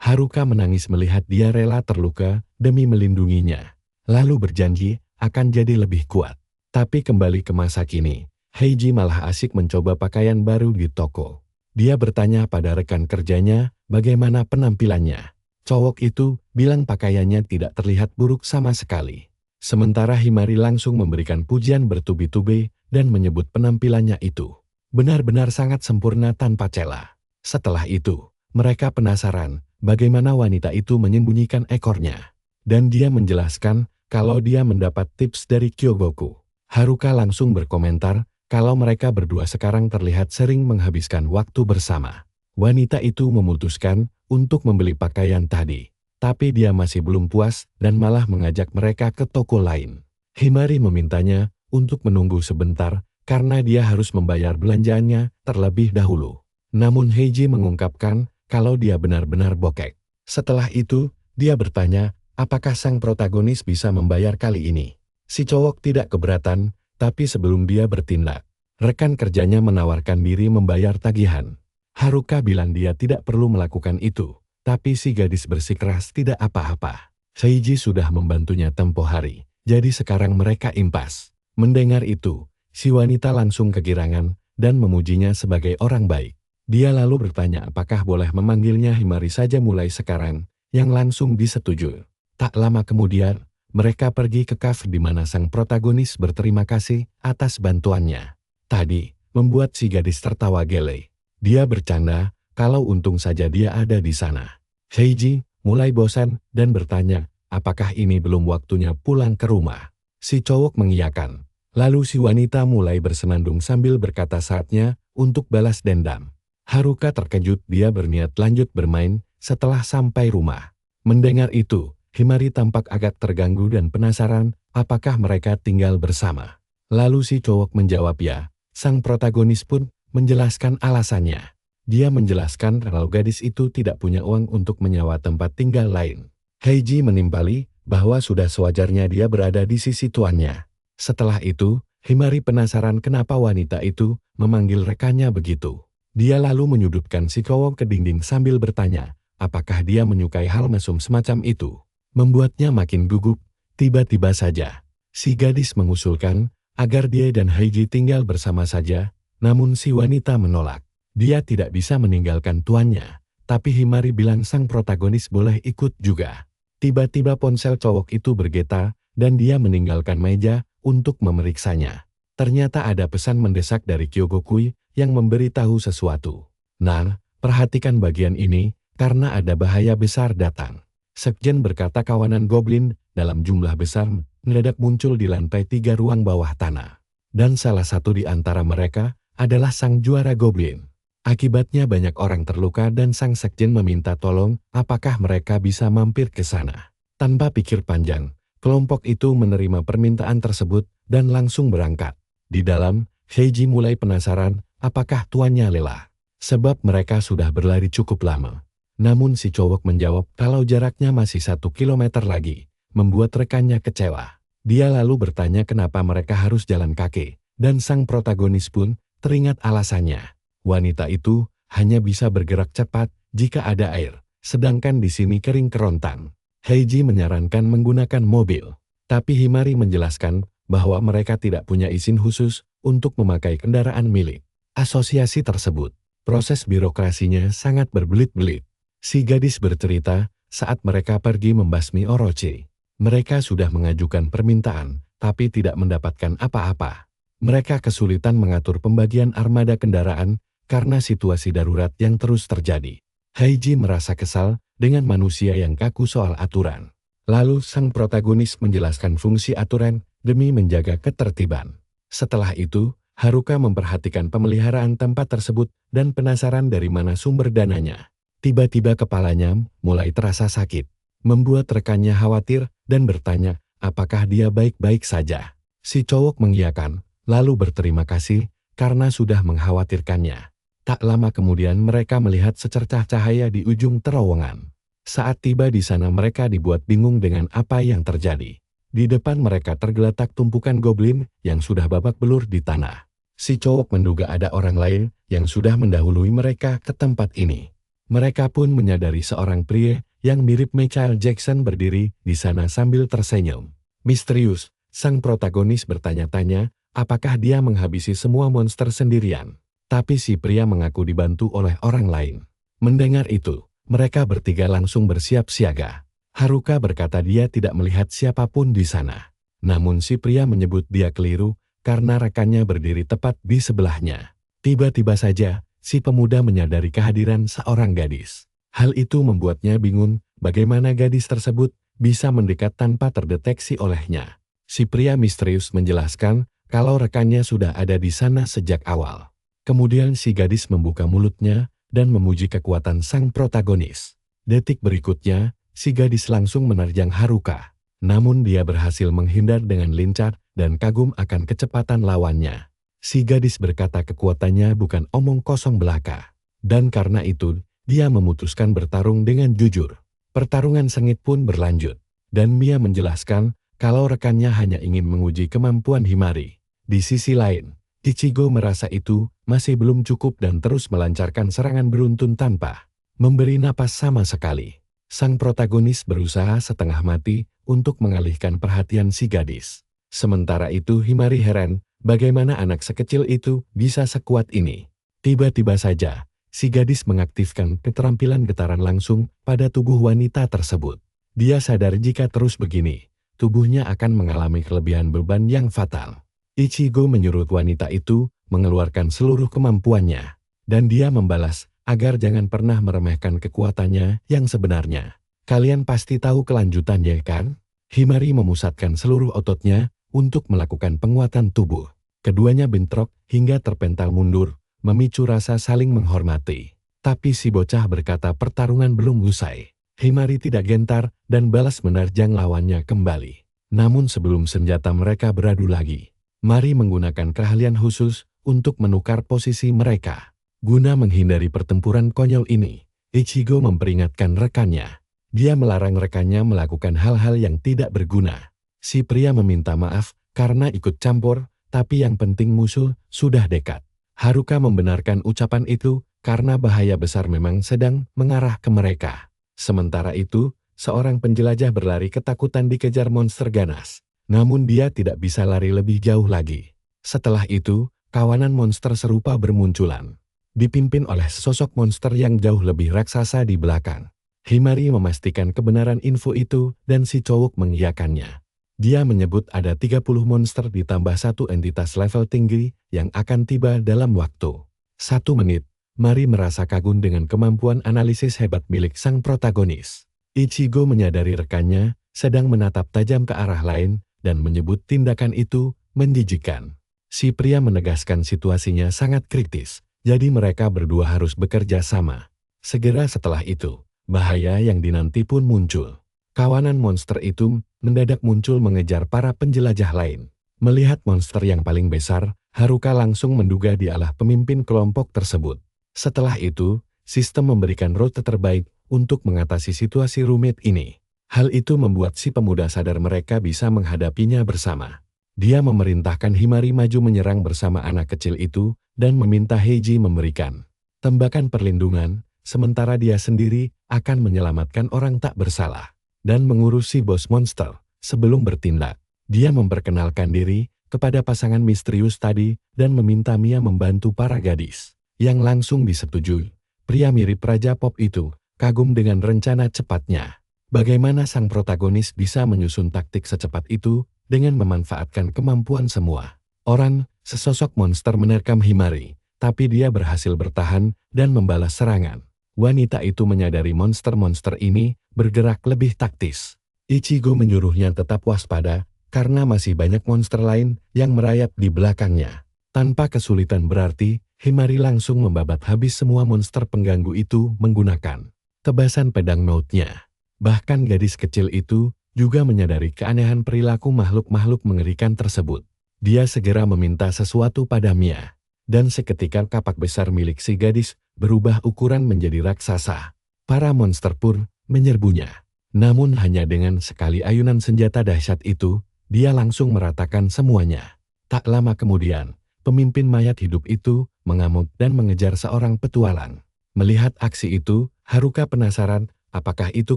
Haruka menangis melihat dia rela terluka demi melindunginya, lalu berjanji akan jadi lebih kuat. Tapi kembali ke masa kini, Heiji malah asik mencoba pakaian baru di toko. Dia bertanya pada rekan kerjanya bagaimana penampilannya. Cowok itu bilang pakaiannya tidak terlihat buruk sama sekali. Sementara Himari langsung memberikan pujian bertubi-tubi dan menyebut penampilannya itu benar-benar sangat sempurna tanpa celah. Setelah itu, mereka penasaran bagaimana wanita itu menyembunyikan ekornya. Dan dia menjelaskan kalau dia mendapat tips dari Kyogoku. Haruka langsung berkomentar kalau mereka berdua sekarang terlihat sering menghabiskan waktu bersama. Wanita itu memutuskan untuk membeli pakaian tadi, tapi dia masih belum puas dan malah mengajak mereka ke toko lain. Himari memintanya untuk menunggu sebentar karena dia harus membayar belanjaannya terlebih dahulu. Namun Heiji mengungkapkan kalau dia benar-benar bokek. Setelah itu, dia bertanya apakah sang protagonis bisa membayar kali ini. Si cowok tidak keberatan, tapi sebelum dia bertindak, rekan kerjanya menawarkan diri membayar tagihan. Haruka bilang dia tidak perlu melakukan itu, tapi si gadis bersikeras tidak apa-apa. Heiji sudah membantunya tempo hari, jadi sekarang mereka impas. Mendengar itu, si wanita langsung kegirangan dan memujinya sebagai orang baik. Dia lalu bertanya apakah boleh memanggilnya Himari saja mulai sekarang, yang langsung disetujui. Tak lama kemudian, mereka pergi ke kafe di mana sang protagonis berterima kasih atas bantuannya. Tadi, membuat si gadis tertawa gele. Dia bercanda kalau untung saja dia ada di sana. Heiji mulai bosan dan bertanya, apakah ini belum waktunya pulang ke rumah? Si cowok mengiyakan. Lalu si wanita mulai bersenandung sambil berkata saatnya untuk balas dendam. Haruka terkejut, dia berniat lanjut bermain setelah sampai rumah. Mendengar itu, Himari tampak agak terganggu dan penasaran apakah mereka tinggal bersama. Lalu si cowok menjawab ya. Sang protagonis pun menjelaskan alasannya. Dia menjelaskan kalau gadis itu tidak punya uang untuk menyewa tempat tinggal lain. Heiji menimpali bahwa sudah sewajarnya dia berada di sisi tuannya. Setelah itu, Himari penasaran kenapa wanita itu memanggil rekannya begitu. Dia lalu menyudutkan si cowok ke dinding sambil bertanya, apakah dia menyukai hal mesum semacam itu. Membuatnya makin gugup. Tiba-tiba saja, si gadis mengusulkan agar dia dan Heiji tinggal bersama saja, namun si wanita menolak. Dia tidak bisa meninggalkan tuannya, tapi Himari bilang sang protagonis boleh ikut juga. Tiba-tiba ponsel cowok itu bergetar, dan dia meninggalkan meja untuk memeriksanya. Ternyata ada pesan mendesak dari Kyogokui yang memberitahu sesuatu. Nah, perhatikan bagian ini, karena ada bahaya besar datang. Sekjen berkata kawanan goblin dalam jumlah besar mendadak muncul di lantai 3 ruang bawah tanah. Dan salah satu di antara mereka adalah sang juara goblin. Akibatnya banyak orang terluka dan sang sekjen meminta tolong apakah mereka bisa mampir ke sana. Tanpa pikir panjang, kelompok itu menerima permintaan tersebut dan langsung berangkat. Di dalam, Heiji mulai penasaran apakah tuannya lelah. Sebab mereka sudah berlari cukup lama. Namun si cowok menjawab kalau jaraknya masih 1 kilometer lagi, membuat rekannya kecewa. Dia lalu bertanya kenapa mereka harus jalan kaki, dan sang protagonis pun teringat alasannya. Wanita itu hanya bisa bergerak cepat jika ada air, sedangkan di sini kering kerontang. Heiji menyarankan menggunakan mobil, tapi Himari menjelaskan bahwa mereka tidak punya izin khusus untuk memakai kendaraan milik asosiasi tersebut. Proses birokrasinya sangat berbelit-belit. Si gadis bercerita saat mereka pergi membasmi Orochi. Mereka sudah mengajukan permintaan, tapi tidak mendapatkan apa-apa. Mereka kesulitan mengatur pembagian armada kendaraan karena situasi darurat yang terus terjadi. Heiji merasa kesal dengan manusia yang kaku soal aturan. Lalu sang protagonis menjelaskan fungsi aturan demi menjaga ketertiban. Setelah itu, Haruka memperhatikan pemeliharaan tempat tersebut dan penasaran dari mana sumber dananya. Tiba-tiba kepalanya mulai terasa sakit, membuat rekannya khawatir dan bertanya apakah dia baik-baik saja. Si cowok mengiyakan, lalu berterima kasih karena sudah mengkhawatirkannya. Tak lama kemudian mereka melihat secercah cahaya di ujung terowongan. Saat tiba di sana mereka dibuat bingung dengan apa yang terjadi. Di depan mereka tergeletak tumpukan goblin yang sudah babak belur di tanah. Si cowok menduga ada orang lain yang sudah mendahului mereka ke tempat ini. Mereka pun menyadari seorang pria yang mirip Michael Jackson berdiri di sana sambil tersenyum. Misterius, sang protagonis bertanya-tanya apakah dia menghabisi semua monster sendirian. Tapi si pria mengaku dibantu oleh orang lain. Mendengar itu, mereka bertiga langsung bersiap siaga. Haruka berkata dia tidak melihat siapapun di sana. Namun si pria menyebut dia keliru karena rekannya berdiri tepat di sebelahnya. Tiba-tiba saja, si pemuda menyadari kehadiran seorang gadis. Hal itu membuatnya bingung bagaimana gadis tersebut bisa mendekat tanpa terdeteksi olehnya. Si pria misterius menjelaskan kalau rekannya sudah ada di sana sejak awal. Kemudian si gadis membuka mulutnya dan memuji kekuatan sang protagonis. Detik berikutnya, si gadis langsung menerjang Haruka. Namun dia berhasil menghindar dengan lincah dan kagum akan kecepatan lawannya. Si gadis berkata kekuatannya bukan omong kosong belaka. Dan karena itu, dia memutuskan bertarung dengan jujur. Pertarungan sengit pun berlanjut. Dan Mia menjelaskan kalau rekannya hanya ingin menguji kemampuan Himari. Di sisi lain, Ichigo merasa itu masih belum cukup dan terus melancarkan serangan beruntun tanpa memberi napas sama sekali. Sang protagonis berusaha setengah mati untuk mengalihkan perhatian si gadis. Sementara itu Himari heran bagaimana anak sekecil itu bisa sekuat ini. Tiba-tiba saja, si gadis mengaktifkan keterampilan getaran langsung pada tubuh wanita tersebut. Dia sadar jika terus begini, tubuhnya akan mengalami kelebihan beban yang fatal. Ichigo menyuruh wanita itu mengeluarkan seluruh kemampuannya, dan dia membalas agar jangan pernah meremehkan kekuatannya yang sebenarnya. Kalian pasti tahu kelanjutannya kan? Himari memusatkan seluruh ototnya untuk melakukan penguatan tubuh. Keduanya bentrok hingga terpental mundur, memicu rasa saling menghormati. Tapi si bocah berkata pertarungan belum usai. Himari tidak gentar dan balas menerjang lawannya kembali. Namun sebelum senjata mereka beradu lagi, Mari menggunakan keahlian khusus untuk menukar posisi mereka. Guna menghindari pertempuran konyol ini, Ichigo memperingatkan rekannya. Dia melarang rekannya melakukan hal-hal yang tidak berguna. Si pria meminta maaf karena ikut campur, tapi yang penting musuh sudah dekat. Haruka membenarkan ucapan itu karena bahaya besar memang sedang mengarah ke mereka. Sementara itu, seorang penjelajah berlari ketakutan dikejar monster ganas. Namun dia tidak bisa lari lebih jauh lagi. Setelah itu, kawanan monster serupa bermunculan. Dipimpin oleh sosok monster yang jauh lebih raksasa di belakang. Himari memastikan kebenaran info itu dan si cowok mengiyakannya. Dia menyebut ada 30 monster ditambah satu entitas level tinggi yang akan tiba dalam waktu 1 menit. Mari merasa kagum dengan kemampuan analisis hebat milik sang protagonis. Ichigo menyadari rekannya sedang menatap tajam ke arah lain dan menyebut tindakan itu menjijikan. Si pria menegaskan situasinya sangat kritis. Jadi mereka berdua harus bekerja sama. Segera setelah itu, bahaya yang dinanti pun muncul. Kawanan monster itu mendadak muncul mengejar para penjelajah lain. Melihat monster yang paling besar, Haruka langsung menduga dialah pemimpin kelompok tersebut. Setelah itu, sistem memberikan rute terbaik untuk mengatasi situasi rumit ini. Hal itu membuat si pemuda sadar mereka bisa menghadapinya bersama. Dia memerintahkan Himari maju menyerang bersama anak kecil itu dan meminta Heiji memberikan tembakan perlindungan, sementara dia sendiri akan menyelamatkan orang tak bersalah dan mengurusi bos monster. Sebelum bertindak, dia memperkenalkan diri kepada pasangan misterius tadi dan meminta Mia membantu para gadis, yang langsung disetujui. Pria mirip Raja Pop itu kagum dengan rencana cepatnya. Bagaimana sang protagonis bisa menyusun taktik secepat itu dengan memanfaatkan kemampuan semua orang. Sesosok monster menerkam Himari, tapi dia berhasil bertahan dan membalas serangan. Wanita itu menyadari monster-monster ini bergerak lebih taktis. Ichigo menyuruhnya tetap waspada karena masih banyak monster lain yang merayap di belakangnya. Tanpa kesulitan berarti, Himari langsung membabat habis semua monster pengganggu itu menggunakan tebasan pedang mautnya. Bahkan gadis kecil itu juga menyadari keanehan perilaku makhluk-makhluk mengerikan tersebut. Dia segera meminta sesuatu pada Mia, dan seketika kapak besar milik si gadis berubah ukuran menjadi raksasa. Para monster pun menyerbunya. Namun hanya dengan sekali ayunan senjata dahsyat itu, dia langsung meratakan semuanya. Tak lama kemudian, pemimpin mayat hidup itu mengamuk dan mengejar seorang petualang. Melihat aksi itu, Haruka penasaran apakah itu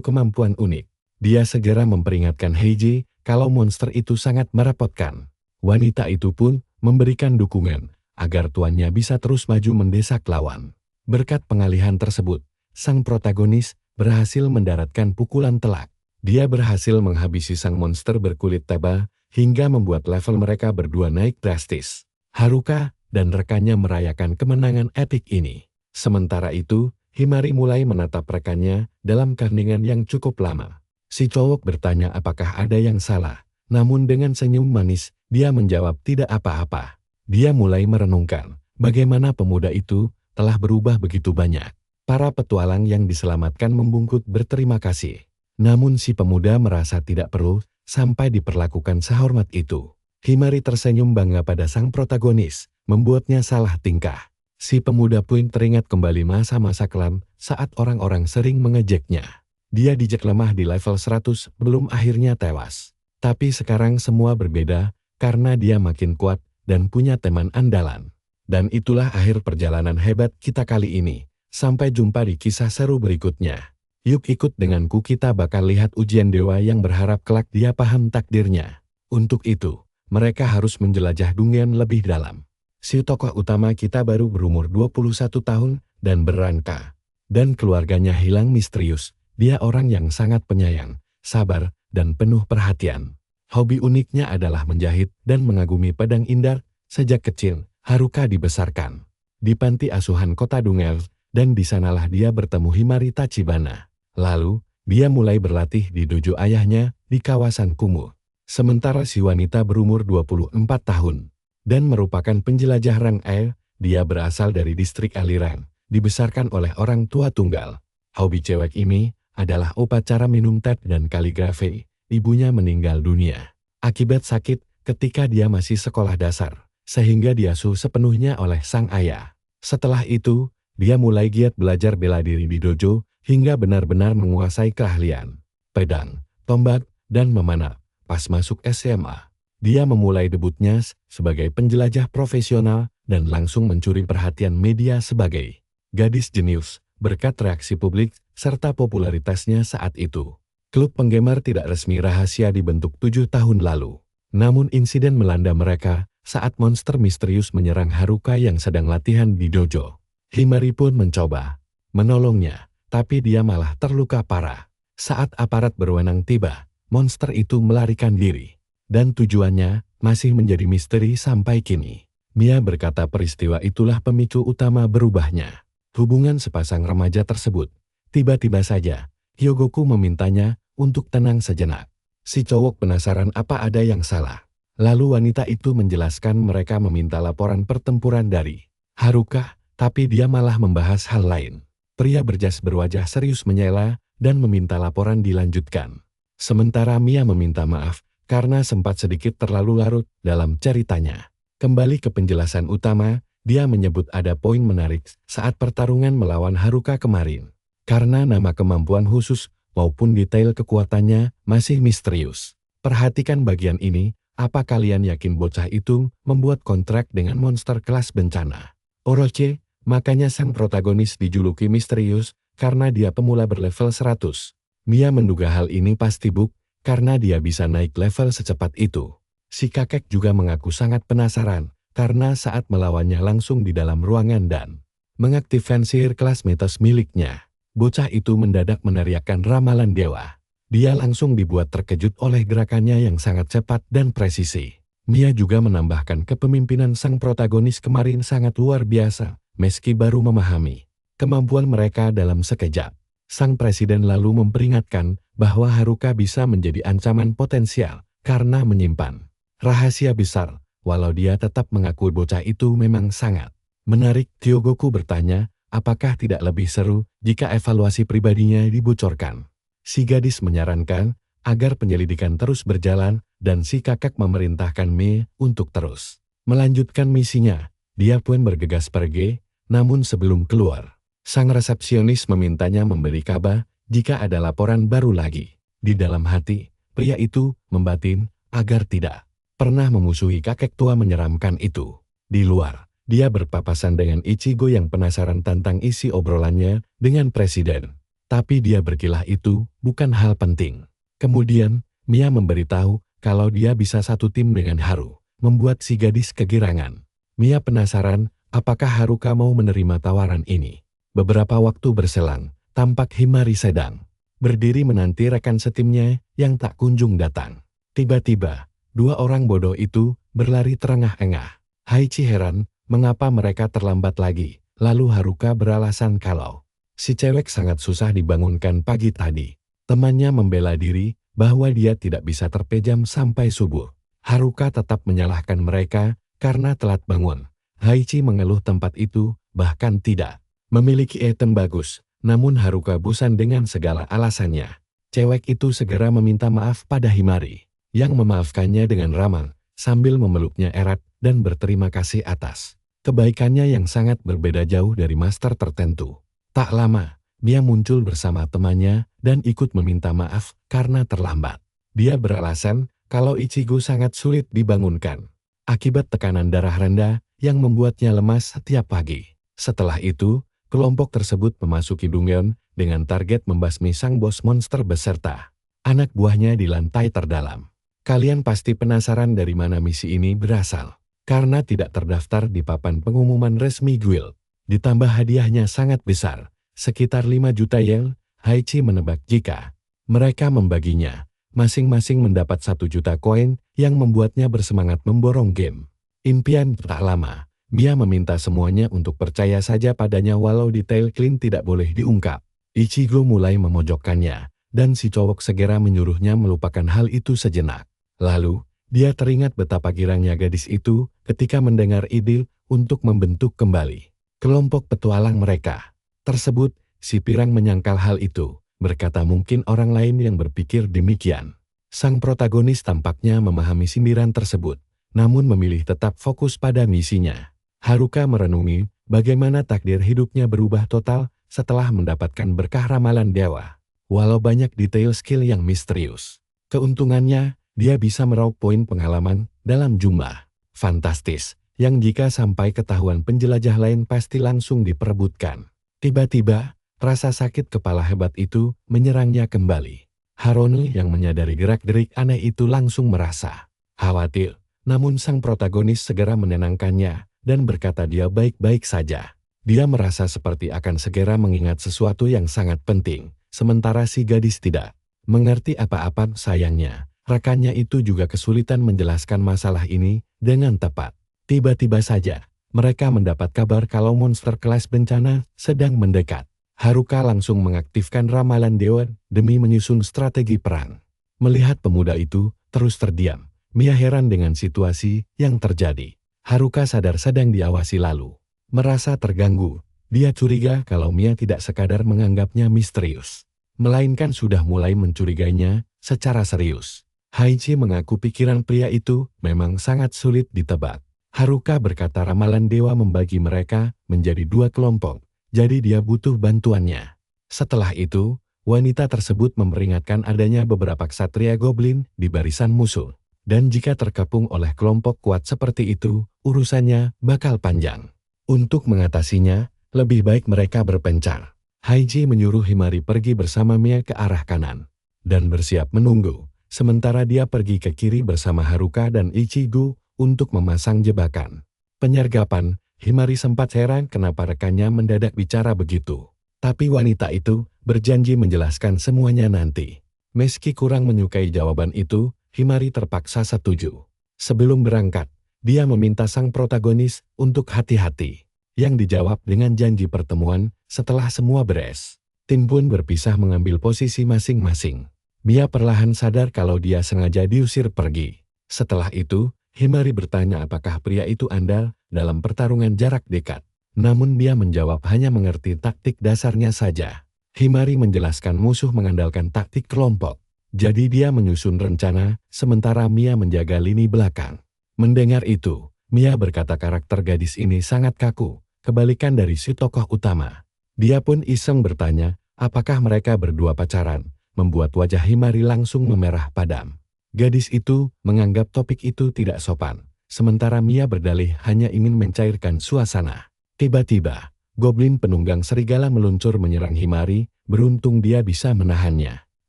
kemampuan unik. Dia segera memperingatkan Heiji kalau monster itu sangat merepotkan. Wanita itu pun memberikan dukungan agar tuannya bisa terus maju mendesak lawan. Berkat pengalihan tersebut, sang protagonis berhasil mendaratkan pukulan telak. Dia berhasil menghabisi sang monster berkulit teba hingga membuat level mereka berdua naik drastis. Haruka dan rekannya merayakan kemenangan epik ini. Sementara itu, Himari mulai menatap rekannya dalam keheningan yang cukup lama. Si cowok bertanya apakah ada yang salah, namun dengan senyum manis, dia menjawab tidak apa-apa. Dia mulai merenungkan bagaimana pemuda itu telah berubah begitu banyak. Para petualang yang diselamatkan membungkuk berterima kasih. Namun si pemuda merasa tidak perlu sampai diperlakukan sehormat itu. Himari tersenyum bangga pada sang protagonis, membuatnya salah tingkah. Si pemuda pun teringat kembali masa-masa kelam saat orang-orang sering mengejeknya. Dia dijek lemah di level 100 belum akhirnya tewas. Tapi sekarang semua berbeda karena dia makin kuat dan punya teman andalan. Dan itulah akhir perjalanan hebat kita kali ini. Sampai jumpa di kisah seru berikutnya. Yuk ikut denganku, kita bakal lihat ujian dewa yang berharap kelak dia paham takdirnya. Untuk itu, mereka harus menjelajah dunia lebih dalam. Si tokoh utama kita baru berumur 21 tahun dan berangka. Dan keluarganya hilang misterius. Dia orang yang sangat penyayang, sabar, dan penuh perhatian. Hobi uniknya adalah menjahit dan mengagumi pedang indah. Sejak kecil, Haruka dibesarkan di panti asuhan kota Dungel, dan di sanalah dia bertemu Himari Tachibana. Lalu, dia mulai berlatih di dojo ayahnya di kawasan kumuh. Sementara si wanita berumur 24 tahun dan merupakan penjelajah rang air, dia berasal dari distrik aliran, dibesarkan oleh orang tua tunggal. Hobi cewek ini adalah upacara minum teh dan kaligrafi. Ibunya meninggal dunia akibat sakit ketika dia masih sekolah dasar, sehingga diasuh sepenuhnya oleh sang ayah. Setelah itu, dia mulai giat belajar bela diri di dojo hingga benar-benar menguasai keahlian pedang, tombak, dan memanah. Pas masuk SMA, dia memulai debutnya sebagai penjelajah profesional dan langsung mencuri perhatian media sebagai gadis jenius berkat reaksi publik serta popularitasnya saat itu. Klub penggemar tidak resmi rahasia dibentuk 7 tahun lalu. Namun insiden melanda mereka saat monster misterius menyerang Haruka yang sedang latihan di dojo. Himari pun mencoba menolongnya, tapi dia malah terluka parah. Saat aparat berwenang tiba, monster itu melarikan diri. Dan tujuannya masih menjadi misteri sampai kini. Mia berkata peristiwa itulah pemicu utama berubahnya hubungan sepasang remaja tersebut. Tiba-tiba saja, Hyogoku memintanya untuk tenang sejenak. Si cowok penasaran apa ada yang salah. Lalu wanita itu menjelaskan mereka meminta laporan pertempuran dari Haruka Tapi dia malah membahas hal lain. Pria berjas berwajah serius menyela dan meminta laporan dilanjutkan. Sementara Mia meminta maaf karena sempat sedikit terlalu larut dalam ceritanya. Kembali ke penjelasan utama, dia menyebut ada poin menarik saat pertarungan melawan Haruka kemarin. Karena nama kemampuan khusus maupun detail kekuatannya masih misterius. Perhatikan bagian ini, apa kalian yakin bocah itu membuat kontrak dengan monster kelas bencana? Orochi, makanya sang protagonis dijuluki misterius karena dia pemula berlevel 100. Mia menduga hal ini pasti bug karena dia bisa naik level secepat itu. Si kakek juga mengaku sangat penasaran karena saat melawannya langsung di dalam ruangan dan mengaktifkan sihir kelas mitos miliknya. Bocah itu mendadak meneriakkan ramalan dewa. Dia langsung dibuat terkejut oleh gerakannya yang sangat cepat dan presisi. Mia juga menambahkan kepemimpinan sang protagonis kemarin sangat luar biasa, meski baru memahami kemampuan mereka dalam sekejap. Sang presiden lalu memperingatkan bahwa Haruka bisa menjadi ancaman potensial karena menyimpan rahasia besar, walau dia tetap mengaku bocah itu memang sangat menarik. Kyogoku bertanya, apakah tidak lebih seru jika evaluasi pribadinya dibocorkan? Si gadis menyarankan agar penyelidikan terus berjalan dan si kakak memerintahkan Mei untuk terus melanjutkan misinya. Dia pun bergegas pergi, namun sebelum keluar, sang resepsionis memintanya memberi kabar jika ada laporan baru lagi. Di dalam hati, pria itu membatin agar tidak pernah memusuhi kakek tua menyeramkan itu. Di luar, dia berpapasan dengan Ichigo yang penasaran tentang isi obrolannya dengan presiden. Tapi dia berkilah itu bukan hal penting. Kemudian, Mia memberitahu kalau dia bisa satu tim dengan Haru, membuat si gadis kegirangan. Mia penasaran apakah Haruka mau menerima tawaran ini. Beberapa waktu berselang, tampak Himari sedang berdiri menanti rekan setimnya yang tak kunjung datang. Tiba-tiba, dua orang bodoh itu berlari terengah-engah. Haichi heran mengapa mereka terlambat lagi, lalu Haruka beralasan kalau si cewek sangat susah dibangunkan pagi tadi. Temannya membela diri bahwa dia tidak bisa terpejam sampai subuh. Haruka tetap menyalahkan mereka karena telat bangun. Haichi mengeluh tempat itu bahkan tidak memiliki item bagus, namun Haruka bosan dengan segala alasannya. Cewek itu segera meminta maaf pada Himari, yang memaafkannya dengan ramah, sambil memeluknya erat dan berterima kasih atas kebaikannya yang sangat berbeda jauh dari master tertentu. Tak lama, dia muncul bersama temannya dan ikut meminta maaf karena terlambat. Dia beralasan kalau Ichigo sangat sulit dibangunkan akibat tekanan darah rendah yang membuatnya lemas setiap pagi. Setelah itu, kelompok tersebut memasuki Dungeon dengan target membasmi sang bos monster beserta anak buahnya di lantai terdalam. Kalian pasti penasaran dari mana misi ini berasal. Karena tidak terdaftar di papan pengumuman resmi guild, ditambah hadiahnya sangat besar, sekitar 5 juta yen, Haichi menebak jika mereka membaginya, masing-masing mendapat 1 juta koin yang membuatnya bersemangat memborong game. Impian tak lama, Mia meminta semuanya untuk percaya saja padanya walau detail clean tidak boleh diungkap. Ichigo mulai memojokkannya, dan si cowok segera menyuruhnya melupakan hal itu sejenak. Lalu, dia teringat betapa girangnya gadis itu ketika mendengar ide untuk membentuk kembali kelompok petualang mereka. Tersebut, si pirang menyangkal hal itu, berkata mungkin orang lain yang berpikir demikian. Sang protagonis tampaknya memahami sindiran tersebut, namun memilih tetap fokus pada misinya. Haruka merenungi bagaimana takdir hidupnya berubah total setelah mendapatkan berkah ramalan dewa. Walau banyak detail skill yang misterius, keuntungannya, dia bisa meraup poin pengalaman dalam jumlah fantastis, yang jika sampai ketahuan penjelajah lain pasti langsung diperebutkan. Tiba-tiba, rasa sakit kepala hebat itu menyerangnya kembali. Haroni yang menyadari gerak-gerik aneh itu langsung merasa khawatir, namun sang protagonis segera menenangkannya dan berkata dia baik-baik saja. Dia merasa seperti akan segera mengingat sesuatu yang sangat penting, sementara si gadis tidak mengerti apa-apa. Sayangnya, rekannya itu juga kesulitan menjelaskan masalah ini dengan tepat. Tiba-tiba saja, mereka mendapat kabar kalau monster kelas bencana sedang mendekat. Haruka langsung mengaktifkan ramalan dewa demi menyusun strategi perang. Melihat pemuda itu terus terdiam, Mia heran dengan situasi yang terjadi. Haruka sadar sedang diawasi lalu Merasa terganggu, dia curiga kalau Mia tidak sekadar menganggapnya misterius, melainkan sudah mulai mencurigainya secara serius. Haichi mengaku pikiran pria itu memang sangat sulit ditebak. Haruka berkata ramalan dewa membagi mereka menjadi 2 kelompok, jadi dia butuh bantuannya. Setelah itu, wanita tersebut memperingatkan adanya beberapa ksatria goblin di barisan musuh. Dan jika terkepung oleh kelompok kuat seperti itu, urusannya bakal panjang. Untuk mengatasinya, lebih baik mereka berpencar. Haichi menyuruh Himari pergi bersama Mia ke arah kanan dan bersiap menunggu, sementara dia pergi ke kiri bersama Haruka dan Ichigo untuk memasang jebakan. Penyergapan, Himari sempat heran kenapa rekannya mendadak bicara begitu. Tapi wanita itu berjanji menjelaskan semuanya nanti. Meski kurang menyukai jawaban itu, Himari terpaksa setuju. Sebelum berangkat, dia meminta sang protagonis untuk hati-hati, yang dijawab dengan janji pertemuan setelah semua beres. Tim pun berpisah mengambil posisi masing-masing. Mia perlahan sadar kalau dia sengaja diusir pergi. Setelah itu, Himari bertanya apakah pria itu andal dalam pertarungan jarak dekat. Namun dia menjawab hanya mengerti taktik dasarnya saja. Himari menjelaskan musuh mengandalkan taktik kelompok. Jadi dia menyusun rencana, sementara Mia menjaga lini belakang. Mendengar itu, Mia berkata karakter gadis ini sangat kaku, kebalikan dari si tokoh utama. Dia pun iseng bertanya, apakah mereka berdua pacaran, membuat wajah Himari langsung memerah padam. Gadis itu menganggap topik itu tidak sopan, sementara Mia berdalih hanya ingin mencairkan suasana. Tiba-tiba, goblin penunggang serigala meluncur menyerang Himari, beruntung dia bisa menahannya.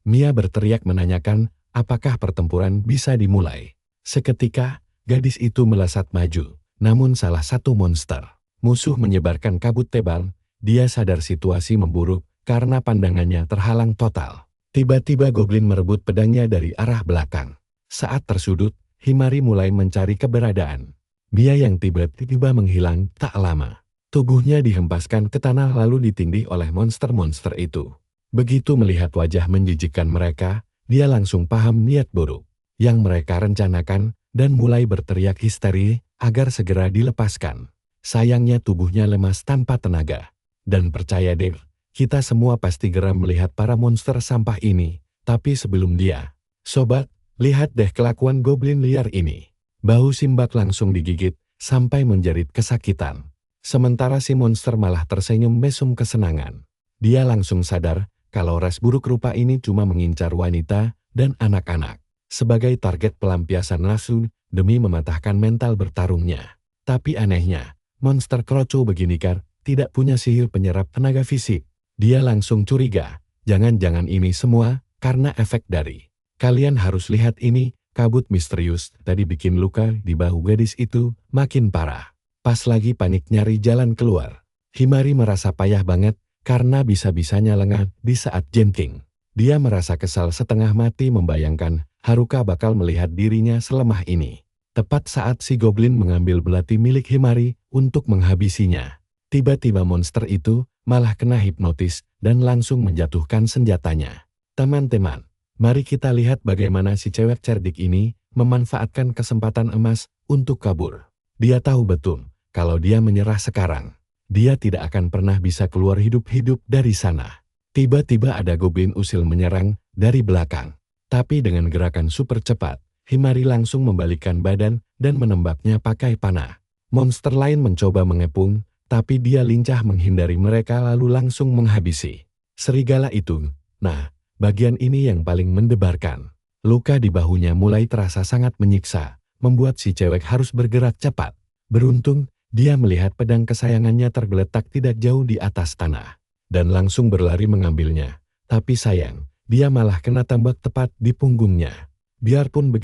Mia berteriak menanyakan, apakah pertempuran bisa dimulai. Seketika, gadis itu melesat maju, namun salah satu monster. Musuh menyebarkan kabut tebal, dia sadar situasi memburuk karena pandangannya terhalang total. Tiba-tiba goblin merebut pedangnya dari arah belakang. Saat tersudut, Himari mulai mencari keberadaan. Mia yang tiba-tiba menghilang tak lama. Tubuhnya dihempaskan ke tanah lalu ditindih oleh monster-monster itu. Begitu melihat wajah menjijikkan mereka, dia langsung paham niat buruk yang mereka rencanakan dan mulai berteriak histeri agar segera dilepaskan. Sayangnya tubuhnya lemas tanpa tenaga. Dan percaya deh, kita semua pasti geram melihat para monster sampah ini. Tapi sebelum dia, sobat, lihat deh kelakuan goblin liar ini. Bahu Simbak langsung digigit sampai menjerit kesakitan. Sementara si monster malah tersenyum mesum kesenangan. Dia langsung sadar kalau ras buruk rupa ini cuma mengincar wanita dan anak-anak sebagai target pelampiasan nafsu demi mematahkan mental bertarungnya. Tapi anehnya, monster kroco beginikar tidak punya sihir penyerap tenaga fisik. Dia langsung curiga, jangan-jangan ini semua karena efek dari. Kalian harus lihat ini, kabut misterius tadi bikin luka di bahu gadis itu makin parah. Pas lagi panik nyari jalan keluar, Himari merasa payah banget karena bisa-bisanya lengah di saat jengking. Dia merasa kesal setengah mati membayangkan Haruka bakal melihat dirinya selemah ini. Tepat saat si goblin mengambil belati milik Himari untuk menghabisinya. Tiba-tiba monster itu malah kena hipnotis dan langsung menjatuhkan senjatanya. Teman-teman, mari kita lihat bagaimana si cewek cerdik ini memanfaatkan kesempatan emas untuk kabur. Dia tahu betul kalau dia menyerah sekarang, dia tidak akan pernah bisa keluar hidup-hidup dari sana. Tiba-tiba ada goblin usil menyerang dari belakang. Tapi dengan gerakan super cepat, Himari langsung membalikkan badan dan menembaknya pakai panah. Monster lain mencoba mengepung, tapi dia lincah menghindari mereka lalu langsung menghabisi serigala itu. Nah, bagian ini yang paling mendebarkan. Luka di bahunya mulai terasa sangat menyiksa, membuat si cewek harus bergerak cepat. Beruntung, dia melihat pedang kesayangannya tergeletak tidak jauh di atas tanah, dan langsung berlari mengambilnya. Tapi sayang, dia malah kena tembak tepat di punggungnya. Biarpun begitu,